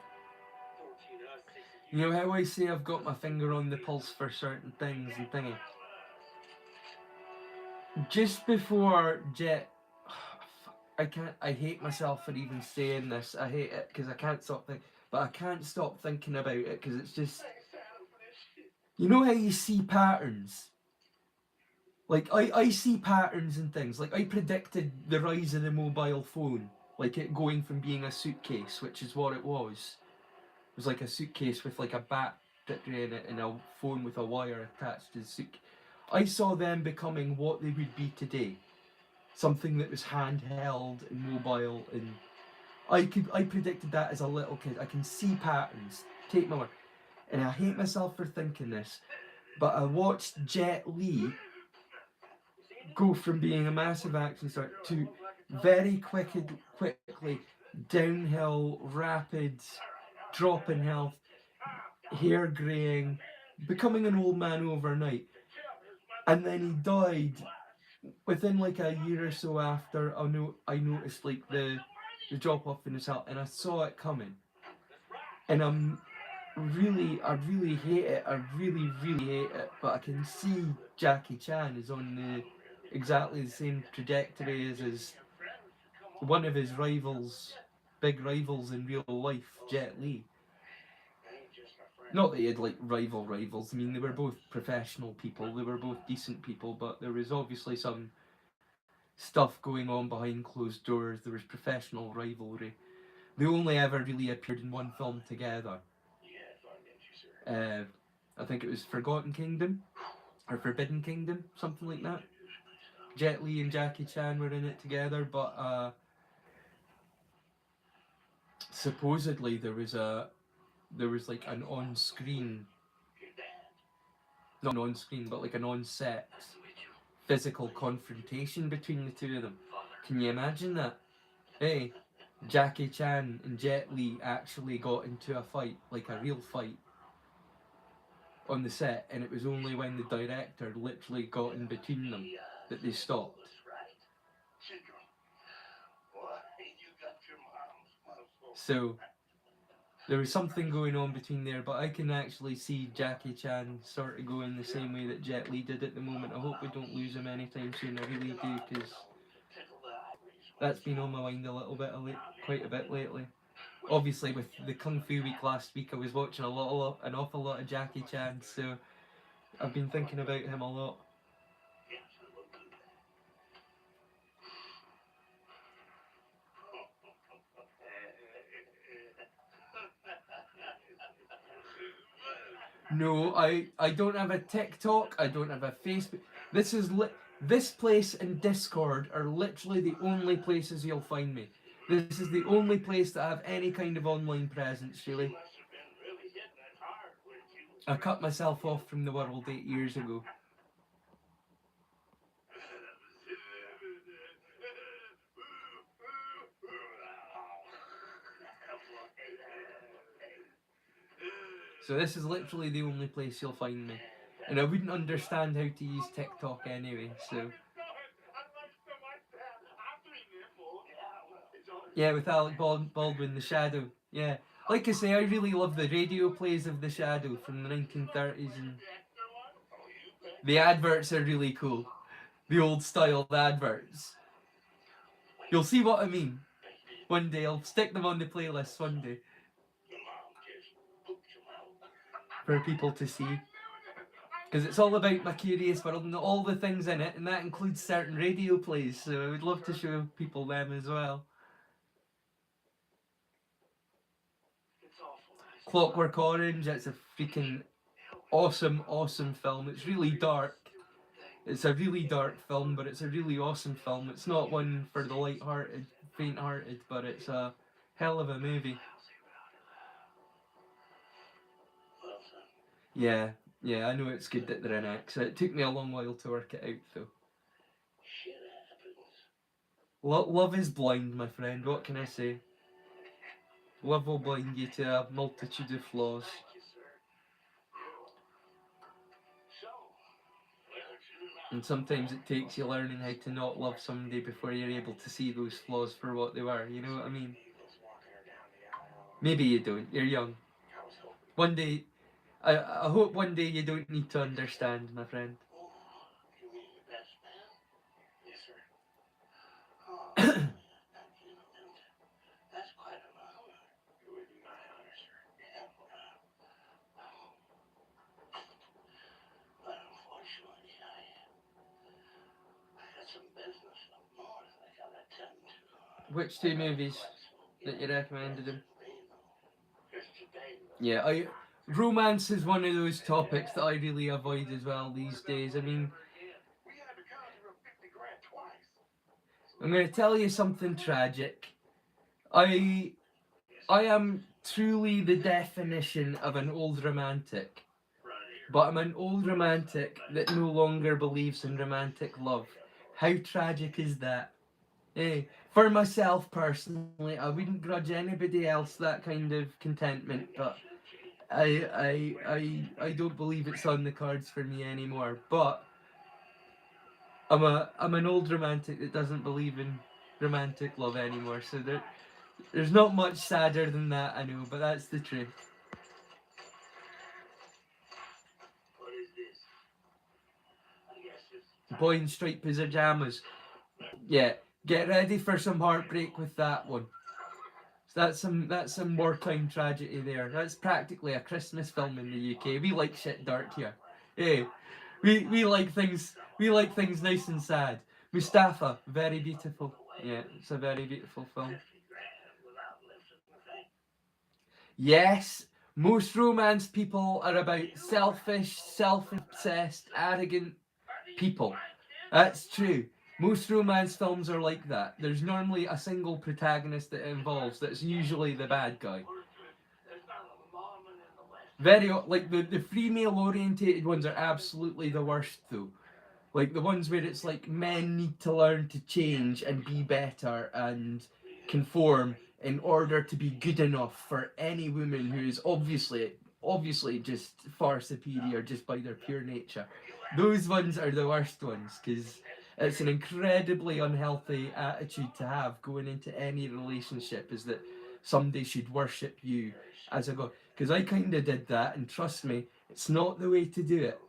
You know how I say I've got my finger on the pulse for certain things and thingy? Just before Jet... I hate myself for even saying this. I hate it because I can't stop thinking... But I can't stop thinking about it because it's just... You know how you see patterns? Like I see patterns and things. Like I predicted the rise of the mobile phone, like it going from being a suitcase, which is what it was. It was like a suitcase with like a battery in it and a phone with a wire attached to the suitcase. I saw them becoming what they would be today. Something that was handheld and mobile, and I predicted that as a little kid. I can see patterns. Take my word. And I hate myself for thinking this, but I watched Jet Li go from being a massive action star to very quickly downhill, rapid drop in health, hair greying, becoming an old man overnight. And then he died within like a year or so after. I noticed like the drop off in his health, and I saw it coming. And I really hate it. I really hate it. But I can see Jackie Chan is on the exactly the same trajectory as one of his rivals, big rivals in real life, Jet Li. Not that he had like rivals. I mean, they were both professional people. They were both decent people, but there was obviously some stuff going on behind closed doors. There was professional rivalry. They only ever really appeared in one film together. Uh, I think it was Forgotten Kingdom or Forbidden Kingdom, something like that. Jet Li and Jackie Chan were in it together, but supposedly there was like an on-screen, not an on-screen, but like an on-set physical confrontation between the two of them. Can you imagine that? Hey, Jackie Chan and Jet Li actually got into a fight, like a real fight, on the set, and it was only when the director literally got in between them that they stopped. So there was something going on between there, but I can actually see Jackie Chan sort of going the same way that Jet Li did at the moment. I hope we don't lose him anytime soon. I really do, because that's been on my mind a little bit, quite a bit lately. Obviously, with the Kung Fu Week last week, I was watching an awful lot of Jackie Chan, so I've been thinking about him a lot. No, I don't have a TikTok. I don't have a Facebook. This place and Discord are literally the only places you'll find me. This is the only place that I have any kind of online presence, really. I cut myself off from the world 8 years ago. So this is literally the only place you'll find me. And I wouldn't understand how to use TikTok anyway, so... Yeah, with Alec Baldwin, The Shadow. Yeah. Like I say, I really love the radio plays of The Shadow from the 1930s, and the adverts are really cool. The old style adverts. You'll see what I mean. One day, I'll stick them on the playlist one day. For people to see. Because it's all about my curious world and all the things in it, and that includes certain radio plays, so I would love to show people them as well. Clockwork Orange, it's a freaking awesome film. It's really dark. It's a really dark film, but it's a really awesome film. It's not one for the light-hearted, faint-hearted, but it's a hell of a movie. Yeah, I know it's good that they're an X. It took me a long while to work it out, though. Love is blind, my friend. What can I say? Love will blind you to a multitude of flaws. And sometimes it takes you learning how to not love somebody before you're able to see those flaws for what they were, you know what I mean? Maybe you don't, you're young. One day, I hope one day you don't need to understand, my friend. got some business up north I gotta attend to. Which two movies that you recommended him? Just today. Yeah, romance is one of those topics that I really avoid as well these days. I mean, We had to conjure up 50 grand twice. I'm going to tell you something tragic. I am truly the definition of an old romantic, but I'm an old romantic that no longer believes in romantic love. How tragic is that? Eh, for myself personally, I wouldn't grudge anybody else that kind of contentment, but I don't believe it's on the cards for me anymore. But I'm an old romantic that doesn't believe in romantic love anymore. So there's not much sadder than that, I know, but that's the truth. What is this? I guess it's Boy in striped pajamas. Yeah, get ready for some heartbreak with that one. So that's some wartime tragedy there. That's practically a Christmas film in the UK. We like shit dark here. Hey, we like things nice and sad. Mustafa, very beautiful. Yeah, it's a very beautiful film. Yes, most romance people are about selfish, self-obsessed, arrogant people. That's true. Most romance films are like that. There's normally a single protagonist that it involves that's usually the bad guy. Very, like, the female orientated ones are absolutely the worst though. Like the ones where it's like men need to learn to change and be better and conform in order to be good enough for any woman who is obviously just far superior just by their pure nature. Those ones are the worst ones because it's an incredibly unhealthy attitude to have going into any relationship, is that somebody should worship you as a god. Because I kind of did that, and trust me, it's not the way to do it.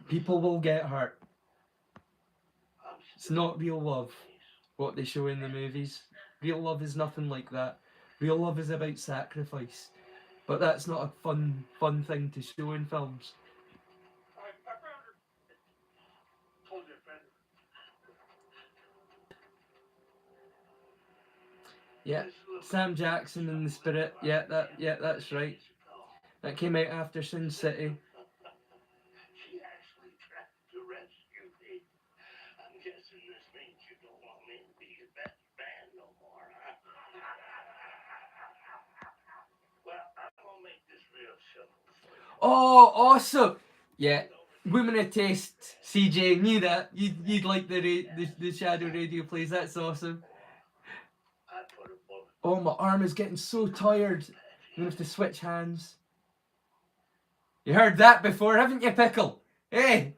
People will get hurt. It's not real love, what they show in the movies. Real love is nothing like that. Real love is about sacrifice. But that's not a fun thing to show in films. Yeah, Sam Jackson in The Spirit. Yeah, that's right. That came out after Sin City. She actually tried to rescue me. I'm guessing this means you don't want me to be your best man no more, huh? Well, I'm gonna make this real simple for you. Oh, awesome! Yeah, Woman of Taste. CJ knew that. You'd like the Shadow Radio plays. That's awesome. Oh, my arm is getting so tired. I'm gonna have to switch hands. You heard that before, haven't you, Pickle? Hey!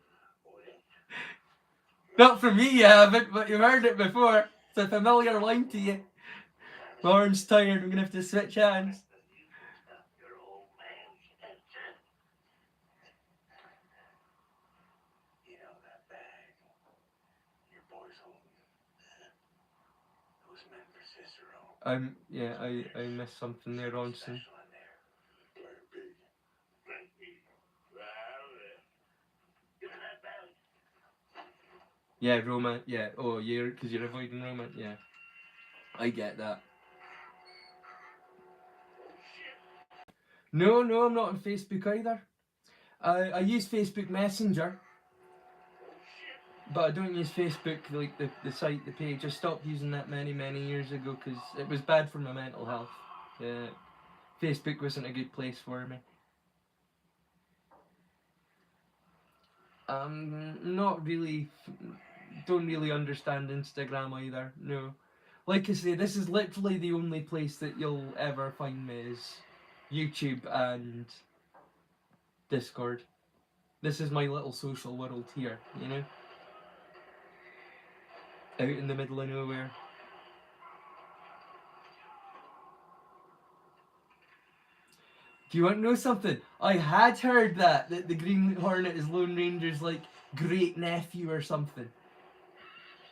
Not from me, you haven't, but you've heard it before. It's a familiar line to you. My arm's tired, I'm gonna have to switch hands. You know that bag your boy's holding? It was meant for Cicero. I missed something there, Ronson. Yeah, Roma. Yeah. Oh, because you're avoiding Roma. Yeah. I get that. No, I'm not on Facebook either. I use Facebook Messenger, but I don't use Facebook, like the site, the page. I stopped using that many years ago because it was bad for my mental health. Facebook wasn't a good place for me. Not really. Don't really understand Instagram either. No. Like I say, this is literally the only place that you'll ever find me is YouTube and Discord. This is my little social world here, you know? Out in the middle of nowhere. Do you want to know something? I had heard that the Green Hornet is Lone Ranger's like great nephew or something.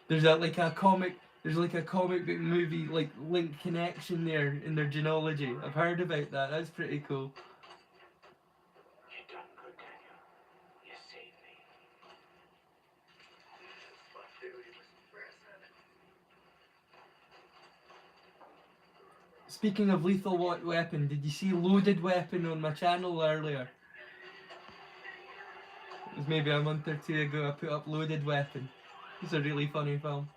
There's like a comic book movie like link connection there in their genealogy. I've heard about that. That's pretty cool. You done good, Daniel. You saved me. Speaking of Lethal Weapon, did you see Loaded Weapon on my channel earlier? It was maybe a month or two ago. I put up Loaded Weapon. It's a really funny film.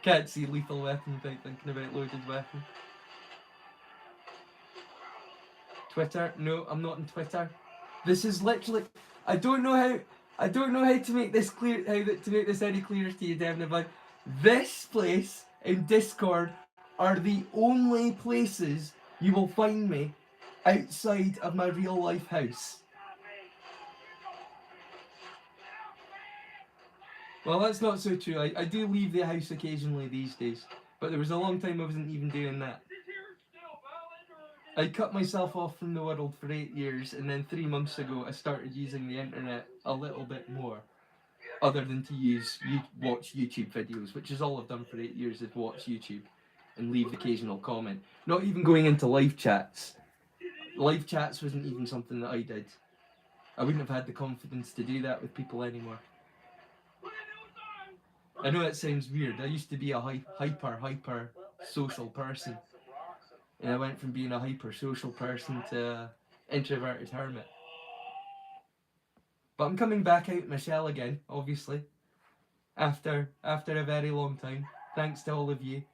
Can't see Lethal Weapon without thinking about Loaded Weapon. Twitter? No, I'm not on Twitter. This is literally. I don't know how to make this clear. To make this any clearer to you, Devin. But this place in Discord are the only places you will find me outside of my real life house. Well, that's not so true. I do leave the house occasionally these days, but there was a long time I wasn't even doing that. I cut myself off from the world for 8 years, and then 3 months ago I started using the internet a little bit more, other than to watch YouTube videos, which is all I've done for 8 years, is watch YouTube and leave the occasional comment. Not even going into live chats. Live chats wasn't even something that I did. I wouldn't have had the confidence to do that with people anymore. I know it sounds weird. I used to be a hyper social person. And I went from being a hyper social person to an introverted hermit. But I'm coming back out my shell again, obviously. After a very long time. Thanks to all of you.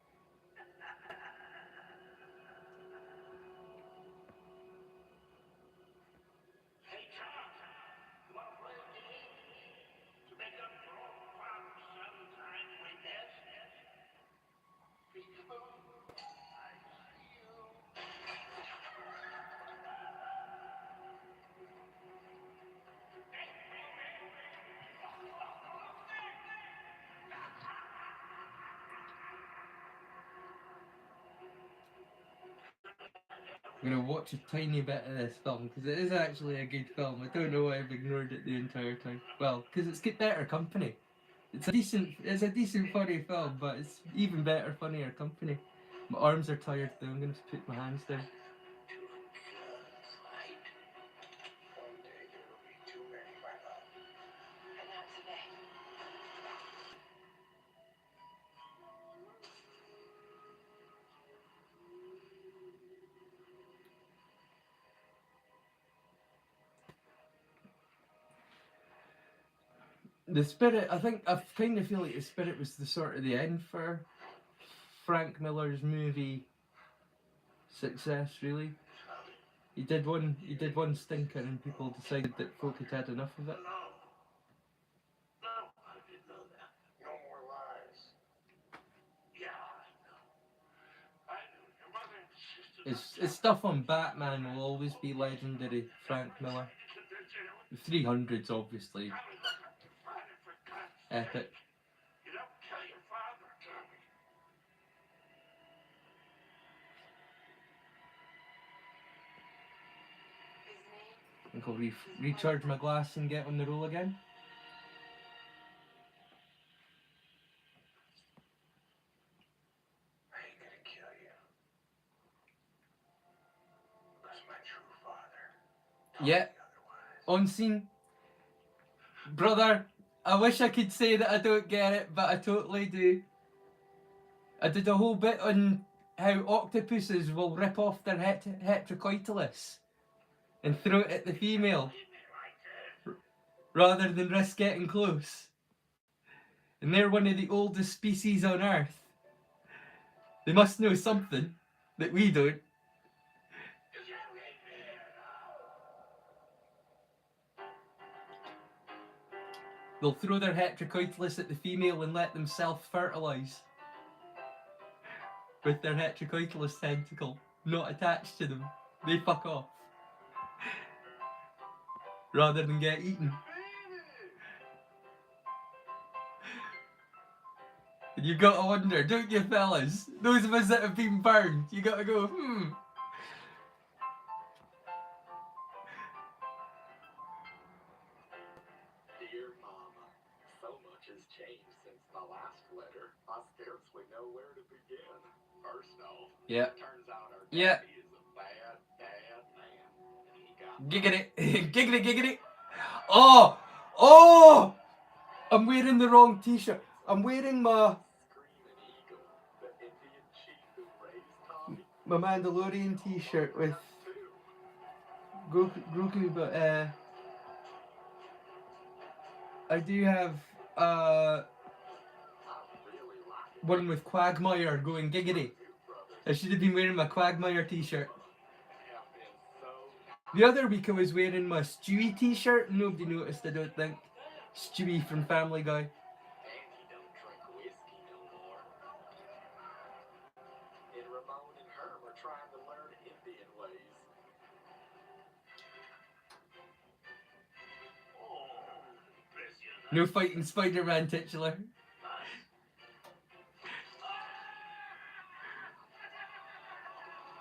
I'm going to watch a tiny bit of this film, because it is actually a good film. I don't know why I've ignored it the entire time. Well, because it's got better company. It's a decent funny film, but it's even better, funnier company. My arms are tired though, I'm going to put my hands down. The Spirit, I kind of feel like The Spirit was the sort of the end for Frank Miller's movie success, really. He did one stinker and people decided that folk had had enough of it. His stuff on Batman will always be legendary, Frank Miller. The 300's obviously epic. I think I'll recharge my glass and get on the roll again. I ain't gonna kill you. Because my true father. Yeah. On scene. Brother, I wish I could say that I don't get it, but I totally do. I did a whole bit on how octopuses will rip off their heterocoitalus and throw it at the female rather than risk getting close. And they're one of the oldest species on Earth. They must know something that we don't. They'll throw their heterocoitalus at the female and let them self-fertilise with their heterocoitalus tentacle not attached to them. They fuck off rather than get eaten. And you've got to wonder, don't you fellas? Those of us that have been burned, you got to go, Dear Mama, so much has changed since the last letter. I scarcely know where to begin. First off, yeah. Turns out our daddy is a bad, bad man. And he got Giggity, giggity, giggity. Oh! I'm wearing the wrong t-shirt. I'm wearing my... Screaming Eagle, the Indian chief who raised Tommy. my Mandalorian t-shirt with Grogu, but I do have one with Quagmire going giggity. I should have been wearing my Quagmire t-shirt. The other week I was wearing my Stewie t-shirt. Nobody noticed, I don't think. Stewie from Family Guy. No fighting Spider-Man, titular.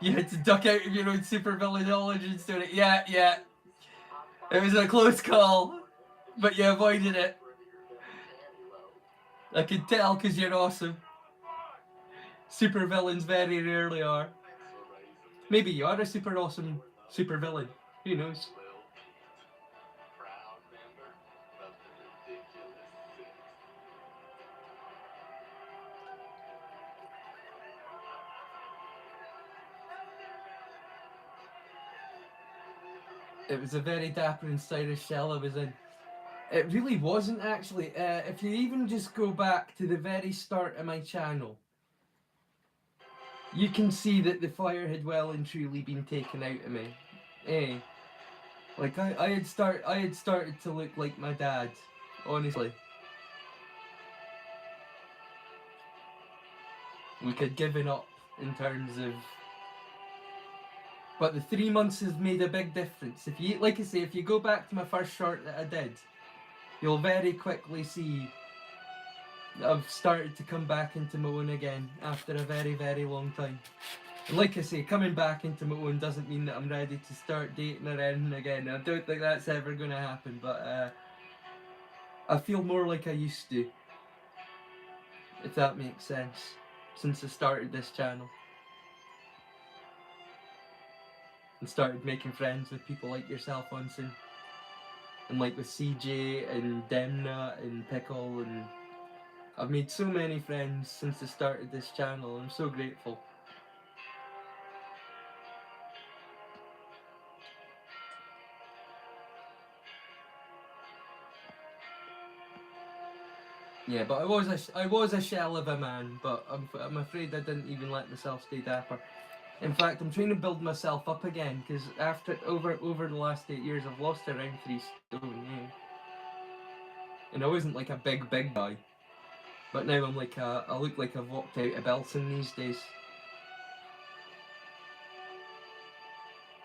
You had to duck out of your own supervillain knowledge and do it. Yeah, yeah. It was a close call, but you avoided it. I can tell because you're awesome. Supervillains very rarely are. Maybe you are a super awesome supervillain. Who knows? It was a very dapper and stylish shell I was in. It really wasn't actually. If you even just go back to the very start of my channel, you can see that the fire had well and truly been taken out of me. Like I had started to look like my dad, honestly. Like I'd given up in terms of. But the 3 months has made a big difference. If you, like I say, if you go back to my first short that I did, you'll very quickly see that I've started to come back into my own again after a very, very long time. And like I say, coming back into my own doesn't mean that I'm ready to start dating or anything again. I don't think that's ever going to happen, but I feel more like I used to, if that makes sense, since I started this channel. And started making friends with people like yourself, Onsen. And like with CJ and Demna and Pickle, and I've made so many friends since I started this channel. I'm so grateful. Yeah, but I was a shell of a man, but I'm afraid I didn't even let myself stay dapper. In fact, I'm trying to build myself up again, because after over the last 8 years, I've lost around 3 stone. Yeah. And I wasn't like a big guy, but now I'm like I look like I've walked out of Belson these days.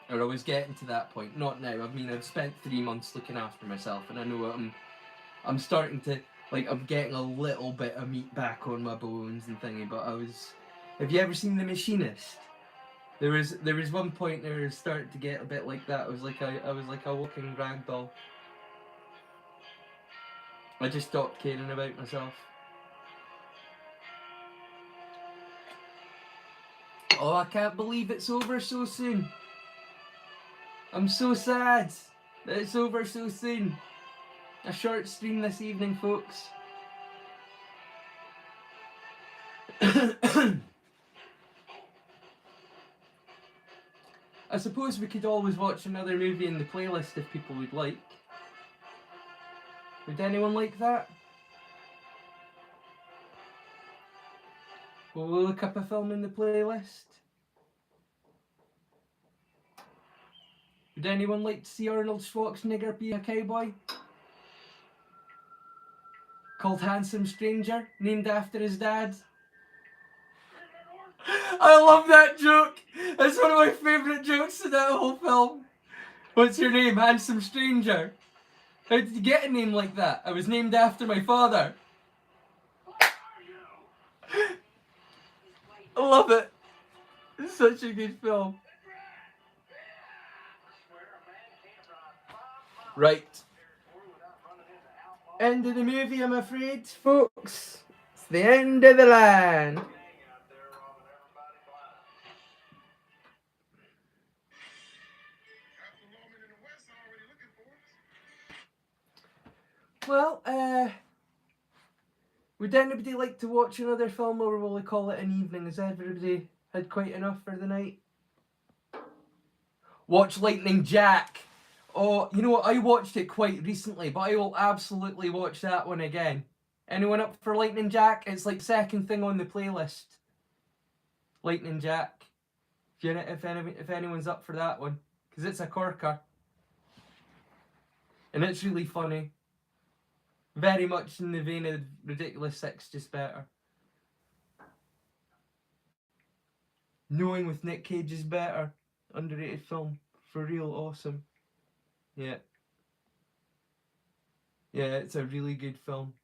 Or I was getting to that point. Not now. I mean, I've spent 3 months looking after myself, and I know I'm starting to, like, I'm getting a little bit of meat back on my bones and thingy. But I was. Have you ever seen The Machinist? There was one point there it started to get a bit like that. I was like a walking rag doll. I just stopped caring about myself. Oh, I can't believe it's over so soon. I'm so sad that it's over so soon. A short stream this evening, folks. I suppose we could always watch another movie in the playlist if people would like. Would anyone like that? Will we look up a film in the playlist? Would anyone like to see Arnold Schwarzenegger be a cowboy? Called Handsome Stranger, named after his dad. I love that joke! It's one of my favourite jokes in that whole film. What's your name? Handsome Stranger. How did you get a name like that? I was named after my father. I love it. It's such a good film. Right. End of the movie, I'm afraid, folks. It's the end of the line. Well, would anybody like to watch another film, or will we call it an evening? Is everybody had quite enough for the night. Watch Lightning Jack. Oh, you know what? I watched it quite recently, but I will absolutely watch that one again. Anyone up for Lightning Jack? It's like second thing on the playlist. Lightning Jack. If anyone's up for that one, because it's a corker, and it's really funny. Very much in the vein of Ridiculous Six, just better. Knowing with Nick Cage is better. Underrated film. For real, awesome. Yeah. Yeah, it's a really good film.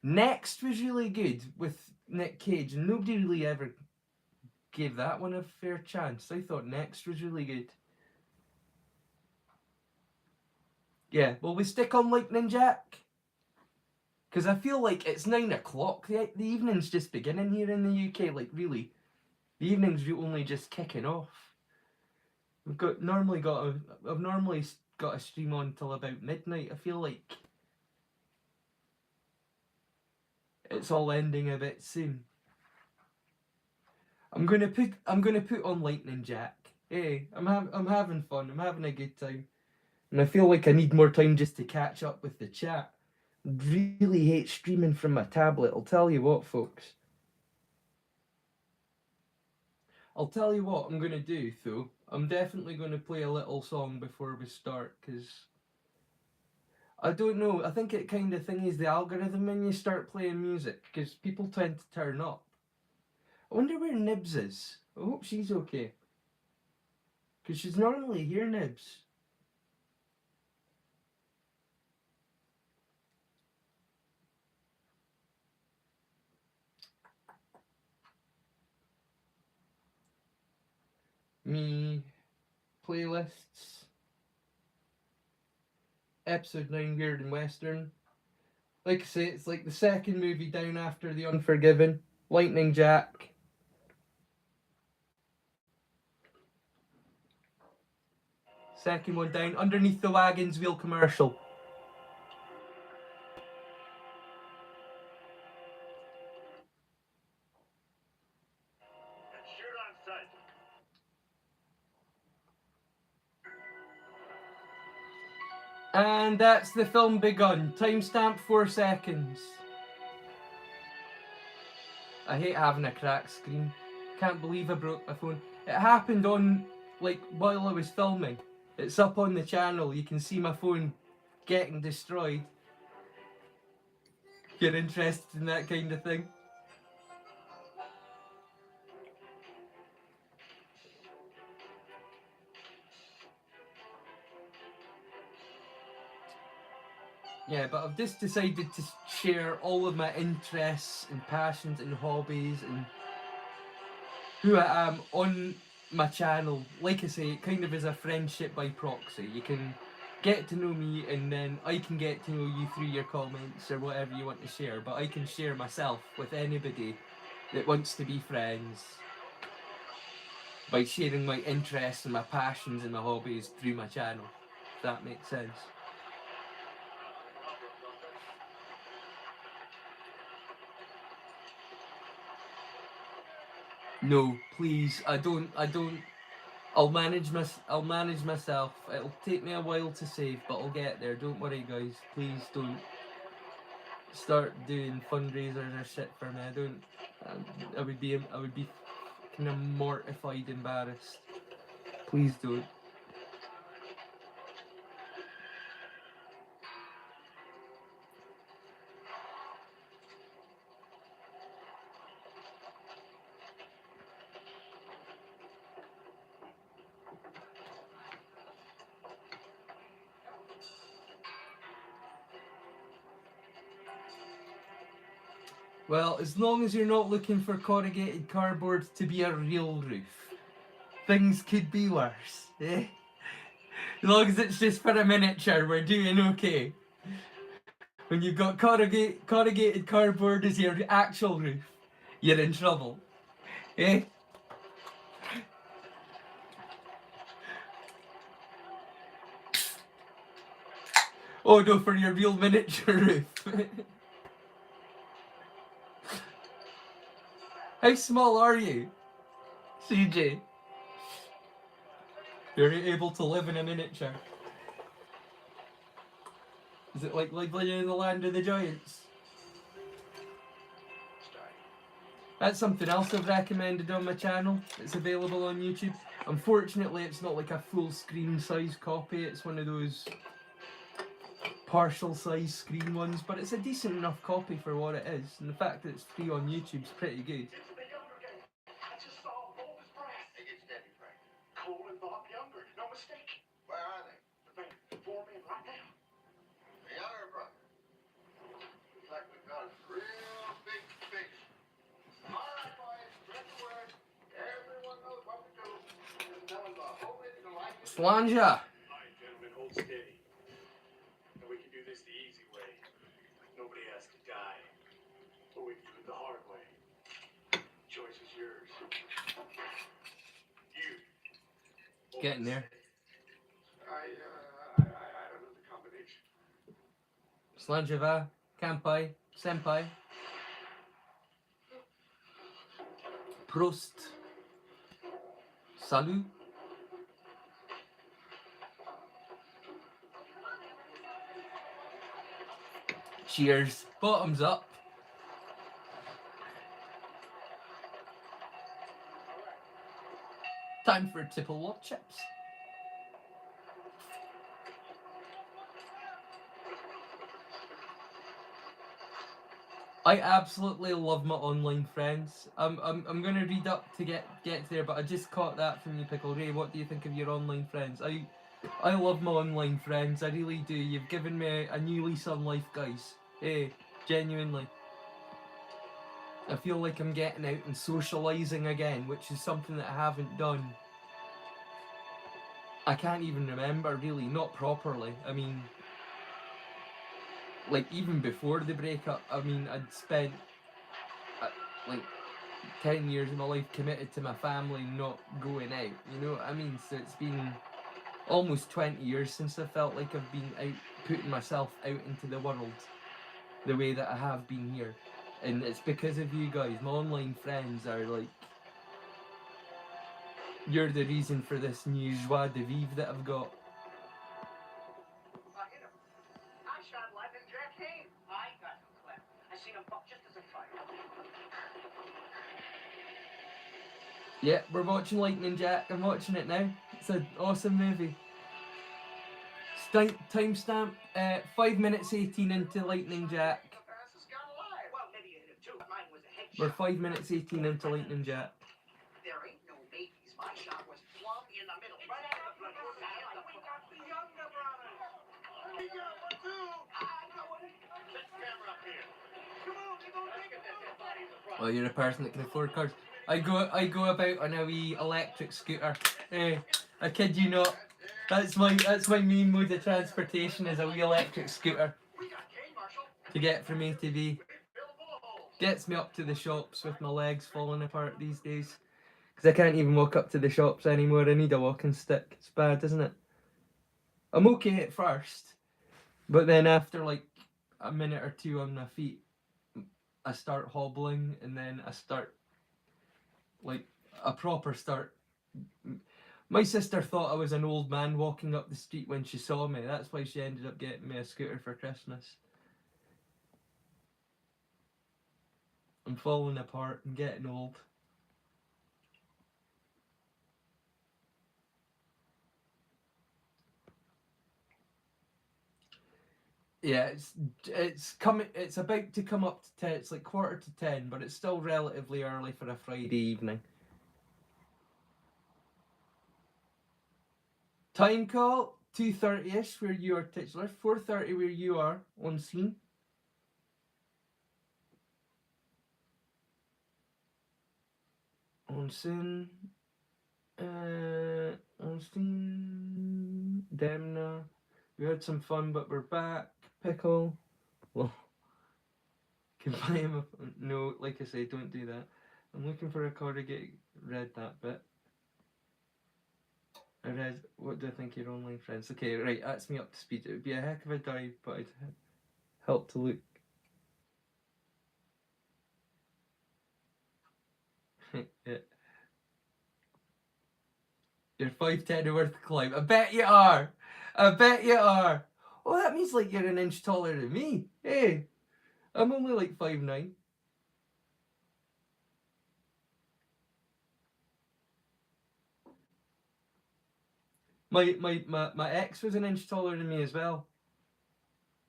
Next was really good with Nick Cage, and nobody really ever gave that one a fair chance. I thought Next was really good. Yeah, will we stick on Lightning Jack? Because I feel like it's 9 o'clock. The evening's just beginning here in the UK. Like, really. The evening's only just kicking off. I've normally got a stream on till about midnight. I feel like it's all ending a bit soon. I'm gonna put on Lightning Jack. Hey, I'm having fun. I'm having a good time, and I feel like I need more time just to catch up with the chat. Really hate streaming from my tablet. I'll tell you what, folks. I'll tell you what I'm gonna do though. I'm definitely gonna play a little song before we start, because I don't know. I think it kind of thingies the algorithm when you start playing music, because people tend to turn up. I wonder where Nibs is. I hope she's okay, because she's normally here, Nibs. Me, playlists, episode 9 Weird and Western. Like I say, it's like the second movie down after The Unforgiven. Lightning Jack. Second one down, Underneath the Wagon's Wheel commercial. And shoot on sight. And that's the film begun. Timestamp 4 seconds. I hate having a cracked screen. Can't believe I broke my phone. It happened on, like, while I was filming. It's up on the channel. You can see my phone getting destroyed. You're interested in that kind of thing? Yeah, but I've just decided to share all of my interests and passions and hobbies and who I am on my channel. Like I say, it kind of is a friendship by proxy. You can get to know me and then I can get to know you through your comments or whatever you want to share, but I can share myself with anybody that wants to be friends by sharing my interests and my passions and my hobbies through my channel, if that makes sense. No, please, I don't. I'll manage myself. It'll take me a while to save, but I'll get there. Don't worry, guys. Please don't start doing fundraisers or shit for me. I don't. I would be kind of mortified, embarrassed. Please don't. Well, as long as you're not looking for corrugated cardboard to be a real roof, things could be worse, eh? As long as it's just for a miniature, we're doing okay. When you've got corrugated cardboard as your actual roof, you're in trouble, eh? Oh no, for your real miniature roof. How small are you? CJ, you're able to live in a miniature. Is it like living in the land of the giants? That's something else I've recommended on my channel. It's available on YouTube. Unfortunately, it's not like a full screen size copy. It's one of those partial size screen ones, but it's a decent enough copy for what it is. And the fact that it's free on YouTube is pretty good. Younger, no mistake. Where are they? Four men right now. The younger brother. Looks like we've got a real big fish. All right, boys, spread the word. Everyone knows what to do. Just tell them to hold it to like it. Slanja. All right, gentlemen, hold steady. And we can do this the easy way. Nobody has to die. Or we can do it the hard way. Choice is yours. You. Getting there. I don't know the combination. Slanjava, Kampai, Senpai. Prost. Salut. Cheers. Bottoms up. Time for Tipplewop chips. I absolutely love my online friends. I'm gonna read up to get there, but I just caught that from you, Pickle Ray. What do you think of your online friends? I love my online friends. I really do. You've given me a new lease on life, guys. Hey, genuinely. I feel like I'm getting out and socialising again, which is something that I haven't done. I can't even remember, really, not properly. I mean, like, even before the breakup, I mean, I'd spent, like, 10 years of my life committed to my family, not going out, you know what I mean? So it's been almost 20 years since I felt like I've been out, putting myself out into the world the way that I have been here. And it's because of you guys. My online friends are like, you're the reason for this new joie de vivre that I've got. I shot Lightning Jack Kane. I got him clapped. I seen him pop just as a fight. Yeah, we're watching Lightning Jack. I'm watching it now. It's an awesome movie. Timestamp 5 minutes 18 into Lightning Jack. We're 5 minutes 18 into Lightning Jack. There ain't no maybes. My shot was plumb in the middle. Right out of the we got the younger brother. We got one too. I know it. Set the camera up here. Come on, they're gonna take it. That body in the front. Well, you're a person that can afford cars. I go about on a wee electric scooter. I kid you not. That's my main mode of transportation is a wee electric scooter to get from A to B. Gets me up to the shops with my legs falling apart these days. Because I can't even walk up to the shops anymore. I need a walking stick. It's bad, isn't it? I'm okay at first. But then after like a minute or two on my feet, I start hobbling and then I start like a proper start. My sister thought I was an old man walking up the street when she saw me. That's why she ended up getting me a scooter for Christmas. I'm falling apart and getting old. Yeah, it's about to come up to 10. It's like 9:45, but it's still relatively early for a Friday evening. Time call 2:30ish where you are, titular. 4:30 where you are on scene. On scene. On scene. Demna. We had some fun, but we're back. Pickle. Well, can buy him a. No, like I say, don't do that. I'm looking for a car to get read that bit. I read. What do I think your online friends? Okay, right, that's me up to speed. It would be a heck of a dive, but I'd help to look. Yeah. You're 5'10" and worth the climb. I bet you are. I bet you are. Oh, that means like you're an inch taller than me. Hey, I'm only like 5'9". My ex was an inch taller than me as well.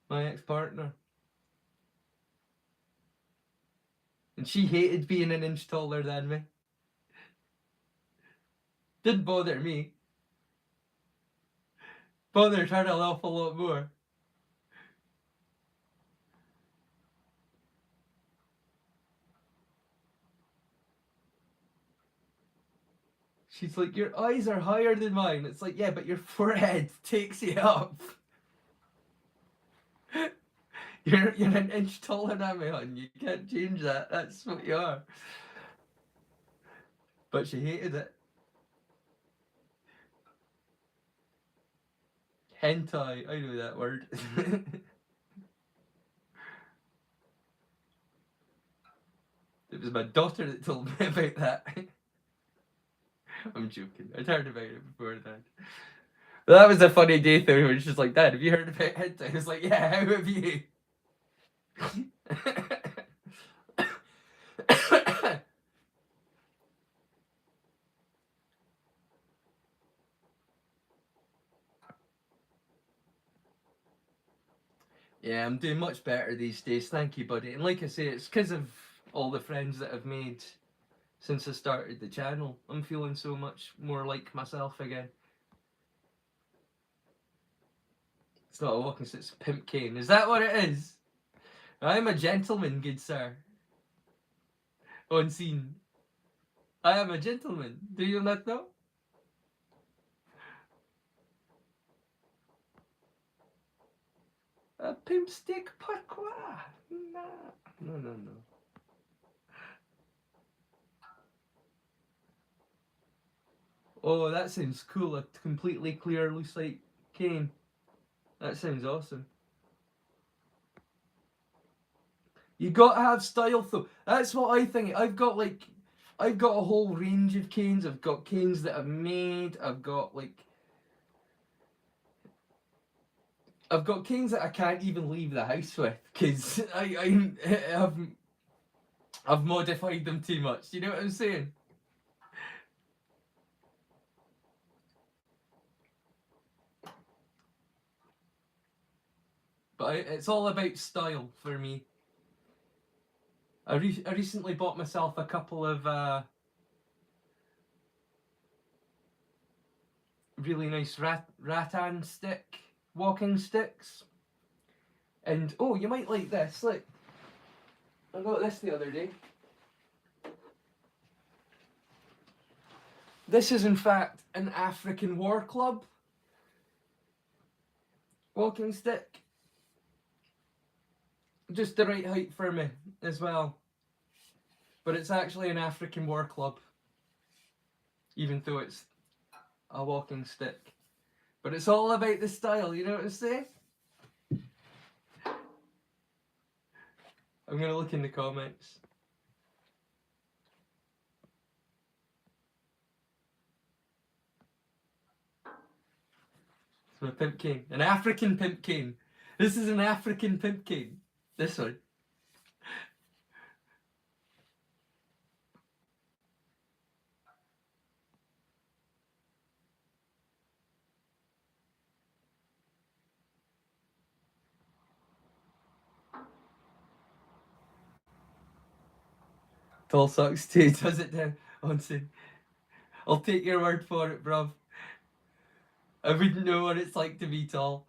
My ex-partner. And she hated being an inch taller than me. Didn't bother me. Bothered her an awful lot more. She's like, your eyes are higher than mine. It's like, yeah, but your forehead takes you up. You're an inch taller than me, hon. You can't change that. That's what you are. But she hated it. Hentai, I know that word. It was my daughter that told me about that. I'm joking. I'd heard about it before that. But that was a funny day though. It was just like, Dad, have you heard about hentai? I was like, yeah, how have you? Yeah, I'm doing much better these days. Thank you, buddy. And like I say, it's because of all the friends that I've made since I started the channel. I'm feeling so much more like myself again. It's not a walking stick, it's a pimp cane. Is that what it is? I'm a gentleman, good sir. On scene. I am a gentleman. Do you not know? A pimp stick pourquoi? Nah. No. Oh, that sounds cool. A completely clear loose light cane. That sounds awesome. You gotta have style though. That's what I think. I've got a whole range of canes. I've got canes that I've made. I've got canes that I can't even leave the house with because I've modified them too much. You know what I'm saying? But it's all about style for me. I recently bought myself a couple of really nice rattan stick walking sticks. And oh, you might like this. Look, I got this the other day. This is in fact an African War Club walking stick. Just the right height for me as well. But it's actually an African War Club. Even though it's a walking stick. But it's all about the style, you know what I'm saying? I'm gonna look in the comments. It's my pimp cane. An African pimp cane. This is an African pimp cane. This one. Tall socks too, does it now? Onsen. I'll take your word for it, bruv. I wouldn't know what it's like to be tall.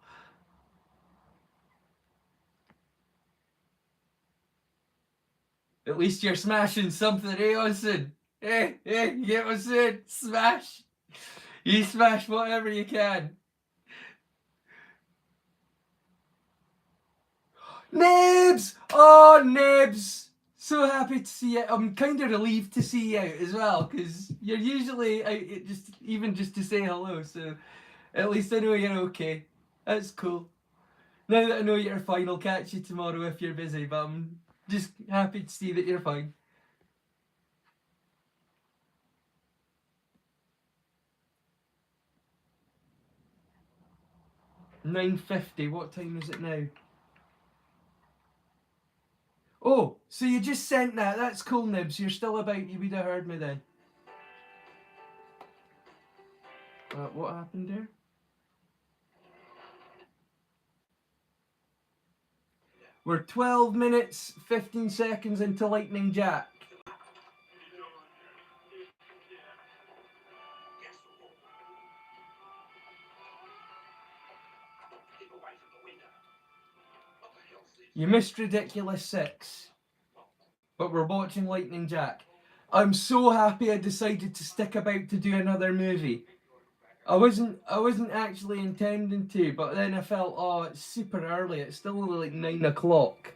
At least you're smashing something, eh, Onsen? You get what I'm saying? Smash! You smash whatever you can. Nibs! Oh, Nibs! So happy to see you. I'm kind of relieved to see you out as well, because you're usually out just to say hello, so at least I know you're okay. That's cool. Now that I know you're fine, I'll catch you tomorrow if you're busy, but I'm just happy to see that you're fine. 9:50. What time is it now? Oh, so you just sent that. That's cool, Nibs. You're still about. You would have heard me then. What happened there? We're 12 minutes, 15 seconds into Lightning Jack. You missed Ridiculous 6, but we're watching Lightning Jack. I'm so happy I decided to stick about to do another movie. I wasn't actually intending to, but then I felt, oh, it's super early. It's still only like 9 o'clock.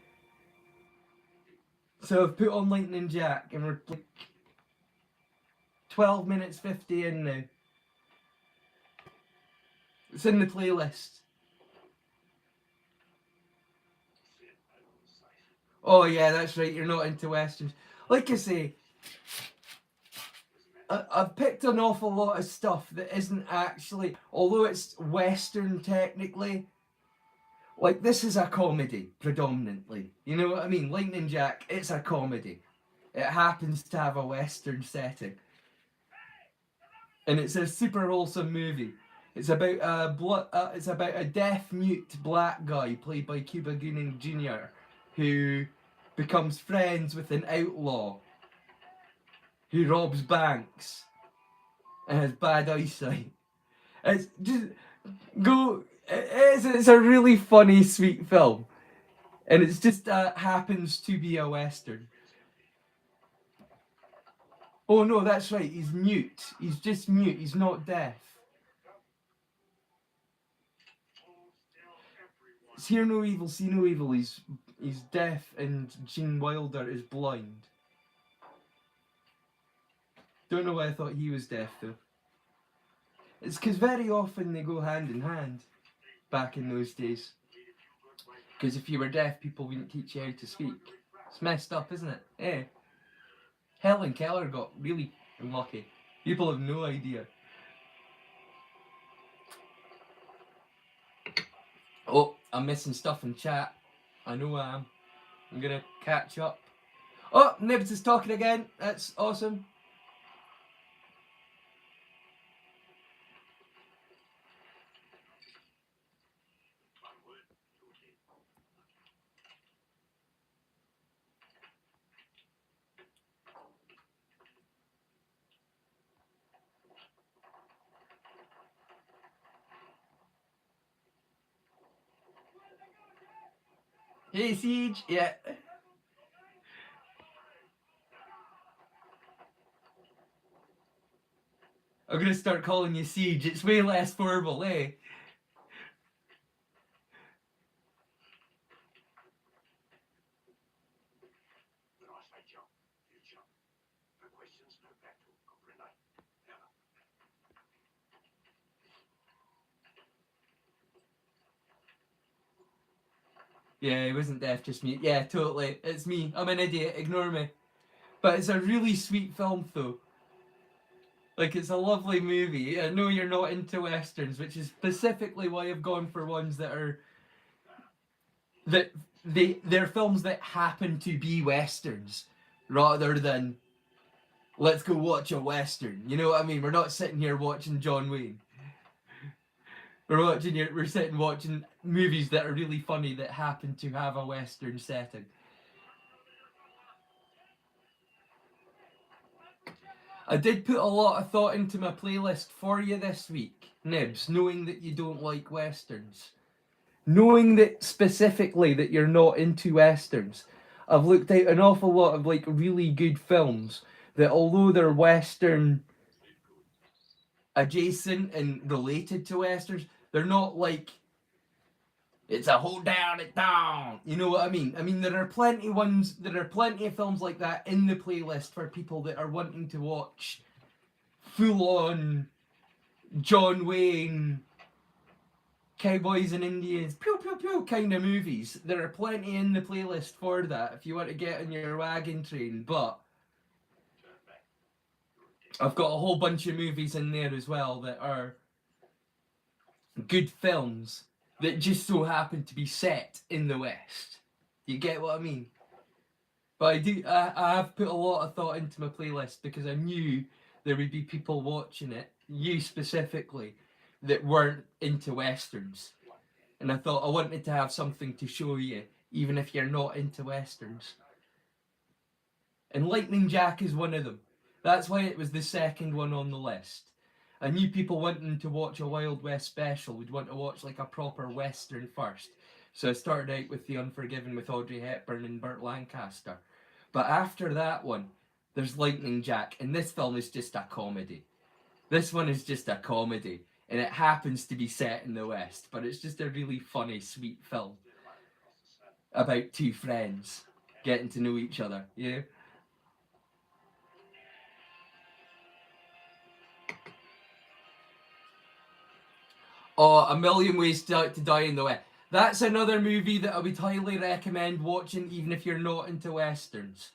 So I've put on Lightning Jack, and we're like 12 minutes 50 in now. It's in the playlist. Oh yeah, that's right, you're not into westerns. Like I say, I've picked an awful lot of stuff that isn't actually, although it's western technically, like this is a comedy predominantly. You know what I mean? Lightning Jack, it's a comedy. It happens to have a western setting. And it's a super wholesome movie. It's about a deaf mute black guy played by Cuba Gooding Jr. who becomes friends with an outlaw who robs banks and has bad eyesight. It's just it's a really funny, sweet film, and it's just happens to be a western. Oh no, that's right. He's mute. He's just mute. He's not deaf. It's hear no evil, see no evil. He's deaf, and Gene Wilder is blind. Don't know why I thought he was deaf though. It's because very often they go hand in hand back in those days. Because if you were deaf, people wouldn't teach you how to speak. It's messed up, isn't it? Eh? Helen Keller got really unlucky. People have no idea. Oh, I'm missing stuff in chat. I know I am. I'm gonna catch up. Oh, Nibs is talking again. That's awesome. Hey, Siege. Yeah. I'm gonna start calling you Siege. It's way less formal, eh? Yeah, he wasn't deaf, just mute. Yeah, totally. It's me. I'm an idiot. Ignore me. But it's a really sweet film, though. Like, it's a lovely movie. I know you're not into westerns, which is specifically why I've gone for ones that are they're films that happen to be westerns, rather than let's go watch a western. You know what I mean? We're not sitting here watching John Wayne. We're sitting watching movies that are really funny that happen to have a western setting. I did put a lot of thought into my playlist for you this week, Nibs, knowing that you don't like westerns. Knowing that specifically that you're not into westerns. I've looked at an awful lot of like really good films that, although they're western adjacent and related to westerns, they're not like it's a hold down it down. You know what I mean? I mean, there are plenty of films like that in the playlist for people that are wanting to watch full on John Wayne, cowboys and Indians, pew pew pew kind of movies. There are plenty in the playlist for that if you want to get on your wagon train. But I've got a whole bunch of movies in there as well that are good films that just so happened to be set in the West. You get what I mean? But I have put a lot of thought into my playlist because I knew there would be people watching it, you specifically, that weren't into Westerns. And I thought I wanted to have something to show you, even if you're not into Westerns. And Lightning Jack is one of them. That's why it was the second one on the list. I knew people wanting to watch a Wild West special would want to watch like a proper Western first. So I started out with The Unforgiven with Audrey Hepburn and Burt Lancaster. But after that one, there's Lightning Jack, and this film is just a comedy. This one is just a comedy, and it happens to be set in the West, but it's just a really funny, sweet film about two friends getting to know each other, you know? Oh, A Million Ways to Die in the West. That's another movie that I would highly recommend watching even if you're not into Westerns.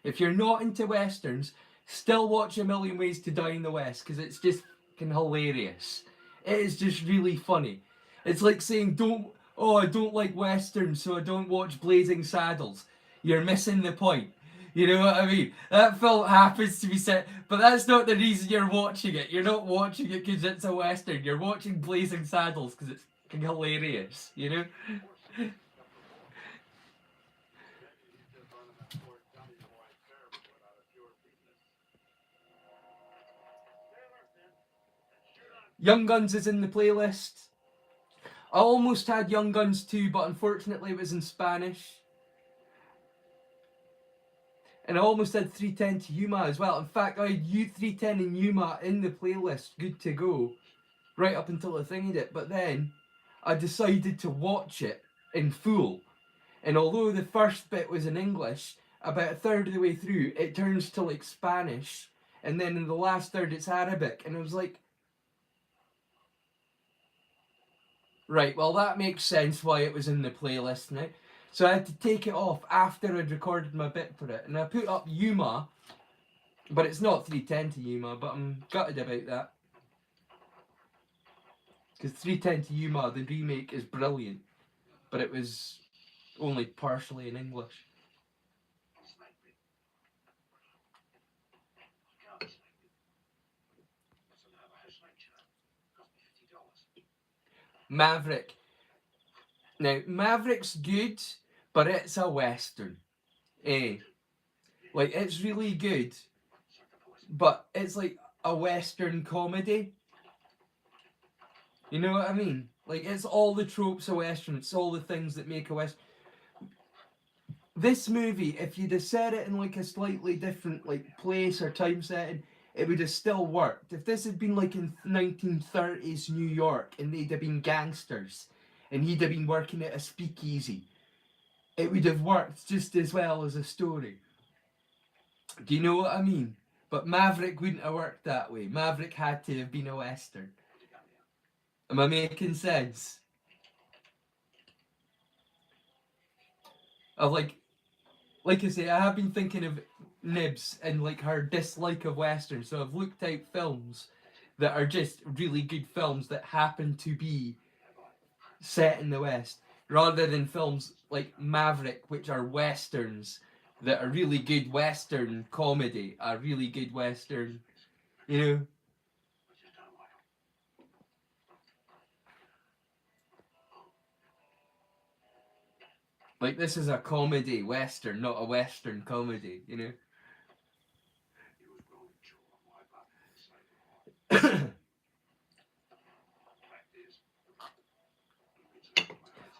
If you're not into Westerns, still watch A Million Ways to Die in the West because it's just fucking hilarious. It is just really funny. It's like saying, I don't like Westerns, so I don't watch Blazing Saddles. You're missing the point. You know what I mean? That film happens to be set, but that's not the reason you're watching it. You're not watching it because it's a Western. You're watching Blazing Saddles because it's fucking hilarious, you know? Young Guns is in the playlist. I almost had Young Guns 2, but unfortunately it was in Spanish. And I almost had 310 to Yuma as well. In fact, I had 310 and Yuma in the playlist, good to go, right up until I thingied it. But then I decided to watch it in full. And although the first bit was in English, about a third of the way through, it turns to like Spanish. And then in the last third, it's Arabic. And I was like, right, well, that makes sense why it was in the playlist now. So I had to take it off after I'd recorded my bit for it. And I put up Yuma, but it's not 310 to Yuma, but I'm gutted about that. Because 310 to Yuma, the remake, is brilliant. But it was only partially in English. Maverick. Now, Maverick's good, but it's a Western. Eh. Like, it's really good, but it's like a Western comedy. You know what I mean? Like, it's all the tropes of Western. It's all the things that make a Western. This movie, if you'd have set it in like a slightly different like place or time setting, it would have still worked. If this had been like in 1930s New York and they'd have been gangsters and he'd have been working at a speakeasy, it would have worked just as well as a story. Do you know what I mean? But Maverick wouldn't have worked that way. Maverick had to have been a Western. Am I making sense? Of like I say, I have been thinking of Nibs and like her dislike of Westerns. So I've looked out films that are just really good films that happen to be set in the West, rather than films like Maverick, which are Westerns that are really good Western comedy, a really good Western, you know. Like, this is a comedy Western, not a Western comedy, you know.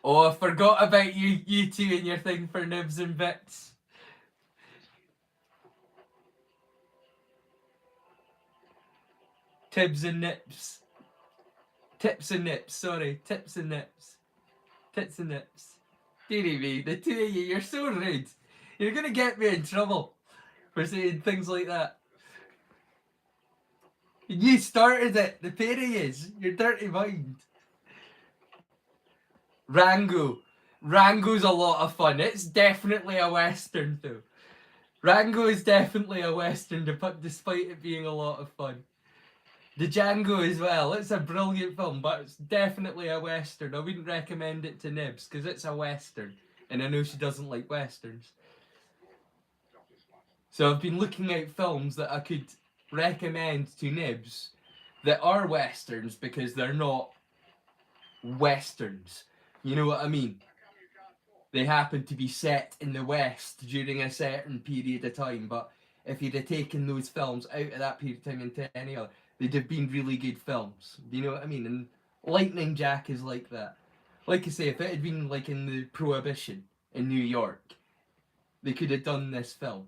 Oh, I forgot about you two and your thing for Nibs and Bits. Tibs and Nips. Tips and Nips, sorry. Tips and Nips. Tits and Nips. Dearie me, the two of you, you're so rude. You're gonna get me in trouble for saying things like that. You started it, the pair of yous. Your dirty mind. Rango. Rango's a lot of fun. It's definitely a Western, though. Rango is definitely a Western, despite it being a lot of fun. The Django as well. It's a brilliant film, but it's definitely a western. I wouldn't recommend it to Nibs because it's a western, and I know she doesn't like westerns. So I've been looking at films that I could recommend to Nibs that are westerns because they're not westerns. You know what I mean? They happen to be set in the West during a certain period of time, but if you'd have taken those films out of that period of time into any other, they'd have been really good films. Do you know what I mean? And Lightning Jack is like that. Like I say, if it had been like in the Prohibition in New York, they could have done this film.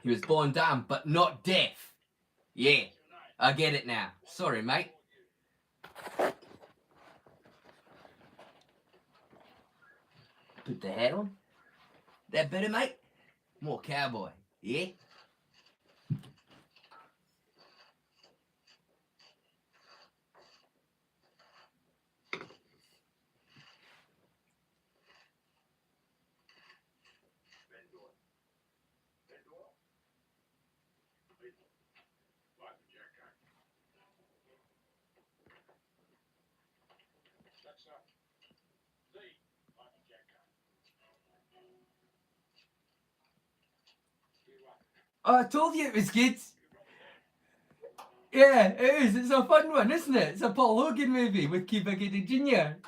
He was born dumb, but not deaf. Yeah, I get it now. Sorry, mate. Put the hat on. That better, mate? More cowboy. Yeah? Oh, I told you it was good. Yeah, it is. It's a fun one, isn't it? It's a Paul Hogan movie with Cuba Gooding Jr.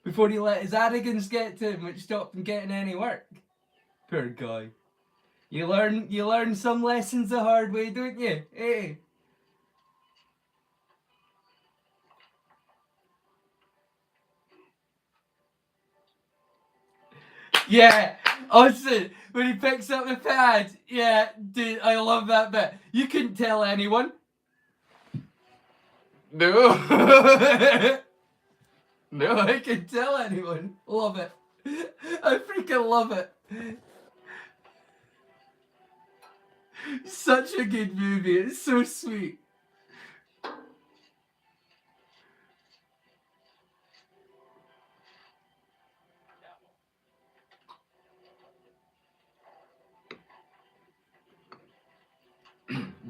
Before he let his arrogance get to him, which stopped him getting any work. Poor guy. You learn some lessons the hard way, don't you? Hey. Yeah, honestly, when he picks up the pad, yeah, dude, I love that bit. You couldn't tell anyone. No. No, I can tell anyone. Love it. I freaking love it. Such a good movie. It's so sweet.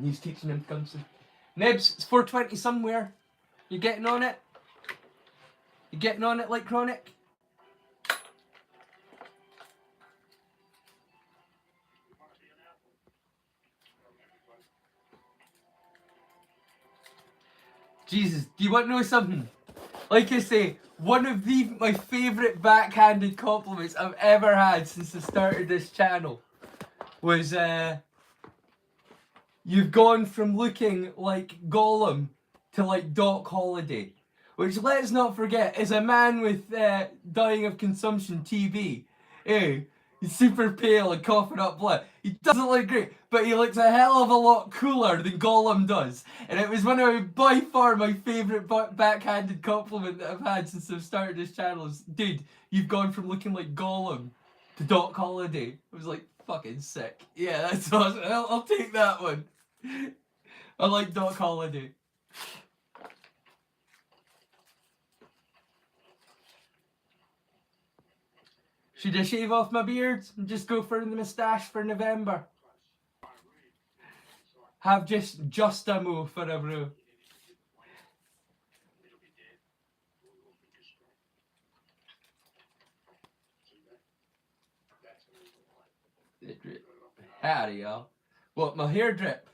He's teaching him to come soon. Nibs, it's 4:20 somewhere. You getting on it? You getting on it like Chronic? Jesus, do you want to know something? Like I say, one of my favourite backhanded compliments I've ever had since I started this channel was you've gone from looking like Gollum to like Doc Holliday. Which, let's not forget, is a man with dying of consumption TB. He's super pale and coughing up blood. He doesn't look great, but he looks a hell of a lot cooler than Gollum does. And it was one of by far my favourite backhanded compliment that I've had since I've started this channel. Is, dude, you've gone from looking like Gollum to Doc Holliday. I was like, fucking sick. Yeah, that's awesome. I'll take that one. I like Doc Holliday. Should I shave off my beard and just go for the moustache for November? Have just a mo for a bro. Howdy, y'all. What, my hair drip?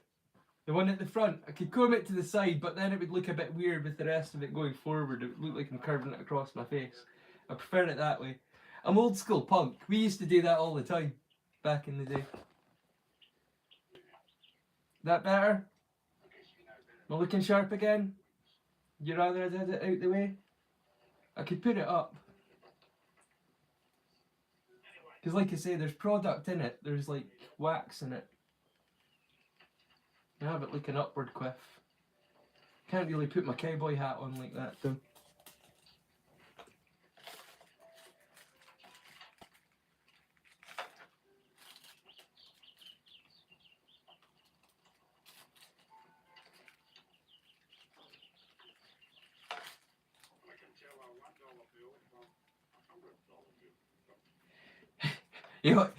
The one at the front. I could comb it to the side, but then it would look a bit weird with the rest of it going forward. It would look like I'm curving it across my face. I prefer it that way. I'm old school punk. We used to do that all the time back in the day. That better? Am I looking sharp again? You rather I did it out the way? I could put it up. Because like I say, there's product in it. There's like wax in it. I have it looking upward quiff. Can't really put my cowboy hat on like that though. You know,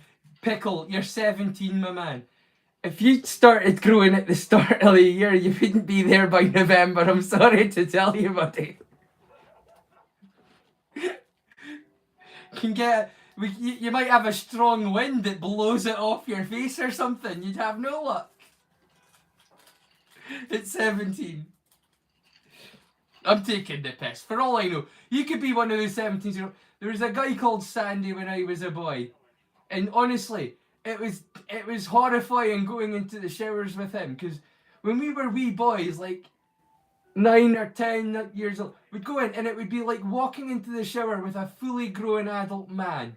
Pickle, you're 17, my man. If you started growing at the start of the year, you wouldn't be there by November. I'm sorry to tell you, buddy. You might have a strong wind that blows it off your face or something. You'd have no luck. At 17. I'm taking the piss. For all I know, you could be one of those 17s. There was a guy called Sandy when I was a boy, and honestly, it was horrifying going into the showers with him, because when we were wee boys, like 9 or 10 years old, we'd go in and it would be like walking into the shower with a fully grown adult man.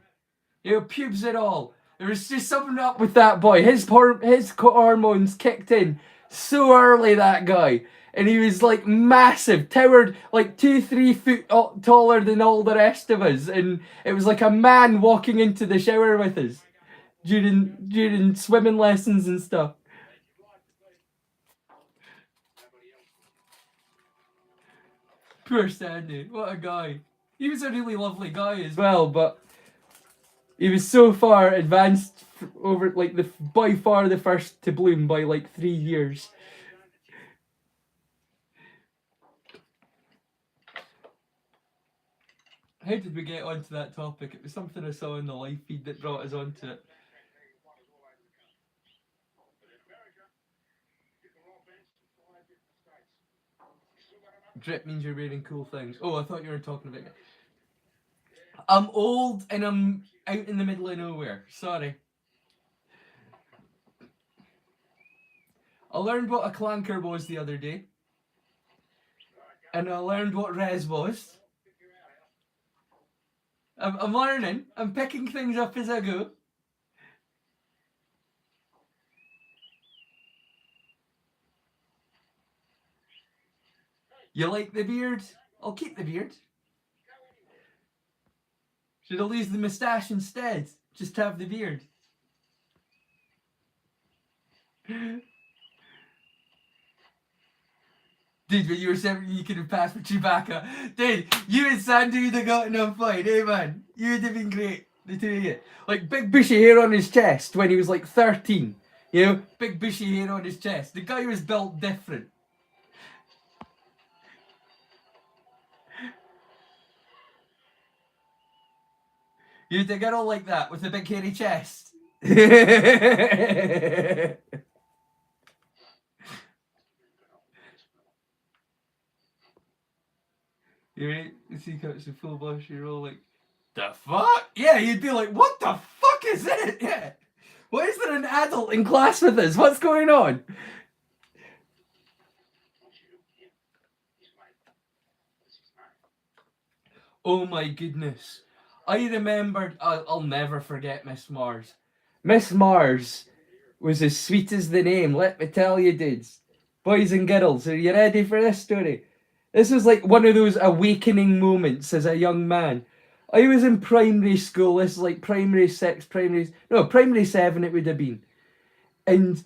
You know, pubes and all. There was just something up with that boy. His hormones kicked in so early, that guy. And he was like massive, towered like 2-3 foot taller than all the rest of us. And it was like a man walking into the shower with us during swimming lessons and stuff. Poor Sandy, what a guy. He was a really lovely guy as well, but he was so far advanced over, like, by far the first to bloom by like 3 years. How did we get onto that topic? It was something I saw in the live feed that brought us onto it. Drip means you're wearing cool things. Oh, I thought you were talking about it. I'm old and I'm out in the middle of nowhere. Sorry. I learned what a clanker was the other day. And I learned what res was. I'm learning. I'm picking things up as I go. You like the beard? I'll keep the beard. Should I lose the moustache instead? Just have the beard. Dude, when you were 17, you could have passed for Chewbacca. Dude, you and Sandy would have gotten on fine, eh, man? You would have been great, the two of you. Like, big bushy hair on his chest when he was like 13. You know, big bushy hair on his chest. The guy was built different. You had a girl like that with a big hairy chest. You right? You see comes in full blush, you're all like, the fuck? Yeah, you'd be like, what the fuck is it? Yeah. Why is there an adult in class with us? What's going on? Oh my goodness. I remembered, I'll never forget Miss Mars. Miss Mars was as sweet as the name, let me tell you, dudes. Boys and girls, are you ready for this story? This was like one of those awakening moments as a young man. I was in primary school, this is like primary 7 it would have been. And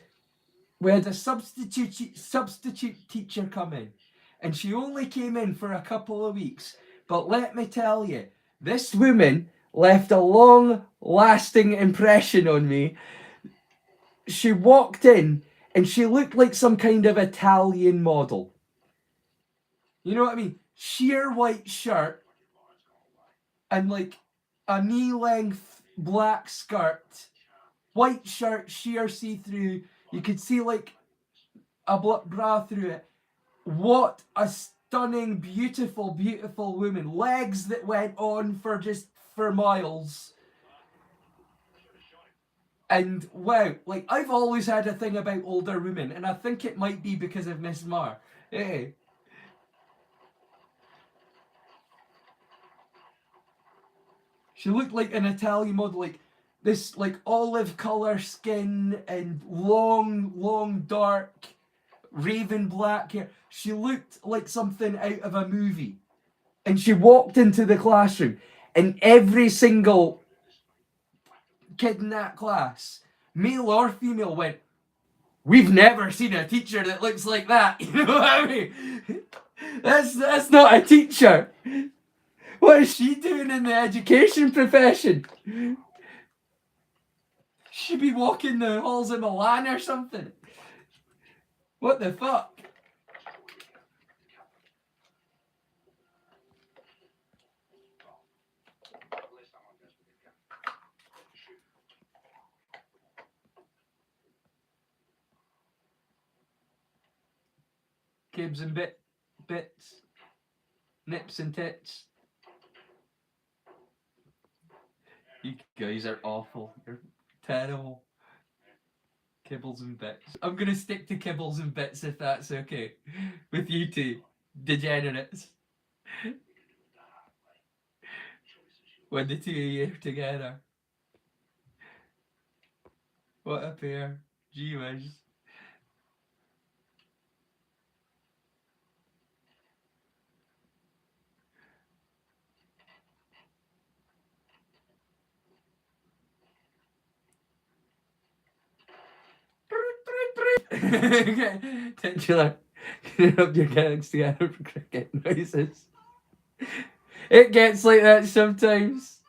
we had a substitute teacher come in. And she only came in for a couple of weeks. But let me tell you, this woman left a long-lasting impression on me. She walked in and she looked like some kind of Italian model. You know what I mean? Sheer white shirt and like a knee-length black skirt. White shirt, sheer see-through. You could see like a bra through it. What a stunning, beautiful, beautiful woman. Legs that went on for miles. And wow, like, I've always had a thing about older women, and I think it might be because of Miss Mar. Hey. She looked like an Italian model, like this like olive colour skin and long, dark, raven black hair. She looked like something out of a movie. And she walked into the classroom, and every single kid in that class, male or female, went, "We've never seen a teacher that looks like that." You know what I mean? That's not a teacher. What is she doing in the education profession? Should be walking the halls of Milan or something. What the fuck? Kibs and bits. Nips and tits. You guys are awful. You're terrible. Kibbles and bits. I'm gonna stick to kibbles and bits if that's okay. With you two. Degenerates. When the two of you are together. What a pair. Gee whiz. Titular. Rub your hands together for cricket noises. It gets like that sometimes.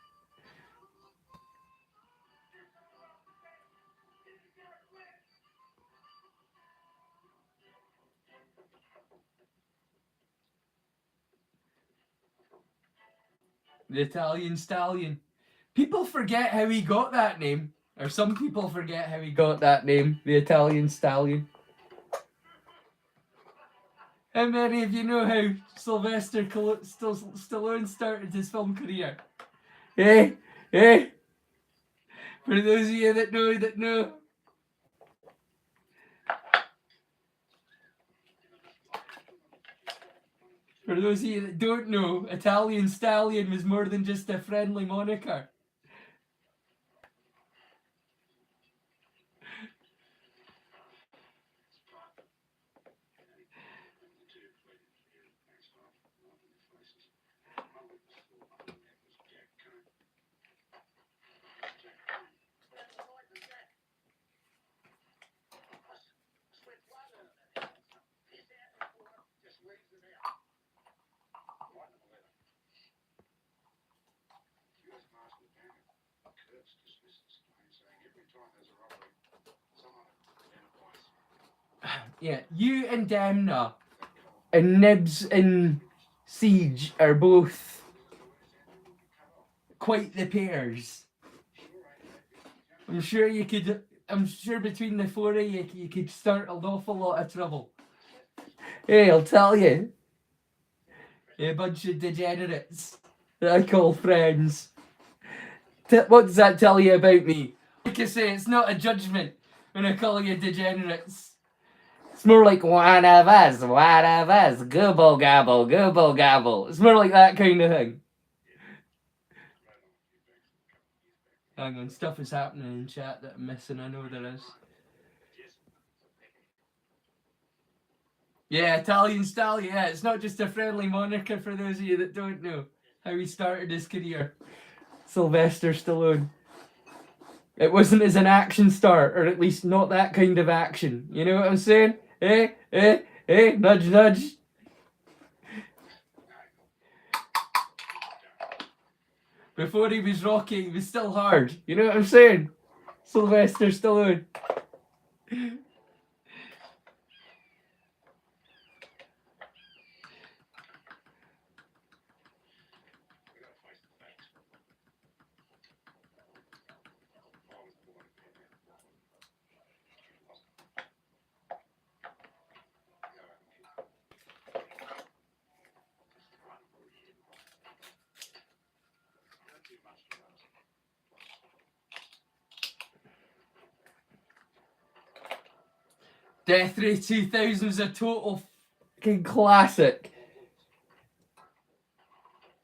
The Italian stallion. People forget how he got that name. Or some people forget how he got that name. The Italian stallion. How many of you know how Sylvester Stallone started his film career? Hey, hey. For those of you that know. For those of you that don't know, Italian Stallion was more than just a friendly moniker. Yeah, you and Demna and Nibs and Siege are both quite the pairs. I'm sure between the four of you, you could start an awful lot of trouble. Hey, I'll tell you. A bunch of degenerates that I call friends. What does that tell you about me? Like I say, it's not a judgment when I call you degenerates. It's more like one of us, gobble gobble, gobble gobble. It's more like that kind of thing. Hang on, stuff is happening in chat that I'm missing. I know there is. Yeah, Italian Stallion. Yeah, it's not just a friendly moniker for those of you that don't know how he started his career. Sylvester Stallone. It wasn't as an action star, or at least not that kind of action. You know what I'm saying? Hey, nudge, nudge. Before he was Rocky, he was still hard. You know what I'm saying? Sylvester Stallone. Death Ray 2000 is a total fucking classic.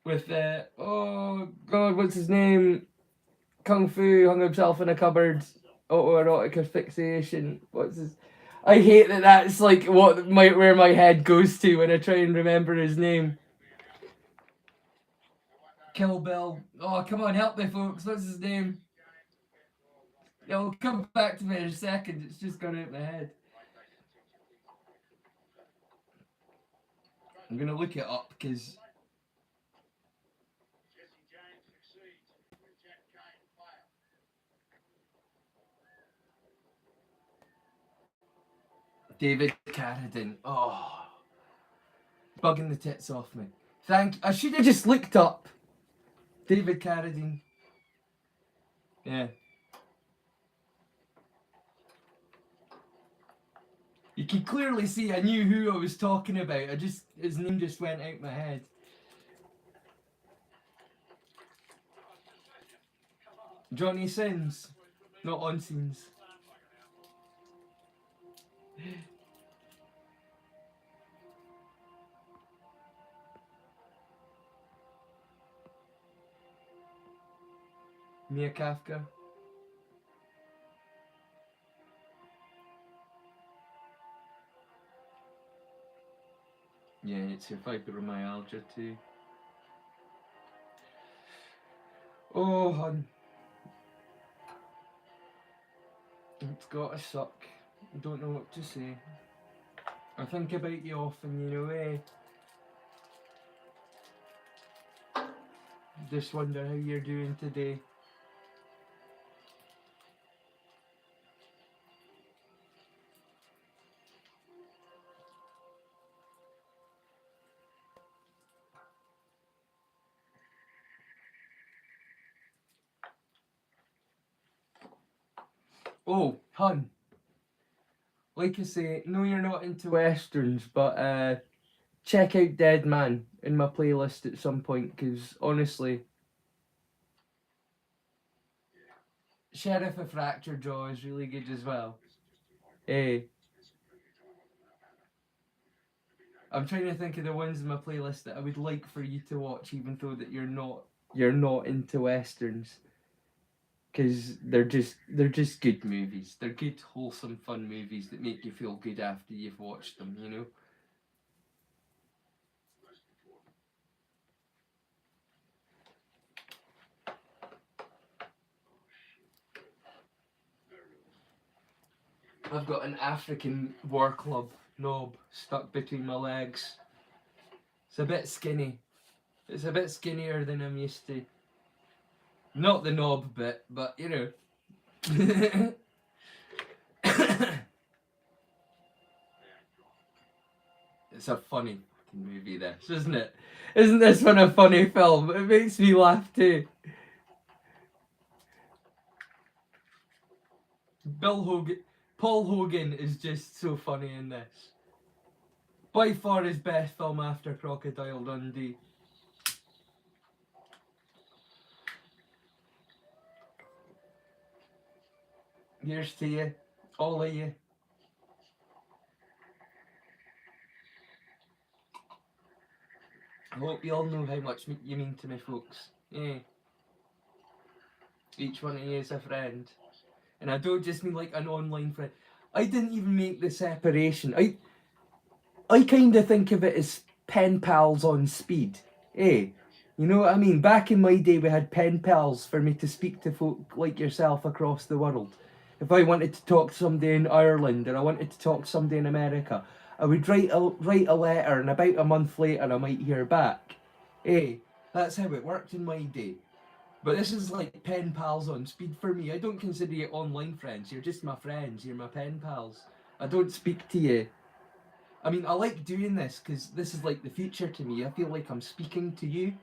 With oh god, what's his name? Kung Fu hung himself in a cupboard. Autoerotic asphyxiation. What's his? I hate that. That's like where my head goes to when I try and remember his name. Kill Bill. Oh come on, help me, folks. What's his name? It'll come back to me in a second. It's just gone out of my head. I'm gonna look it up because. David Carradine. Oh, bugging the tits off me. I should have just looked up David Carradine. Yeah. You can clearly see I knew who I was talking about. His name just went out my head. Johnny Sins, not on scenes. Mia Kafka. Yeah, it's your fibromyalgia too. Oh, hun. It's gotta suck. I don't know what to say. I think about you often, you know, eh? Just wonder how you're doing today. Oh, hun. Like I say, no, you're not into westerns, but check out Dead Man in my playlist at some point, because honestly, Sheriff of Fractured Jaw is really good as well. Eh. I'm trying to think of the ones in my playlist that I would like for you to watch, even though that you're not into westerns, because they're just good movies. They're good, wholesome, fun movies that make you feel good after you've watched them. You know. I've got an African War Club knob stuck between my legs. It's a bit skinny. It's a bit skinnier than I'm used to. Not the knob bit, but you know. It's a funny fucking movie, this, isn't it? Isn't this one a funny film? It makes me laugh too. Paul Hogan is just so funny in this. By far his best film after Crocodile Dundee. Here's to you, all of you. I hope you all know how much you mean to me, folks. Yeah. Each one of you is a friend. And I don't just mean like an online friend. I didn't even make the separation. I kind of think of it as pen pals on speed. Eh? You know what I mean? Back in my day, we had pen pals for me to speak to folk like yourself across the world. If I wanted to talk to somebody in Ireland or I wanted to talk to somebody in America, I would write a letter, and about a month later, I might hear back. Eh? That's how it worked in my day. But this is like pen pals on speed for me. I don't consider you online friends. You're just my friends. You're my pen pals. I don't speak to you. I mean, I like doing this because this is like the future to me. I feel like I'm speaking to you,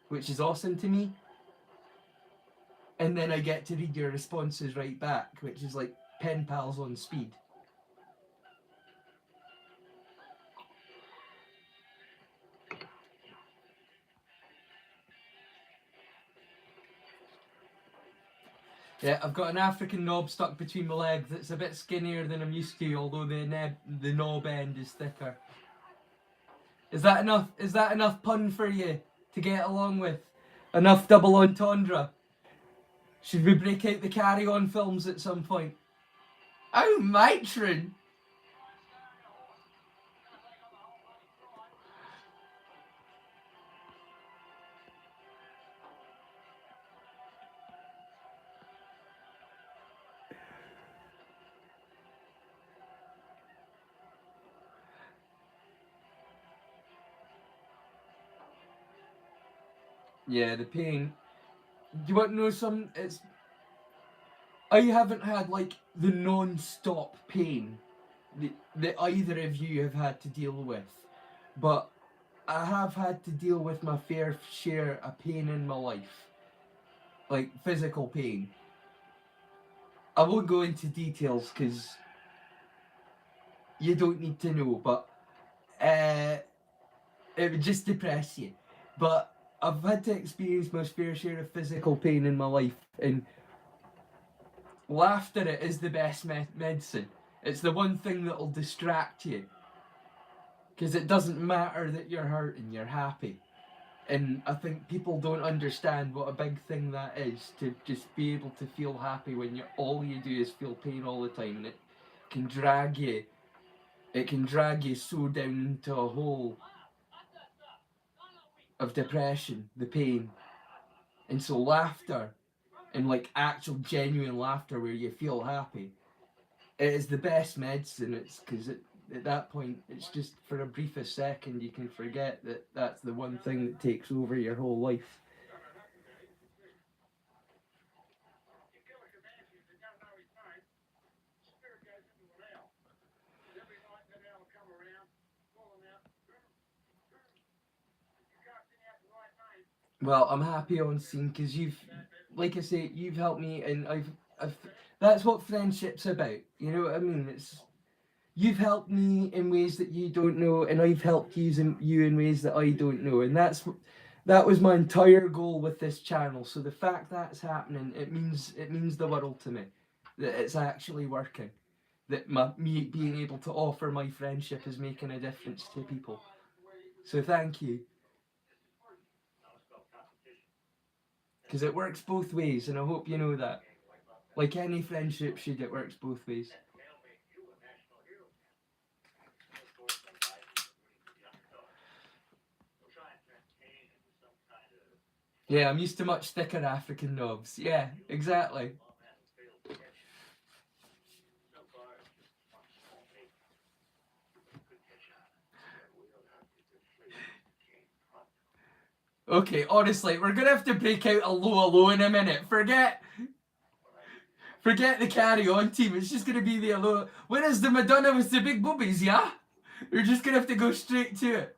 which is awesome to me. And then I get to read your responses right back, which is like pen pals on speed. Yeah, I've got an African knob stuck between my legs that's a bit skinnier than I'm used to, although the knob end is thicker. Is that enough? Is that enough pun for you to get along with? Enough double entendre? Should we break out the Carry On films at some point? Oh, matron! Yeah, the pain. Do you want to know some? I haven't had like the non-stop pain that either of you have had to deal with, but I have had to deal with my fair share of pain in my life, like physical pain. I won't go into details because you don't need to know, but uh, it would just depress you. But I've had to experience my fair share of physical pain in my life, and laughter it is the best medicine. It's the one thing that'll distract you, because it doesn't matter that you're hurting, you're happy. And I think people don't understand what a big thing that is, to just be able to feel happy when all you do is feel pain all the time, and it can drag you. It can drag you so down into a hole of depression, the pain. And so laughter, and like actual genuine laughter where you feel happy, it is the best medicine. It's because at that point, it's just for a briefest second you can forget that that's the one thing that takes over your whole life. Well, I'm happy on scene because like I say, you've helped me, and I've. That's what friendship's about. You know what I mean? You've helped me in ways that you don't know, and I've helped you in ways that I don't know, and that was my entire goal with this channel. So the fact that's happening, it means the world to me, that it's actually working, that me being able to offer my friendship is making a difference to people. So thank you, because it works both ways, and I hope you know that. Like any friendship should, it works both ways. Yeah, I'm used to much thicker African knobs. Yeah, exactly. Okay, honestly, we're gonna have to break out a low in a minute. Forget the Carry On team. It's just gonna be the low. When is the Madonna with the big boobies? Yeah, we're just gonna have to go straight to it.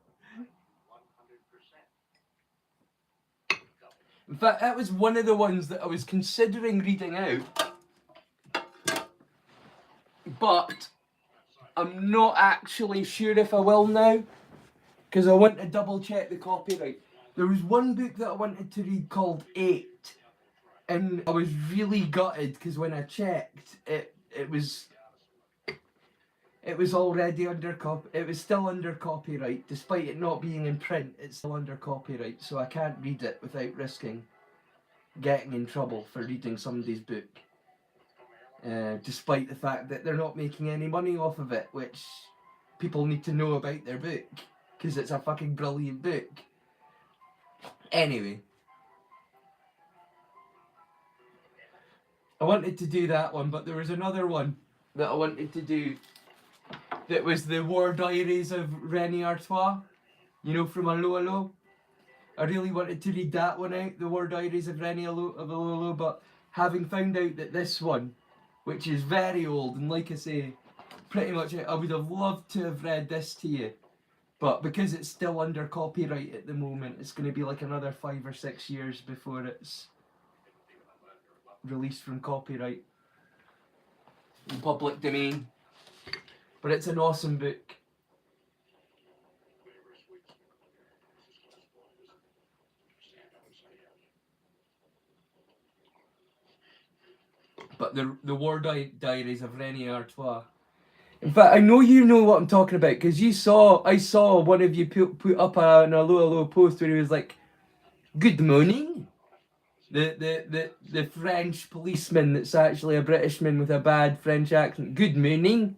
In fact, that was one of the ones that I was considering reading out, but I'm not actually sure if I will now, because I want to double check the copyright. There was one book that I wanted to read called 8, and I was really gutted because when I checked, it was already it was still under copyright, despite it not being in print. It's still under copyright, so I can't read it without risking getting in trouble for reading somebody's book. Despite the fact that they're not making any money off of it, which people need to know about their book, because it's a fucking brilliant book. Anyway, I wanted to do that one, but there was another one that I wanted to do that was the War Diaries of René Artois, you know, from Allo Allo. I really wanted to read that one out, the War Diaries of René Allo Allo, but having found out that this one, which is very old, and like I say, pretty much I would have loved to have read this to you, but because it's still under copyright at the moment, it's going to be like another 5 or 6 years before it's released from copyright in public domain. But it's an awesome book. But the War Diaries of René Artois. In fact, I know you know what I'm talking about, because I saw one of you put up an Allo post where he was like, "Good morning." The French policeman that's actually a Britishman with a bad French accent. Good morning.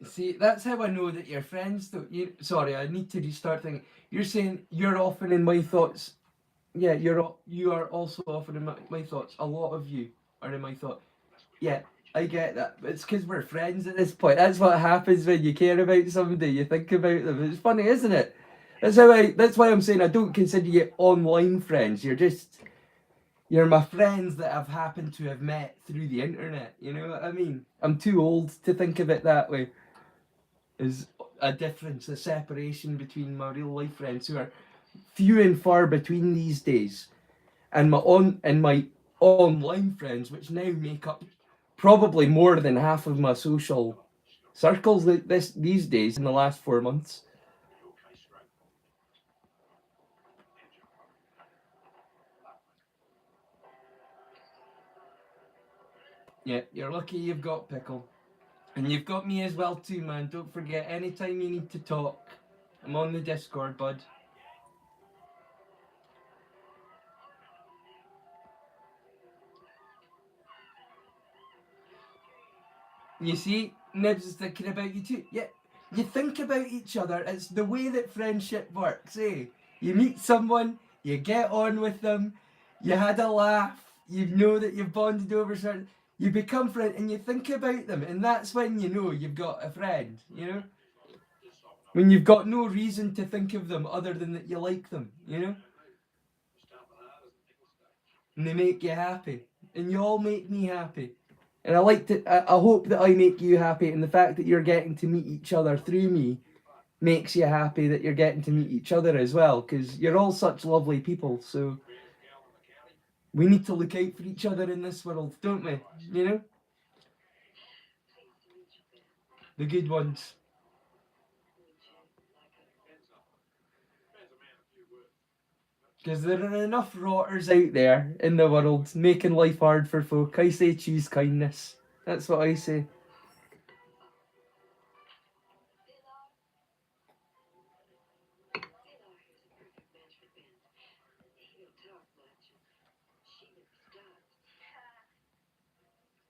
See, that's how I know that you're friends. Though, sorry, I need to restart thinking. You're saying you're often in my thoughts. Yeah, you are also often in my thoughts. A lot of you are in my thoughts. Yeah, I get that. It's because we're friends at this point. That's what happens when you care about somebody. You think about them. It's funny, isn't it? That's why I'm saying I don't consider you online friends. You're my friends that I've happened to have met through the internet. You know what I mean? I'm too old to think of it that way. There's a difference, a separation between my real life friends who are few and far between these days, and my online friends, which now make up probably more than half of my social circles these days in the last 4 months. Yeah, you're lucky you've got Pickle. And you've got me as well too, man. Don't forget, anytime you need to talk, I'm on the Discord, bud. You see, Nibs is thinking about you too. Yeah, you think about each other. It's the way that friendship works, eh? You meet someone, you get on with them, you had a laugh, you know that you've bonded over certain. You become friends and you think about them, and that's when you know you've got a friend, you know? When you've got no reason to think of them other than that you like them, you know? And they make you happy. And you all make me happy. And I hope that I make you happy, and the fact that you're getting to meet each other through me makes you happy that you're getting to meet each other as well, because you're all such lovely people, so we need to look out for each other in this world, don't we? You know? The good ones. Because there are enough rotters out there in the world making life hard for folk. I say choose kindness. That's what I say.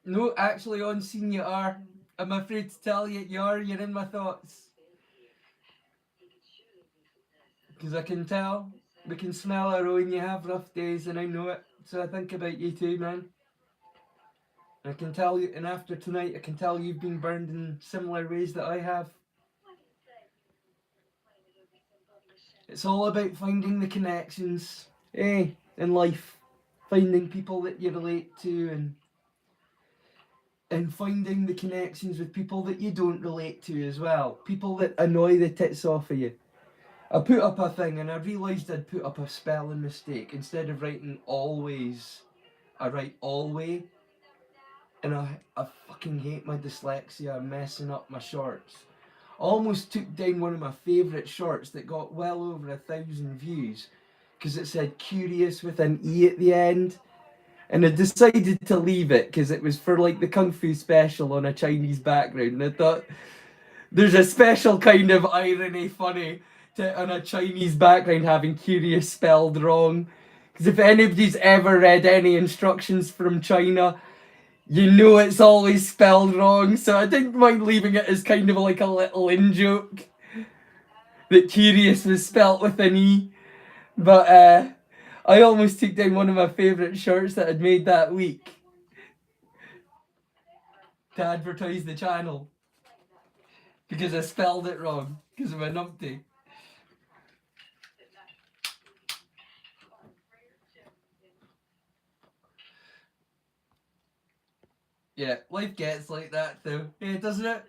No, actually, on scene you are. I'm afraid to tell you, you are. You're in my thoughts. Because I can tell. We can smell our own. You have rough days, and I know it. So I think about you too, man. I can tell you, and after tonight, I can tell you've been burned in similar ways that I have. It's all about finding the connections, in life. Finding people that you relate to, and finding the connections with people that you don't relate to as well. People that annoy the tits off of you. I put up a thing and I realised I'd put up a spelling mistake. Instead of writing always, I write always. And I fucking hate my dyslexia. I'm messing up my shorts. Almost took down one of my favourite shorts that got well over 1,000 views because it said curious with an E at the end. And I decided to leave it because it was for like the Kung Fu special on a Chinese background. And I thought there's a special kind of irony funny on a Chinese background having curious spelled wrong. Because if anybody's ever read any instructions from China, you know it's always spelled wrong. So I didn't mind leaving it as kind of like a little in joke that curious was spelt with an E. But I almost took down one of my favourite shirts that I'd made that week to advertise the channel because I spelled it wrong because I'm a numpty. Yeah, life gets like that though, doesn't it?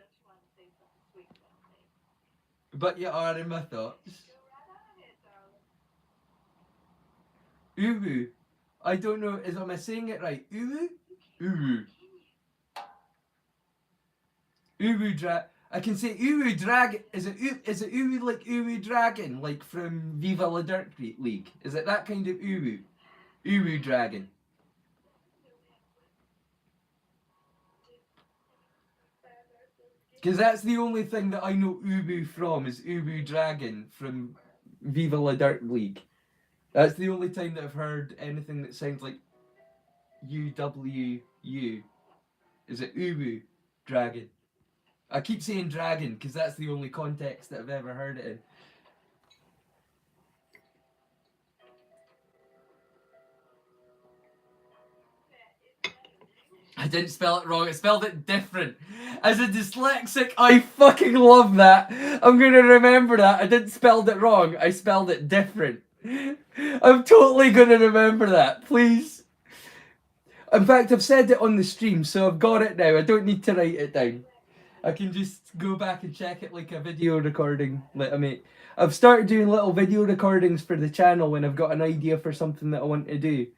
But you are in my thoughts. Uwu. I don't know, am I saying it right? Uwu? Uwu. Uwu I can say Uwu Dragon. Is it Uwu like Uwu Dragon, like from Viva La Dirt League? Is it that kind of Uwu? Uwu Dragon. Because that's the only thing that I know Uwu from is Uwu Dragon from Viva La Dirt League. That's the only time that I've heard anything that sounds like UWU. Is it Uwu Dragon? I keep saying dragon because that's the only context that I've ever heard it in. I I didn't spell it wrong. I spelled it different. As a dyslexic, I fucking love that. I'm gonna remember that. I didn't spell it wrong. I spelled it different. I'm totally gonna remember that. Please. In fact, I've said it on the stream, so I've got it now. I don't need to write it down. I can just go back and check it like a video recording. I've started doing little video recordings for the channel when I've got an idea for something that I want to do.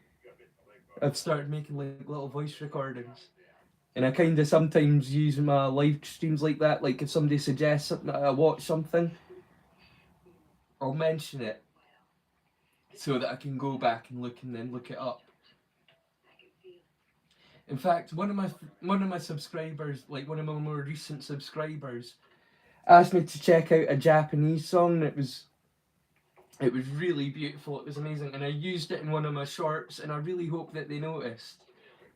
I've started making like little voice recordings. And I kind of sometimes use my live streams like that. Like if somebody suggests something that I watch something, I'll mention it so that I can go back and then look it up. In fact, one of my subscribers, like one of my more recent subscribers, asked me to check out a Japanese song. It was really beautiful. It was amazing, and I used it in one of my shorts. And I really hope that they noticed.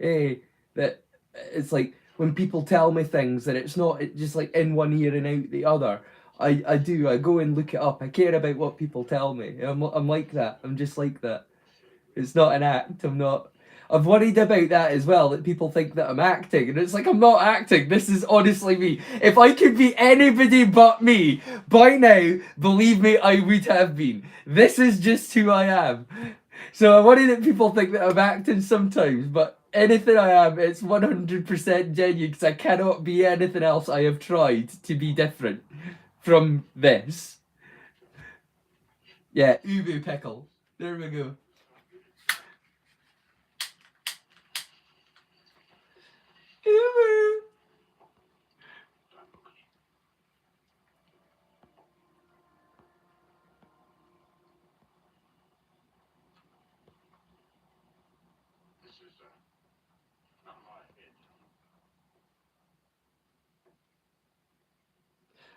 That it's like when people tell me things that it's not just like in one ear and out the other. I go and look it up. I care about what people tell me. I'm like that. I'm just like that. It's not an act. I've worried about that as well, that people think that I'm acting, and it's like, I'm not acting. This is honestly me. If I could be anybody but me, by now, believe me, I would have been. This is just who I am. So I worry that people think that I'm acting sometimes, but anything I am, it's 100% genuine, because I cannot be anything else. I have tried to be different from this. Yeah, ubu pickle. There we go.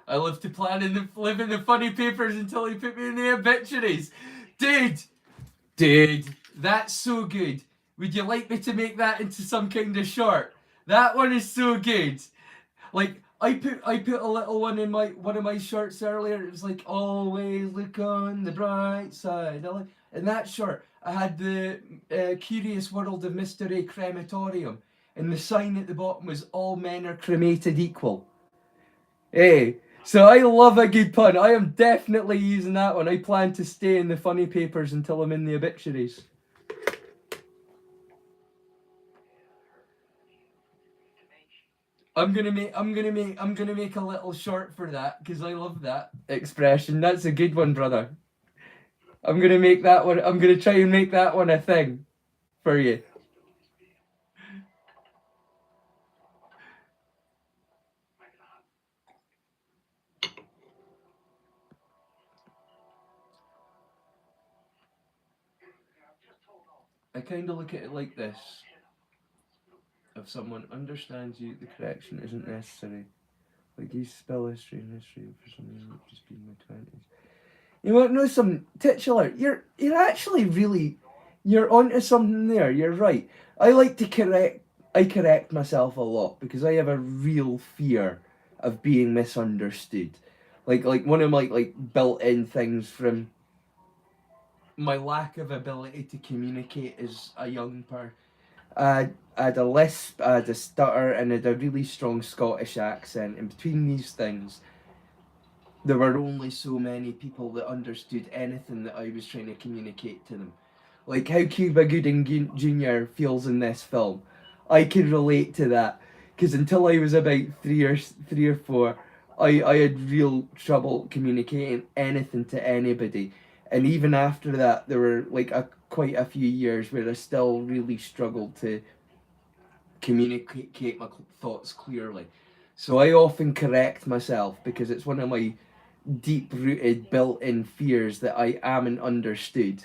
I live to plan and live in the funny papers until he put me in the obituaries. Dude, that's so good. Would you like me to make that into some kind of short? That one is so good. Like I put a little one in one of my shorts earlier. It was like, always look on the bright side. In that short, I had the Curious World of MrRay crematorium, and the sign at the bottom was all men are cremated equal. So I love a good pun. I am definitely using that one. I plan to stay in the funny papers until I'm in the obituaries. I'm gonna make a little short for that, because I love that expression. That's a good one, brother. I'm gonna make that one. I'm gonna try and make that one a thing for you. I kind of look at it like this. If someone understands you, the correction isn't necessary. Like you spell history and history for some reason it just be in my 20s. You want to know some titular? You're actually really, you're onto something there. You're right. I like to correct myself a lot because I have a real fear of being misunderstood. Like one of my built-in things from my lack of ability to communicate as a young person. I had a lisp, I had a stutter, and I had a really strong Scottish accent. And between these things, there were only so many people that understood anything that I was trying to communicate to them. Like how Cuba Gooding Jr. feels in this film. I can relate to that. Because until I was about three or four, I had real trouble communicating anything to anybody. And even after that, there were quite a few years where I still really struggled to communicate my thoughts clearly. So I often correct myself because it's one of my deep-rooted, built-in fears that I am understood.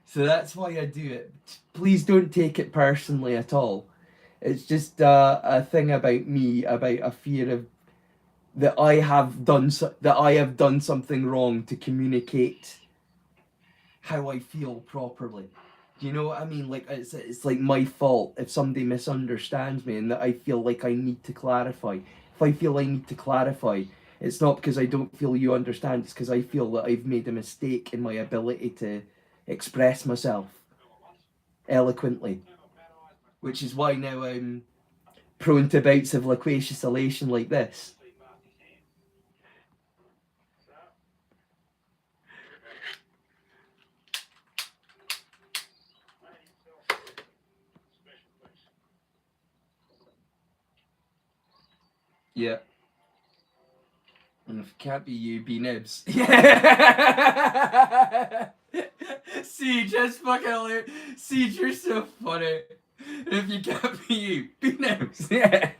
So that's why I do it. Please don't take it personally at all. It's just a thing about me, about a fear of that I have done something wrong to communicate how I feel properly. Do you know what I mean? Like it's like my fault if somebody misunderstands me and that I feel like I need to clarify. If I feel I need to clarify, it's not because I don't feel you understand, it's because I feel that I've made a mistake in my ability to express myself eloquently. which is why now I'm prone to bouts of loquacious elation like this. Yeah. And if it can't be you, be Nibs. Yeah. Siege, that's fucking hilarious. Siege, you're so funny. And if you can't be you, be Nibs. Yeah.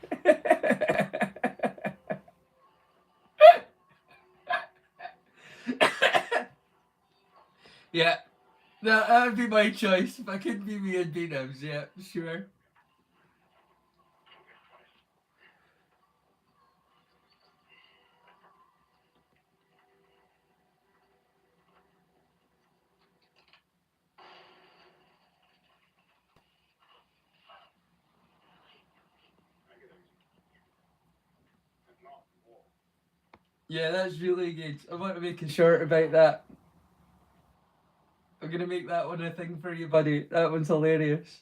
Yeah. No, that would be my choice. If I couldn't be me, I'd be Nibs. Yeah, sure. Yeah, that's really good. I want to make a short about that. I'm gonna make that one a thing for you, buddy. That one's hilarious.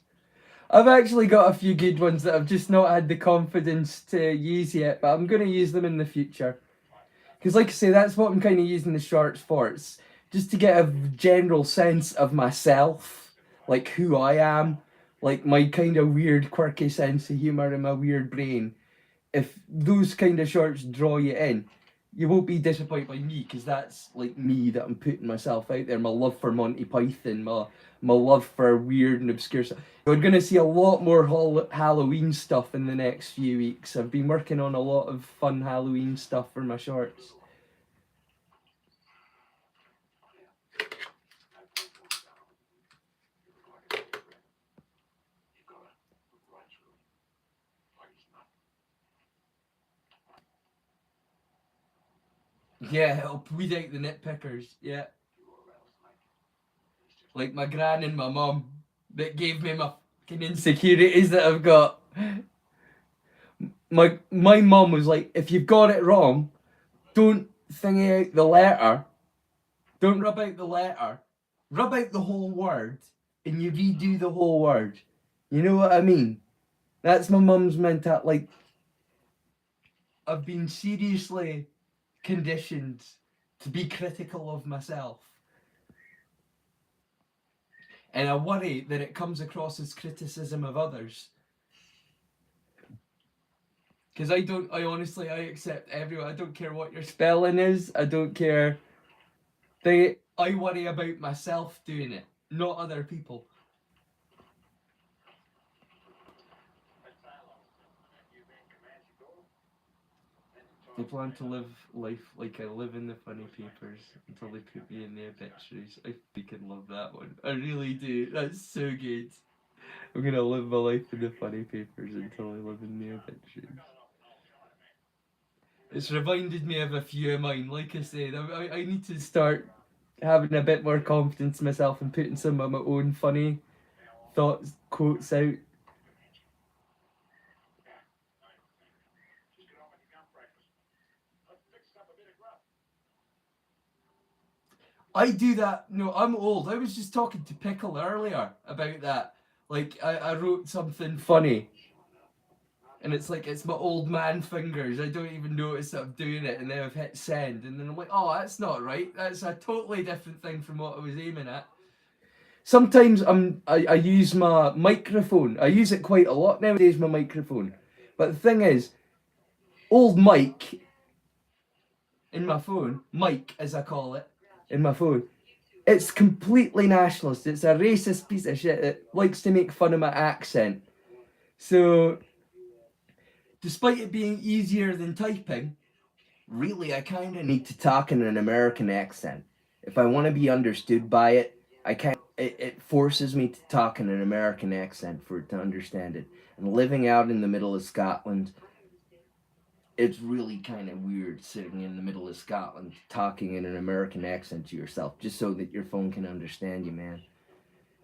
I've actually got a few good ones that I've just not had the confidence to use yet, but I'm gonna use them in the future. Because, like I say, that's what I'm kind of using the shorts for. It's just to get a general sense of myself, like who I am, like my kind of weird, quirky sense of humor in my weird brain. If those kind of shorts draw you in, you won't be disappointed by me, because that's like me that I'm putting myself out there. My love for Monty Python, my love for weird and obscure stuff. We're gonna see a lot more Halloween stuff in the next few weeks. I've been working on a lot of fun Halloween stuff for my shorts. Yeah, help weed out the nitpickers. Yeah, like my gran and my mum that gave me my fucking insecurities that I've got. My mum was like, if you've got it wrong, don't thingy out the letter. Don't rub out the letter. Rub out the whole word, and you redo the whole word. You know what I mean? That's my mum's mentality. Like, I've been seriously conditioned to be critical of myself. And I worry that it comes across as criticism of others. Because I honestly, I accept everyone. I don't care what your spelling is. I don't care. I worry about myself doing it, not other people. I plan to live life like I live in the funny papers until they put me in the obituaries. I freaking love that one. I really do. That's so good. I'm gonna live my life in the funny papers until I live in the obituaries. It's reminded me of a few of mine. Like I said, I need to start having a bit more confidence in myself and putting some of my own funny thoughts, quotes out. I do that. No, I'm old. I was just talking to Pickle earlier about that. Like, I wrote something funny, and it's like, it's my old man fingers. I don't even notice that I'm doing it, and then I've hit send, and then I'm like, oh, that's not right. That's a totally different thing from what I was aiming at. Sometimes I use my microphone. I use it quite a lot nowadays, my microphone. But the thing is, old mic in my phone, mic as I call it, in my phone, it's completely nationalist. It's a racist piece of shit that likes to make fun of my accent. So, despite it being easier than typing, really I kind of need to talk in an American accent. If I want to be understood by it, it forces me to talk in an American accent for it to understand it. And living out in the middle of Scotland, it's really kind of weird sitting in the middle of Scotland talking in an American accent to yourself just so that your phone can understand you, man.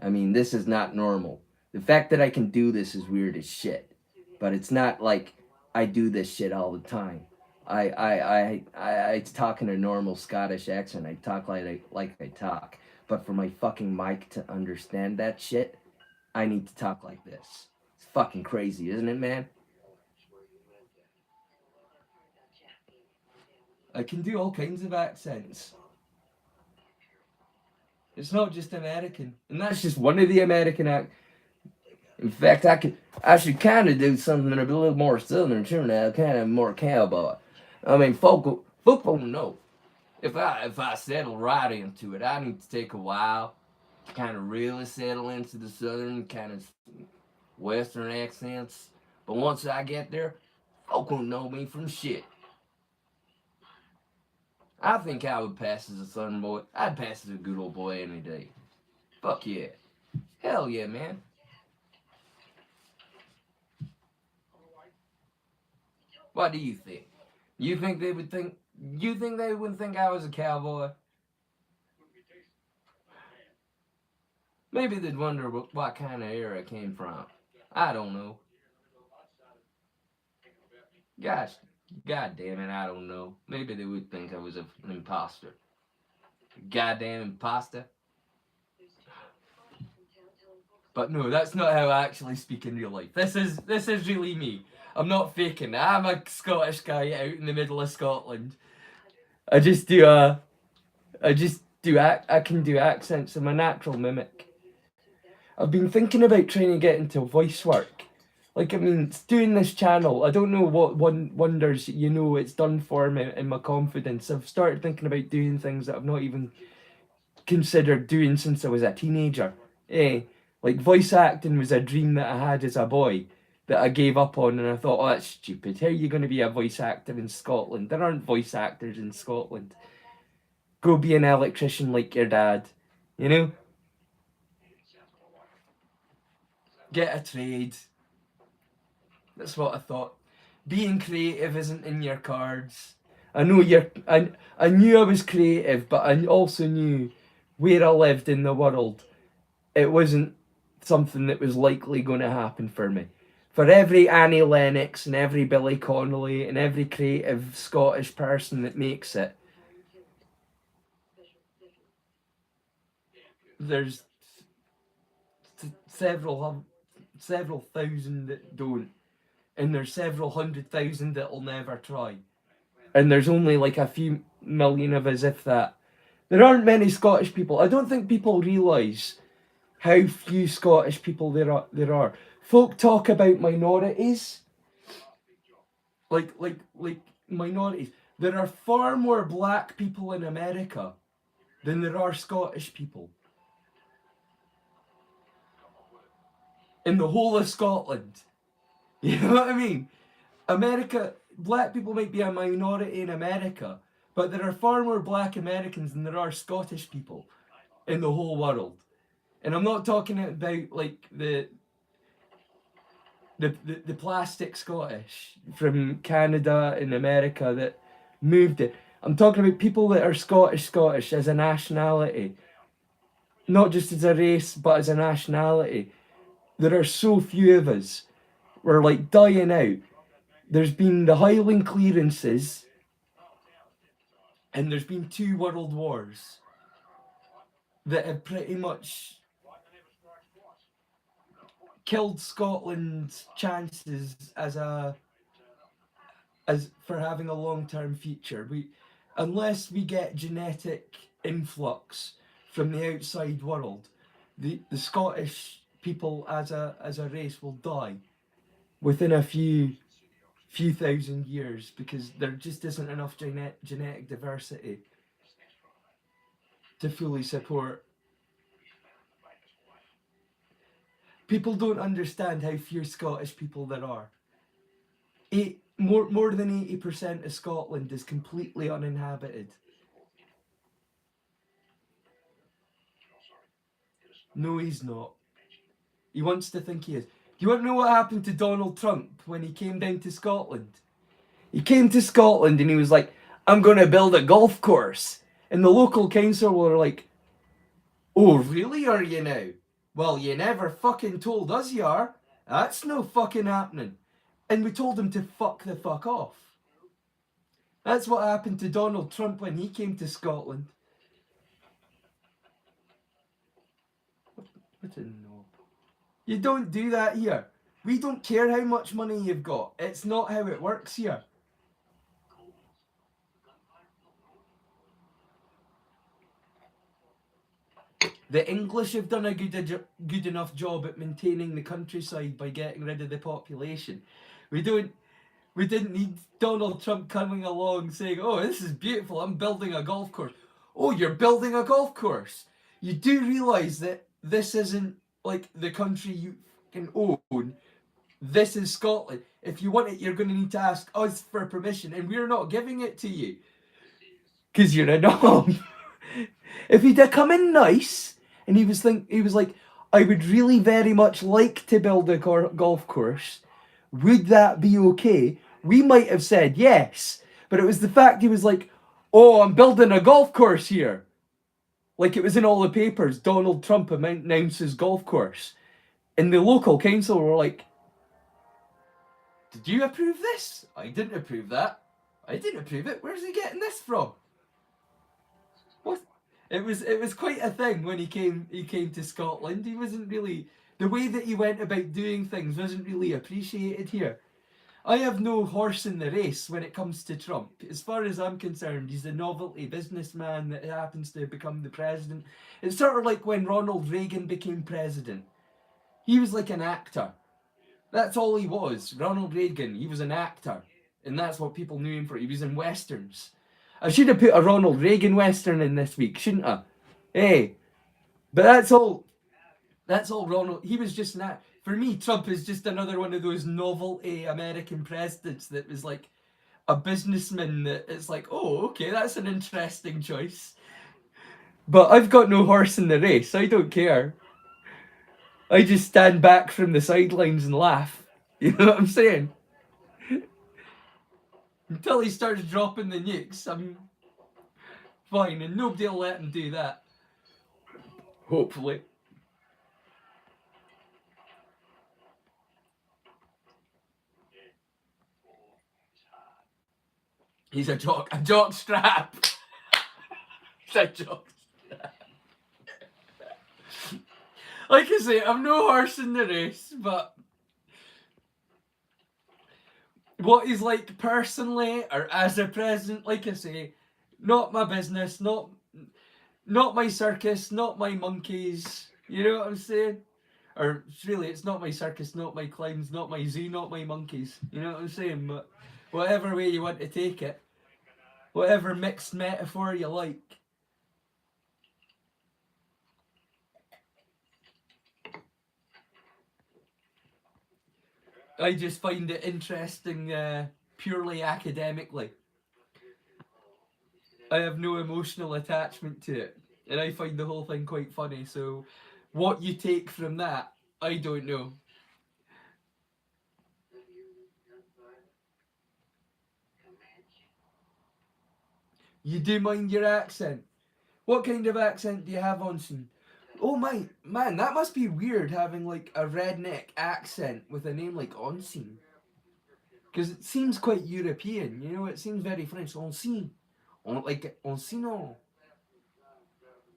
I mean, this is not normal. The fact that I can do this is weird as shit. But it's not like I do this shit all the time. I talk in a normal Scottish accent. I talk like I talk. But for my fucking mic to understand that shit, I need to talk like this. It's fucking crazy, isn't it, man? I can do all kinds of accents. It's not just American, and that's just one of the American In fact, I should kind of do something a little more southern too now, kind of more cowboy. I mean, folk won't know. If I settle right into it, I need to take a while to kind of really settle into the southern kind of western accents. But once I get there, folk won't know me from shit. I think I would pass as a southern boy. I'd pass as a good old boy any day. Fuck yeah. Hell yeah, man. What do you think? You think they would think? You think they would think I was a cowboy? Maybe they'd wonder what kind of era I came from. I don't know. Gosh, god damn it, I don't know. Maybe they would think I was an imposter. Goddamn imposter. But no, that's not how I actually speak in real life. This is really me. I'm not faking. I'm a Scottish guy out in the middle of Scotland. I just do I can do accents. I'm a natural mimic. I've been thinking about trying to get into voice work. Like, I mean, it's doing this channel. I don't know what wonders, it's done for me and my confidence. I've started thinking about doing things that I've not even considered doing since I was a teenager. Like voice acting was a dream that I had as a boy that I gave up on, and I thought, oh, that's stupid. How are you going to be a voice actor in Scotland? There aren't voice actors in Scotland. Go be an electrician like your dad, you know? Get a trade. That's what I thought. Being creative isn't in your cards. I know I knew I was creative, but I also knew where I lived in the world, it wasn't something that was likely going to happen for me. For every Annie Lennox and every Billy Connolly and every creative Scottish person that makes it, there's several thousand that don't, and there's several 100,000 that'll never try, and there's only like a few million of us, if that. There aren't many Scottish people. I don't think people realise how few Scottish people there are. Folk talk about minorities, like minorities. There are far more black people in America than there are Scottish people. In the whole of Scotland. You know what I mean? Black people might be a minority in America, but there are far more black Americans than there are Scottish people in the whole world. And I'm not talking about like the plastic Scottish from Canada and America that moved it. I'm talking about people that are Scottish as a nationality, not just as a race, but as a nationality. There are so few of us. We're like dying out. There's been the Highland clearances, and there's been 2 world wars that have pretty much killed Scotland's chances as for having a long-term future. Unless we get genetic influx from the outside world, the Scottish people as a race will die within a few thousand years, because there just isn't enough genetic diversity to fully support. People don't understand how few Scottish people there are. More than 80% of Scotland is completely uninhabited. No, he's not. He wants to think he is. Do you want to know what happened to Donald Trump when he came down to Scotland? He came to Scotland and he was like, I'm going to build a golf course. And the local council were like, oh, really, are you now? Well, you never fucking told us you are. That's no fucking happening. And we told him to fuck the fuck off. That's what happened to Donald Trump when he came to Scotland. What a knob. You don't do that here. We don't care how much money you've got. It's not how it works here. The English have done a good enough job at maintaining the countryside by getting rid of the population. We didn't need Donald Trump coming along saying, "Oh, this is beautiful. I'm building a golf course." Oh, you're building a golf course. You do realize that this isn't like the country you can own. This is Scotland. If you want it, you're going to need to ask us for permission, and we're not giving it to you because you're a knob. If he'd have come in nice and he was like, I would really very much like to build a golf course. Would that be okay? We might have said yes, but it was the fact he was like, oh, I'm building a golf course here. Like it was in all the papers. Donald Trump announces golf course. And the local council were like, did you approve this? I didn't approve that. I didn't approve it. Where's he getting this from? What? It was quite a thing when he came to Scotland. He wasn't really, the way that he went about doing things wasn't really appreciated here. I have no horse in the race when it comes to Trump. As far as I'm concerned, he's a novelty businessman that happens to become the president. It's sort of like when Ronald Reagan became president. He was like an actor. That's all he was. Ronald Reagan, he was an actor. And that's what people knew him for. He was in westerns. I should have put a Ronald Reagan western in this week, shouldn't I? Hey. But that's all Ronald. He was just not. For me, Trump is just another one of those novelty American presidents that was like a businessman that it's like, oh, okay, that's an interesting choice. But I've got no horse in the race. I don't care. I just stand back from the sidelines and laugh. You know what I'm saying? Until he starts dropping the nukes, I'm fine, and nobody will let him do that. Hopefully. He's a jock strap. He's a jock strap. Like I say, I'm no horse in the race, but what he's like personally or as a president, like I say, not my business, not my circus, not my monkeys. You know what I'm saying? Or really, it's not my circus, not my clowns, not my zoo, not my monkeys. You know what I'm saying? But whatever way you want to take it, whatever mixed metaphor you like. I just find it interesting purely academically. I have no emotional attachment to it, and I find the whole thing quite funny. So, what you take from that, I don't know. You do mind your accent. What kind of accent do you have on scene? Oh my man, that must be weird having like a redneck accent with a name like Onsin. Because it seems quite European, you know, it seems very French. Onsin. Like Onsino.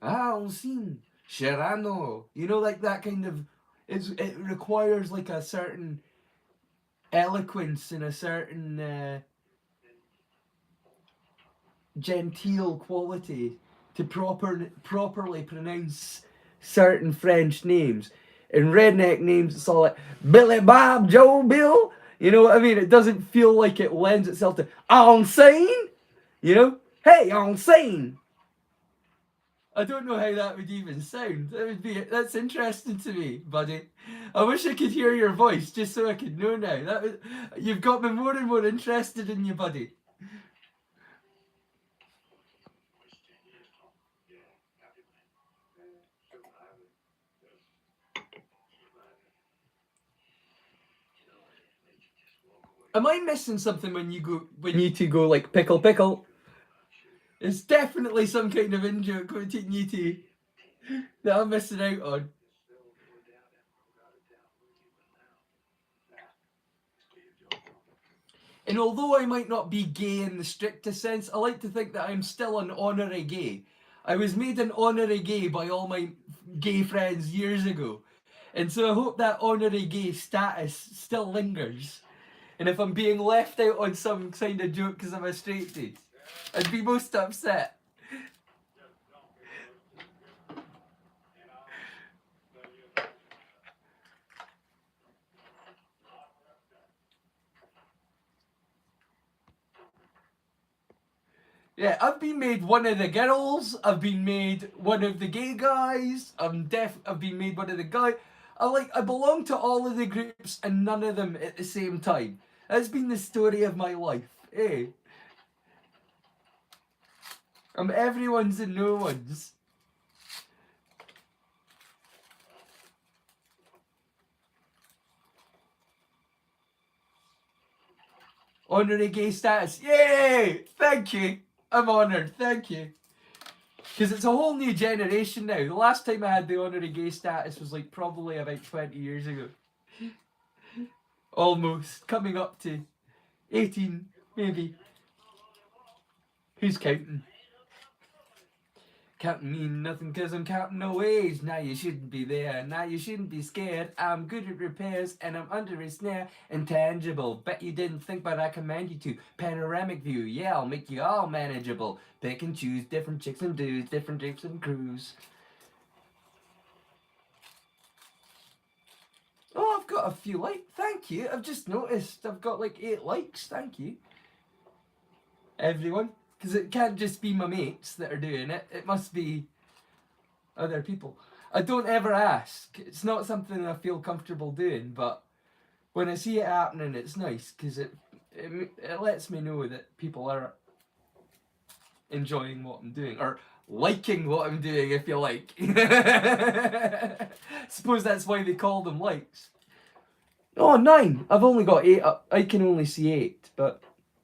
Ah, Onsin. Sherano. You know, like that kind of. It requires like a certain eloquence and a certain genteel quality to properly pronounce certain French names. In redneck names, it's all like Billy Bob, Joe Bill. You know what I mean? It doesn't feel like it lends itself to on scene. You know? Hey, on scene. I don't know how that would even sound. That's interesting to me, buddy. I wish I could hear your voice just so I could know now. You've got me more and more interested in you, buddy. Am I missing something when you two go like pickle pickle? It's definitely some kind of in joke between you two that I'm missing out on. And although I might not be gay in the strictest sense, I like to think that I'm still an honorary gay. I was made an honorary gay by all my gay friends years ago. And so I hope that honorary gay status still lingers. And if I'm being left out on some kind of joke because I'm a straight dude, I'd be most upset. Yeah, I've been made one of the girls. I've been made one of the gay guys. I've been made one of the guy. I belong to all of the groups and none of them at the same time. That's been the story of my life. Eh? I'm everyone's and no one's. Honorary gay status. Yay! Thank you. I'm honoured. Thank you. Because it's a whole new generation now. The last time I had the honorary gay status was like probably about 20 years ago. Almost. Coming up to 18, maybe. Who's counting? Counting mean nothing because I'm counting no ways. Now you shouldn't be there. Now you shouldn't be scared. I'm good at repairs and I'm under a snare. Intangible. Bet you didn't think, but I command you to. Panoramic view. Yeah, I'll make you all manageable. Pick and choose different chicks and dudes, different drapes and crews. Oh, I've got a few likes. Thank you. I've just noticed I've got like 8 likes. Thank you. Everyone. Because it can't just be my mates that are doing it. It must be other people. I don't ever ask. It's not something I feel comfortable doing, but when I see it happening, it's nice because it lets me know that people are enjoying what I'm doing or liking what I'm doing, if you like. Suppose that's why they call them likes. Oh, 9. I've only got 8. I can only see 8, but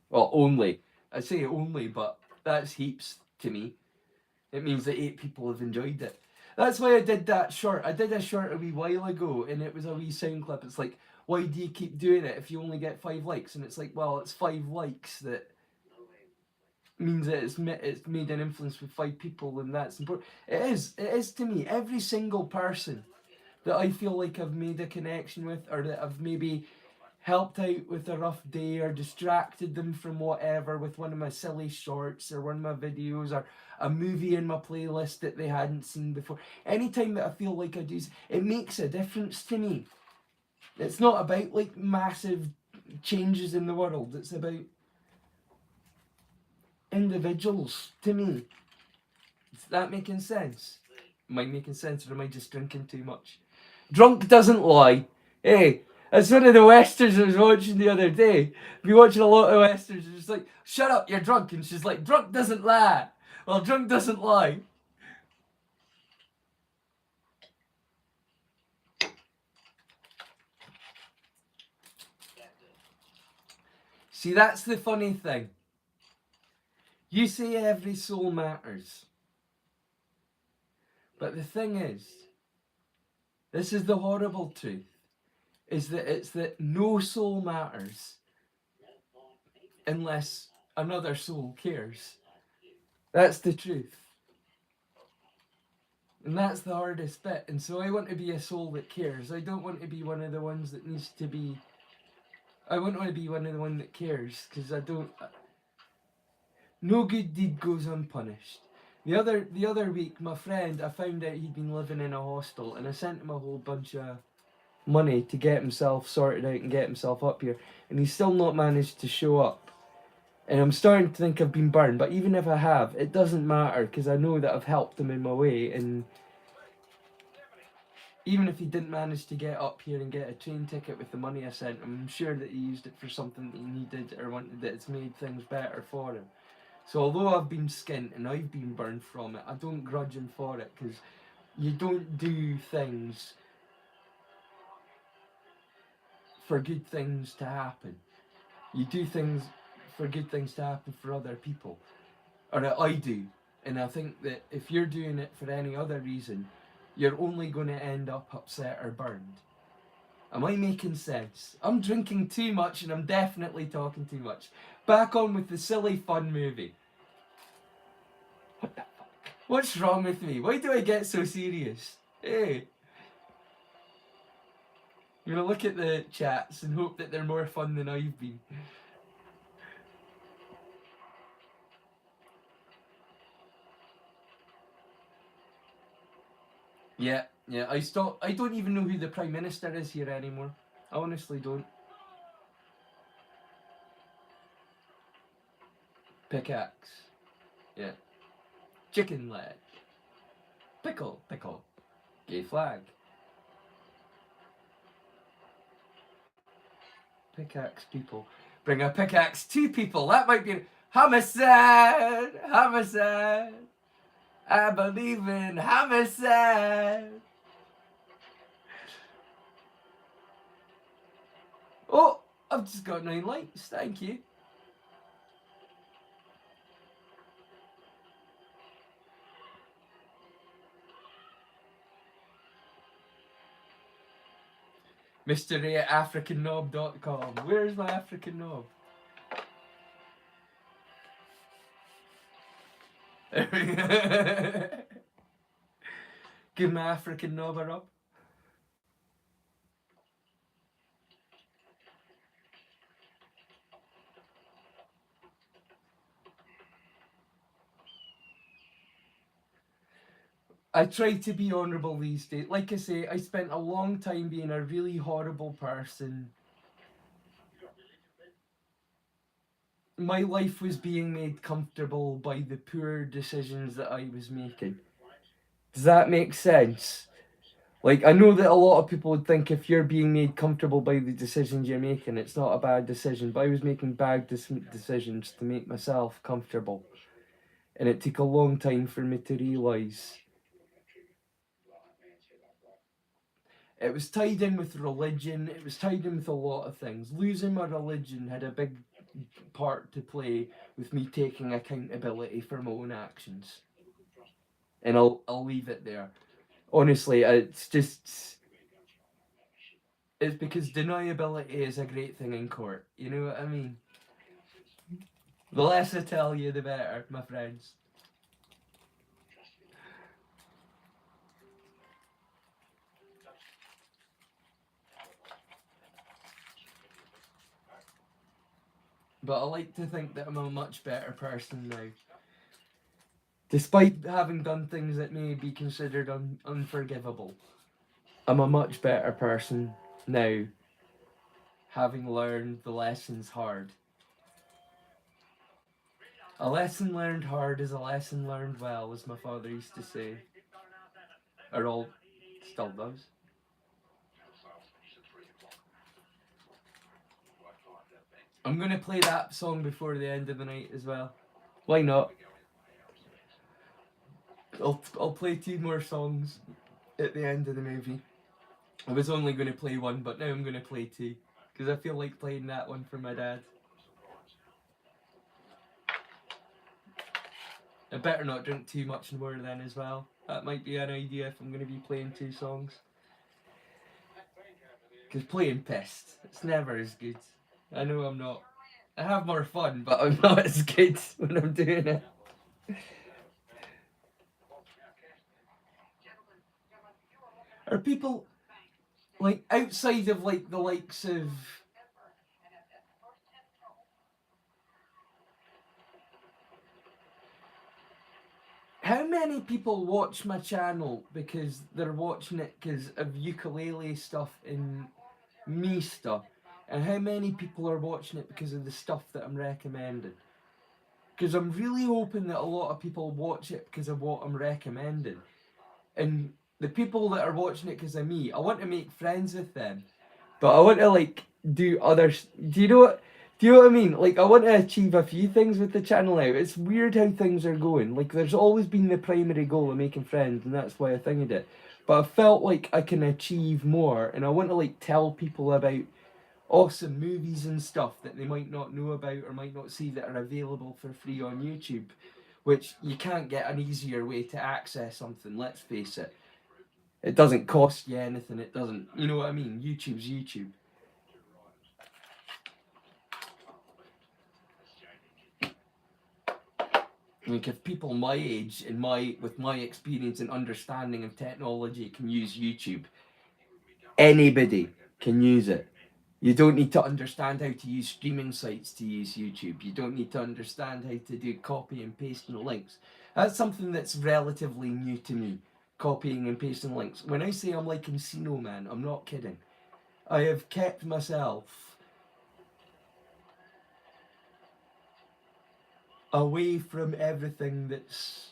well, only. I say only, but that's heaps to me. It means that 8 people have enjoyed it. That's why I did that short. I did a short a wee while ago, and it was a wee sound clip. It's like, why do you keep doing it if you only get 5 likes? And it's like, well, it's 5 likes that means that it's made an influence with 5 people, and that's important. It is to me. Every single person that I feel like I've made a connection with, or that I've maybe helped out with a rough day or distracted them from whatever with one of my silly shorts or one of my videos or a movie in my playlist that they hadn't seen before. Anytime that I feel like I do, it makes a difference to me. It's not about like massive changes in the world. It's about individuals to me. Is that making sense? Am I making sense or am I just drinking too much? Drunk doesn't lie. Hey, that's one of the westerns I was watching the other day. I've been watching a lot of westerns. It's like, shut up, you're drunk. And she's like, drunk doesn't lie. Well, drunk doesn't lie. See, that's the funny thing. You say every soul matters. But the thing is, this is the horrible truth, is that it's that no soul matters unless another soul cares. That's the truth. And that's the hardest bit. And so I want to be a soul that cares. I don't want to be one of the ones that needs to be... I want to be one of the ones that cares, because I don't... No good deed goes unpunished. The other week, my friend, I found out he'd been living in a hostel, and I sent him a whole bunch of money to get himself sorted out and get himself up here, and he's still not managed to show up. And I'm starting to think I've been burned, but even if I have, it doesn't matter, because I know that I've helped him in my way, and even if he didn't manage to get up here and get a train ticket with the money I sent him, I'm sure that he used it for something that he needed or wanted, that it's made things better for him. So although I've been skint and I've been burned from it, I don't grudge him for it, because you don't do things for good things to happen. You do things for good things to happen for other people. Or I do. And I think that if you're doing it for any other reason, you're only going to end up upset or burned. Am I making sense? I'm drinking too much and I'm definitely talking too much. Back on with the silly fun movie. What the fuck? What's wrong with me? Why do I get so serious? Hey. I'm gonna look at the chats and hope that they're more fun than I've been. Yeah, I don't even know who the Prime Minister is here anymore. I honestly don't. Pickaxe. Yeah. Chicken leg. Pickle. Gay flag. Pickaxe people. Bring a pickaxe to people. That might be homicide. Homicide. I believe in homicide. Oh, I've just got 9 likes. Thank you. MrRay at AfricanKnob.com. Where's my African knob? Give my African knob a rub. I try to be honourable these days. Like I say, I spent a long time being a really horrible person. My life was being made comfortable by the poor decisions that I was making. Does that make sense? Like, I know that a lot of people would think if you're being made comfortable by the decisions you're making, it's not a bad decision. But I was making bad decisions to make myself comfortable. And it took a long time for me to realise. It was tied in with religion, it was tied in with a lot of things. Losing my religion had a big part to play with me taking accountability for my own actions. And I'll leave it there. Honestly, it's because deniability is a great thing in court. You know what I mean? The less I tell you, the better, my friends. But I like to think that I'm a much better person now. Despite having done things that may be considered unforgivable, I'm a much better person now, having learned the lessons hard. A lesson learned hard is a lesson learned well, as my father used to say. Or all still does. I'm gonna play that song before the end of the night as well. Why not? I'll play 2 more songs at the end of the movie. I was only going to play 1, but now I'm going to play 2. Because I feel like playing that one for my dad. I better not drink too much more then as well. That might be an idea if I'm going to be playing 2 songs. Because playing pissed, it's never as good. I know I'm not. I have more fun, but I'm not as good when I'm doing it. Are people, like, outside of, like, the likes of... How many people watch my channel because they're watching it because of ukulele stuff and me stuff? And how many people are watching it because of the stuff that I'm recommending? Because I'm really hoping that a lot of people watch it because of what I'm recommending. And the people that are watching it because of me, I want to make friends with them. But I want to, like, do others. Do you know what I mean? Like, I want to achieve a few things with the channel now. It's weird how things are going. Like, there's always been the primary goal of making friends, and that's why I thingied it. But I felt like I can achieve more, and I want to, like, tell people about awesome movies and stuff that they might not know about or might not see that are available for free on YouTube, which you can't get an easier way to access something, let's face it. It doesn't cost you anything, it doesn't, you know what I mean? YouTube's YouTube. Like, if people my age and with my experience and understanding of technology can use YouTube, anybody can use it. You don't need to understand how to use streaming sites to use YouTube. You don't need to understand how to do copy and pasting links. That's something that's relatively new to me. Copying and pasting links. When I say I'm like Encino Man, I'm not kidding. I have kept myself away from everything that's,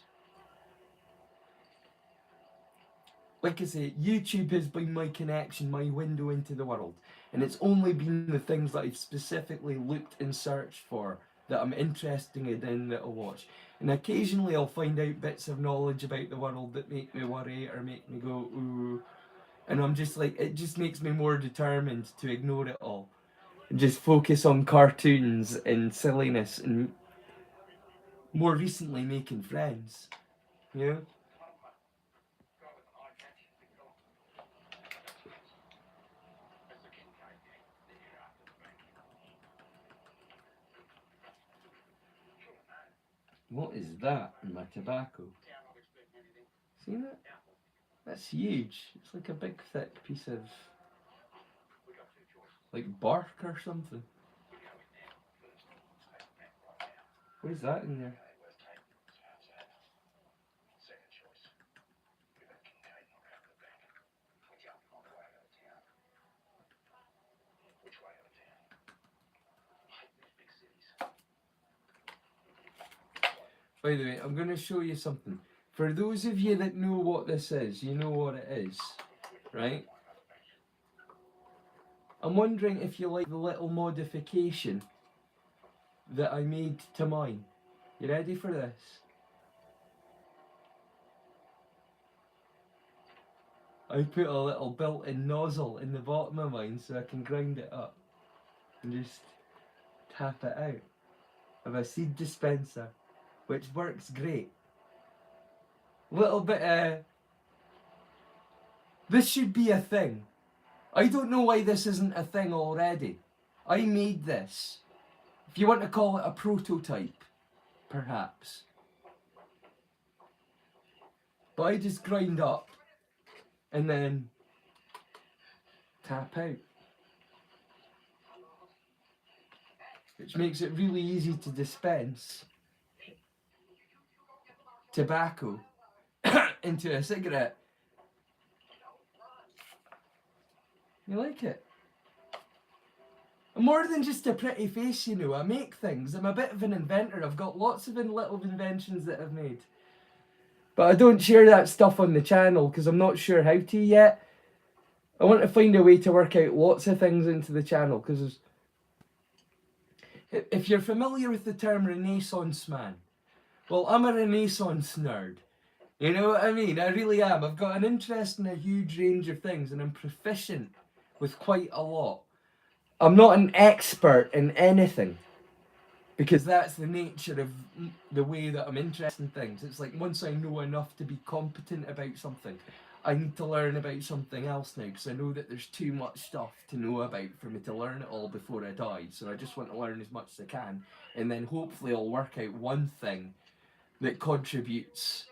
like I say, YouTube has been my connection, my window into the world. And it's only been the things that I've specifically looked and searched for that I'm interested in that I'll watch. And occasionally I'll find out bits of knowledge about the world that make me worry or make me go, ooh. And I'm just like, it just makes me more determined to ignore it all. And just focus on cartoons and silliness and more recently making friends. You know? What is that in my tobacco? See that? That's huge. It's like a big thick piece of like bark or something. What is that in there? By the way, I'm going to show you something. For those of you that know what this is, you know what it is, right? I'm wondering if you like the little modification that I made to mine. You ready for this? I put a little built-in nozzle in the bottom of mine so I can grind it up and just tap it out. I have a seed dispenser, which works great. Little bit this should be a thing. I don't know why this isn't a thing already. I made this. If you want to call it a prototype, perhaps. But I just grind up and then tap out. Which makes it really easy to dispense tobacco into a cigarette. You like it? I'm more than just a pretty face, you know. I make things. I'm a bit of an inventor. I've got lots of little inventions that I've made. But I don't share that stuff on the channel because I'm not sure how to yet. I want to find a way to work out lots of things into the channel because if you're familiar with the term Renaissance man, well, I'm a Renaissance nerd. You know what I mean? I really am. I've got an interest in a huge range of things and I'm proficient with quite a lot. I'm not an expert in anything because that's the nature of the way that I'm interested in things. It's like once I know enough to be competent about something, I need to learn about something else now because I know that there's too much stuff to know about for me to learn it all before I die. So I just want to learn as much as I can and then hopefully I'll work out one thing that contributes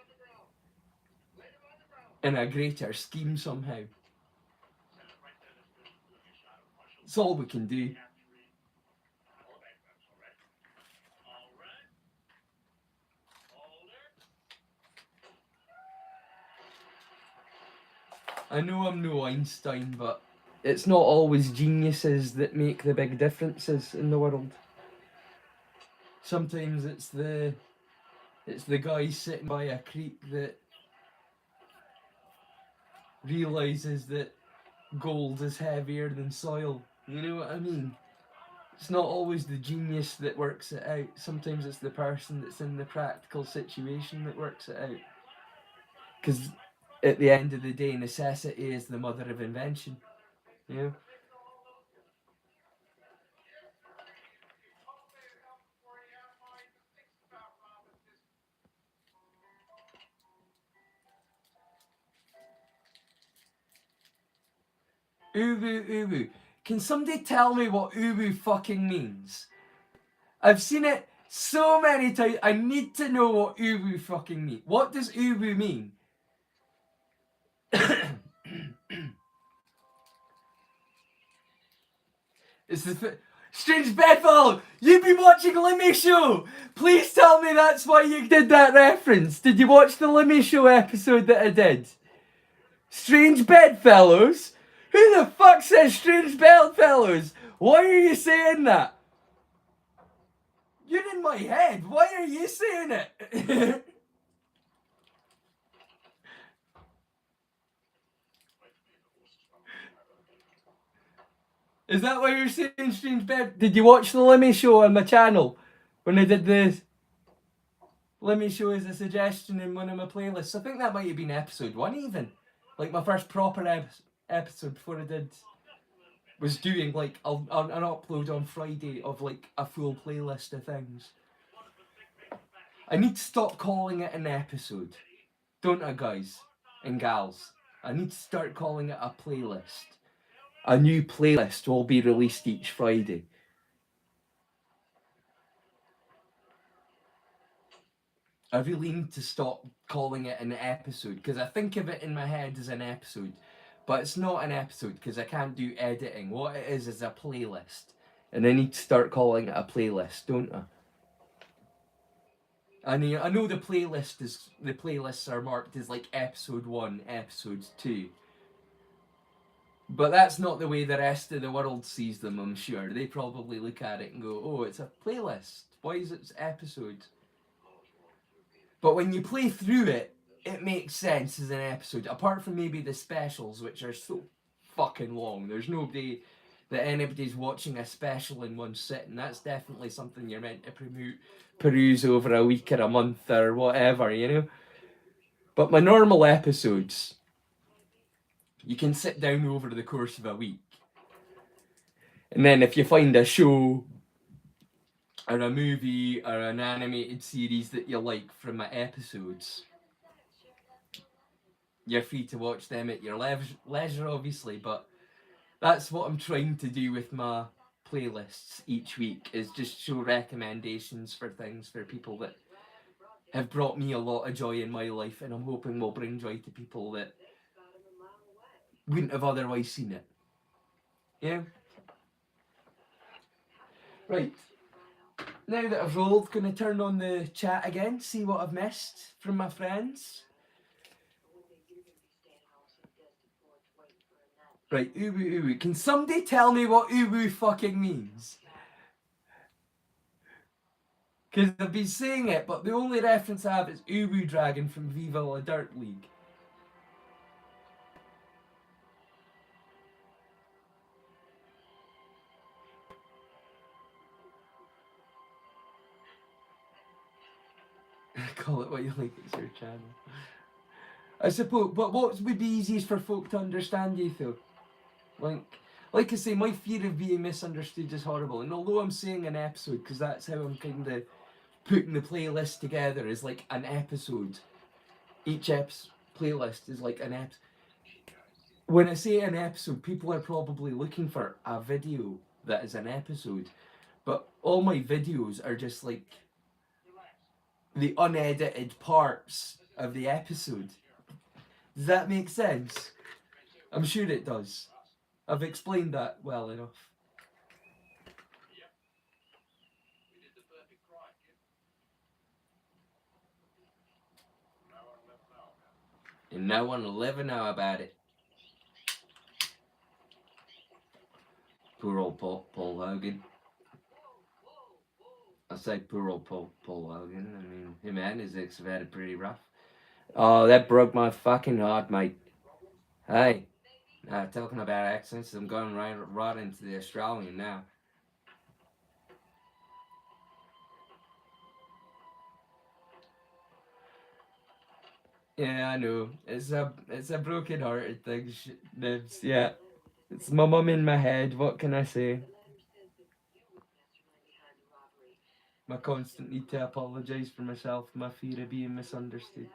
in a greater scheme somehow. It's all we can do. I know I'm no Einstein, but it's not always geniuses that make the big differences in the world. Sometimes it's the guy sitting by a creek that realizes that gold is heavier than soil. You know what I mean? It's not always the genius that works it out. Sometimes it's the person that's in the practical situation that works it out. Because at the end of the day, necessity is the mother of invention. You know? Uwu uwu. Can somebody tell me what uwu fucking means? I've seen it so many times. I need to know what uwu fucking means. What does uwu mean? It's the Strange Bedfellow. You've been watching Limmy Show. Please tell me that's why you did that reference. Did you watch the Limmy Show episode that I did? Strange Bedfellows? Who the fuck says Strange Bedfellows? Why are you saying that? You're in my head. Why are you saying it? Is that why you're saying Strange Bed? Did you watch the Limmy Show on my channel when I did the Limmy Show as a suggestion in one of my playlists? I think that might have been episode 1 even. Like my first proper episode before I was doing like an upload on Friday of like a full playlist of things. I need to stop calling it an episode. Don't I, guys and gals? I need to start calling it a playlist. A new playlist will be released each Friday. I really need to stop calling it an episode because I think of it in my head as an episode, but it's not an episode because I can't do editing. What it is a playlist, and I need to start calling it a playlist, don't I? I know the playlists are marked as like episode 1, episode 2. But that's not the way the rest of the world sees them, I'm sure. They probably look at it and go, oh, it's a playlist. Why is it episodes? But when you play through it, it makes sense as an episode. Apart from maybe the specials, which are so fucking long. There's no day that anybody's watching a special in one sitting. That's definitely something you're meant to peruse over a week or a month or whatever, you know? But my normal episodes, you can sit down over the course of a week. And then if you find a show or a movie or an animated series that you like from my episodes, you're free to watch them at your leisure, obviously, but that's what I'm trying to do with my playlists each week, is just show recommendations for things for people that have brought me a lot of joy in my life, and I'm hoping will bring joy to people that wouldn't have otherwise seen it. Yeah? Right. Now that I've rolled, going to turn on the chat again, see what I've missed from my friends. Right, uwu uwu. Can somebody tell me what uwu fucking means? Because I've been saying it, but the only reference I have is Uwu Dragon from Viva La Dirt League. Call it what you like, it's your channel. I suppose, but what would be easiest for folk to understand you though? Like I say, my fear of being misunderstood is horrible. And although I'm saying an episode, because that's how I'm kind of putting the playlist together, is like an episode. Each playlist is like an episode. When I say an episode, people are probably looking for a video that is an episode. But all my videos are just like the unedited parts of the episode. Does that make sense? I'm sure it does. I've explained that well enough. And no one will ever know about it. Poor old Paul Hogan. I say poor old Paul Hogan. I mean, him and his ex have had it pretty rough. Oh, that broke my fucking heart, mate. Hey, talking about accents, I'm going right into the Australian now. Yeah, I know. It's a broken-hearted thing, Nibs. Yeah, it's my mum in my head. What can I say? My constant need to apologise for myself, my fear of being misunderstood.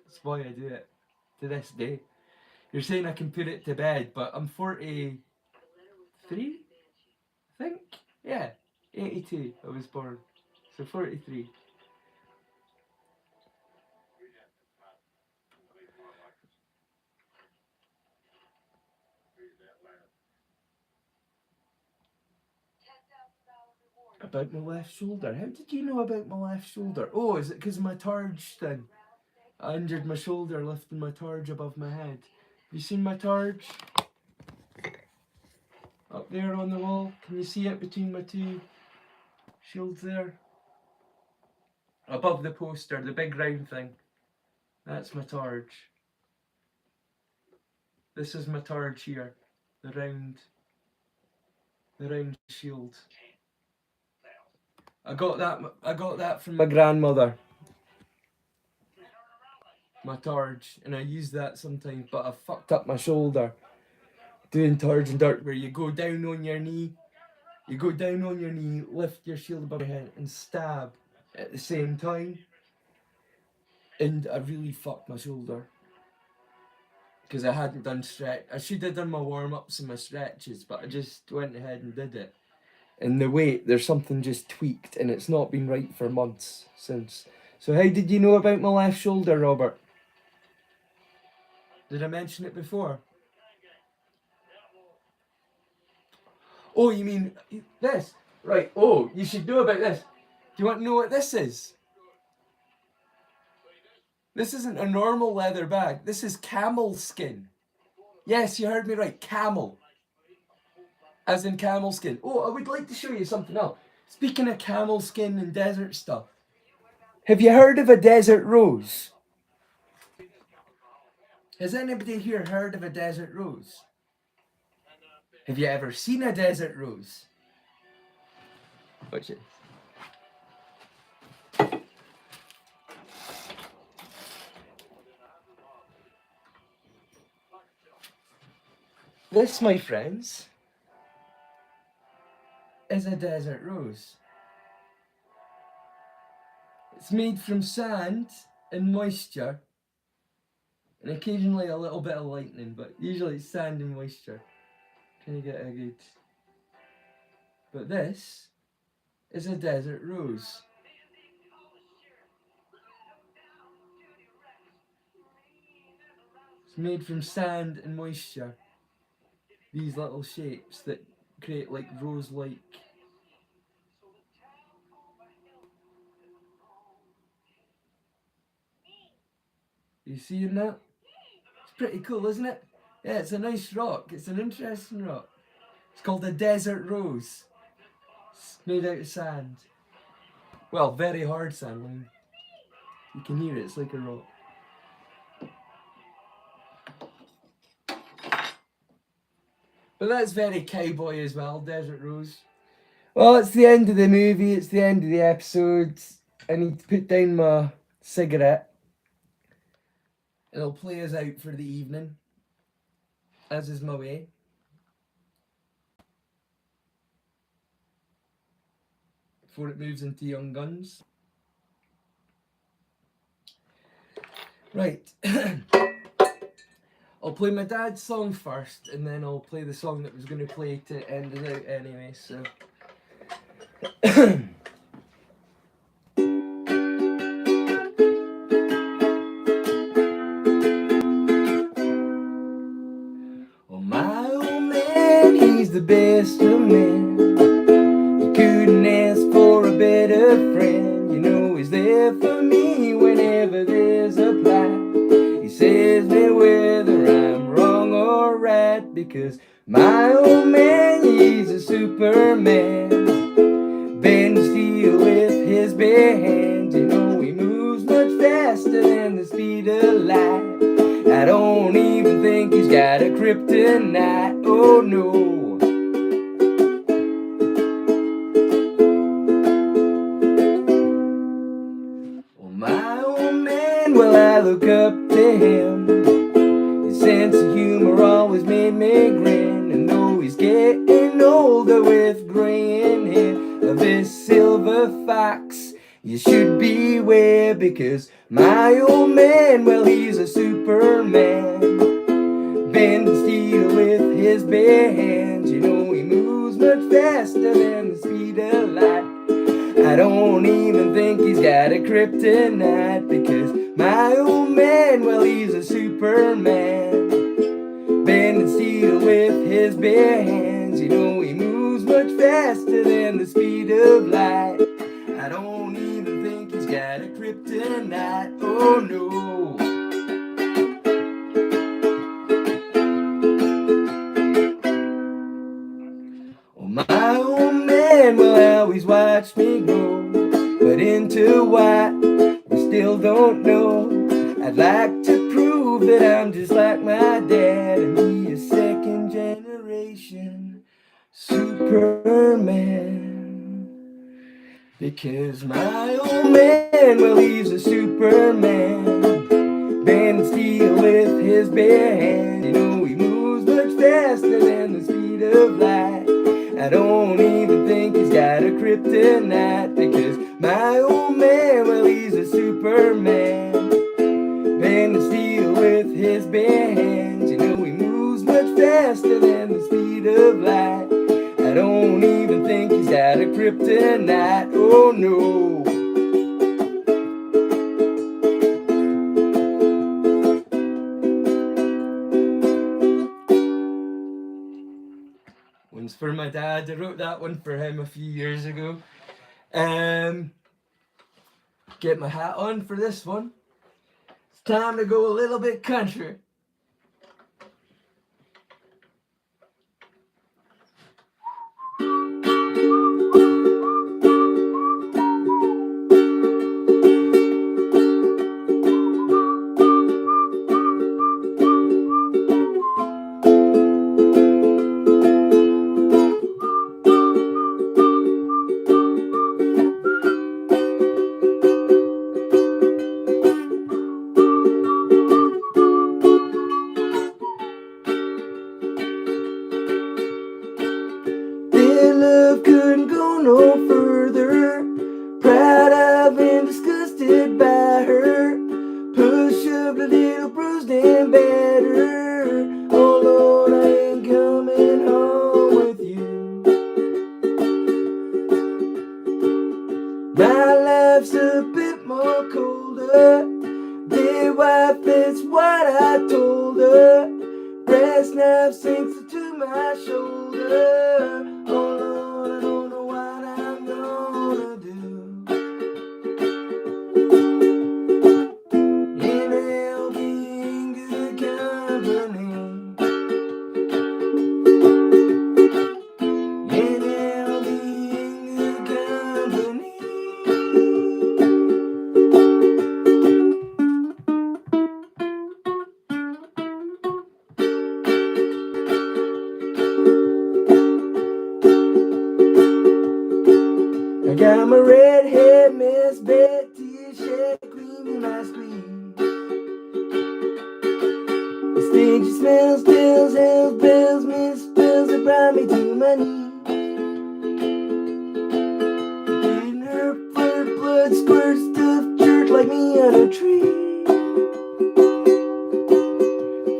That's why I do it to this day. You're saying I can put it to bed, but I'm 43, I think. Yeah, 82. I was born, so 43. About my left shoulder. How did you know about my left shoulder? Oh, is it because of my targe thing? I injured my shoulder lifting my targe above my head. Have you seen my targe? Up there on the wall. Can you see it between my two shields there? Above the poster, the big round thing. That's my targe. This is my targe here. The round shield. I got that from my grandmother. My targe, and I use that sometimes, but I fucked up my shoulder doing targe and dirt, where you go down on your knee, lift your shield above your head and stab at the same time, and I really fucked my shoulder because I hadn't done stretch. I should have done my warm-ups and my stretches, but I just went ahead and did it. And the weight, there's something just tweaked, and it's not been right for months since. So how did you know about my left shoulder, Robert? Did I mention it before? Oh, you mean this? Right, oh, you should know about this. Do you want to know what this is? This isn't a normal leather bag. This is camel skin. Yes, you heard me right, camel. As in camel skin. Oh, I would like to show you something else. Speaking of camel skin and desert stuff. Have you heard of a desert rose? Has anybody here heard of a desert rose? Have you ever seen a desert rose? Watch it. This, my friends, is a desert rose. It's made from sand and moisture, and occasionally a little bit of lightning, but usually it's sand and moisture. Can you get a good... But this is a desert rose. It's made from sand and moisture. These little shapes that create like rose-like. You seeing that? It's pretty cool, isn't it? Yeah, it's a nice rock. It's an interesting rock. It's called a desert rose. It's made out of sand. Well, very hard sand. I mean, you can hear it, it's like a rock. But that's very cowboy as well, Desert Rose. Well, it's the end of the movie, it's the end of the episode. I need to put down my cigarette. It'll play us out for the evening, as is my way. Before it moves into Young Guns. Right. I'll play my dad's song first, and then I'll play the song that was going to play to end it out anyway, so... Oh, my old man, he's the best of men. You couldn't ask for a better friend. You know he's there for me whenever there's a plan. He says me whether I'm wrong or right, because my old man, he's a Superman. Bend steel with his bare hands. You know he moves much faster than the speed of light. I don't even think he's got a kryptonite. Oh no. Oh, my old man, well, I look up to him. His sense of humor always made me grin. And though he's getting older with gray in hair, this silver fox, you should beware, because my old man, well, he's a Superman. Bend steel with his bare hands. You know he moves much faster than the speed of light. I don't even think he's got a kryptonite, because my old man, well, he's a Superman. Bend steel with his bare hands. You know he moves much much faster than the speed of light. I don't even think he's got a kryptonite. Oh no. Oh, my old man will always watch me grow, but into what we still don't know. I'd like to prove that I'm just like my dad and be a second generation Superman. Because my old man, well, he's a Superman, bending steel with his bare hands. You know, he moves much faster than the speed of light. I don't even think he's got a kryptonite. Because my old man, well, he's a Superman, bending steel with his bare hands. You know, he moves much faster than the speed of light. I don't even think he's got a kryptonite. Oh no. One's for my dad. I wrote that one for him a few years ago. Get my hat on for this one. It's time to go a little bit country. Their love couldn't go no further. Proud I've been disgusted by her. Push up a little bruised and battered. Oh Lord, I ain't coming home with you. My life's a bit more colder. Dear wife, that's what I told her. Brass knife sinks to my shoulder. Oh Lord, I don't know what I'm gonna do. And I'll be in good company. And I'll be in good company. I got my redhead Miss Betty, shake cleaning my screen. The stingy smells, tells, hells, bells, miss spells that brought me to my knees. In her fur, blood squirts, stuffed jerk like me on a tree.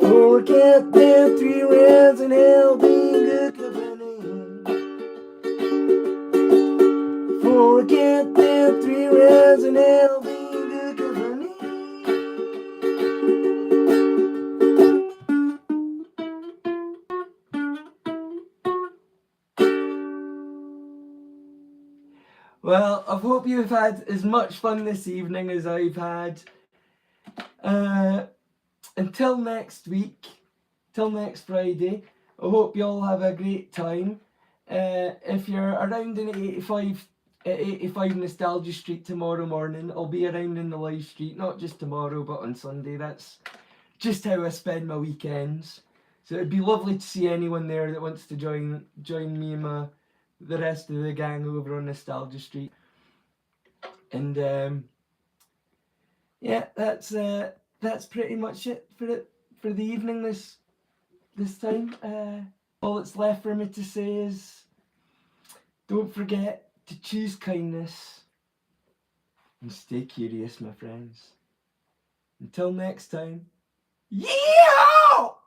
4 count down, 3 rounds, and hell being good company. 4 count down, 3 rounds, and hell being good company. Well, I hope you've had as much fun this evening as I've had. Until next week, till next Friday, I hope you all have a great time. If you're around in 85 Nostalgia Street tomorrow morning, I'll be around in the live street, not just tomorrow but on Sunday. That's just how I spend my weekends. So it'd be lovely to see anyone there that wants to join me and the rest of the gang over on Nostalgia Street. And yeah, that's pretty much it for the evening this time. All that's left for me to say is, don't forget to choose kindness and stay curious, my friends. Until next time, yeehaw!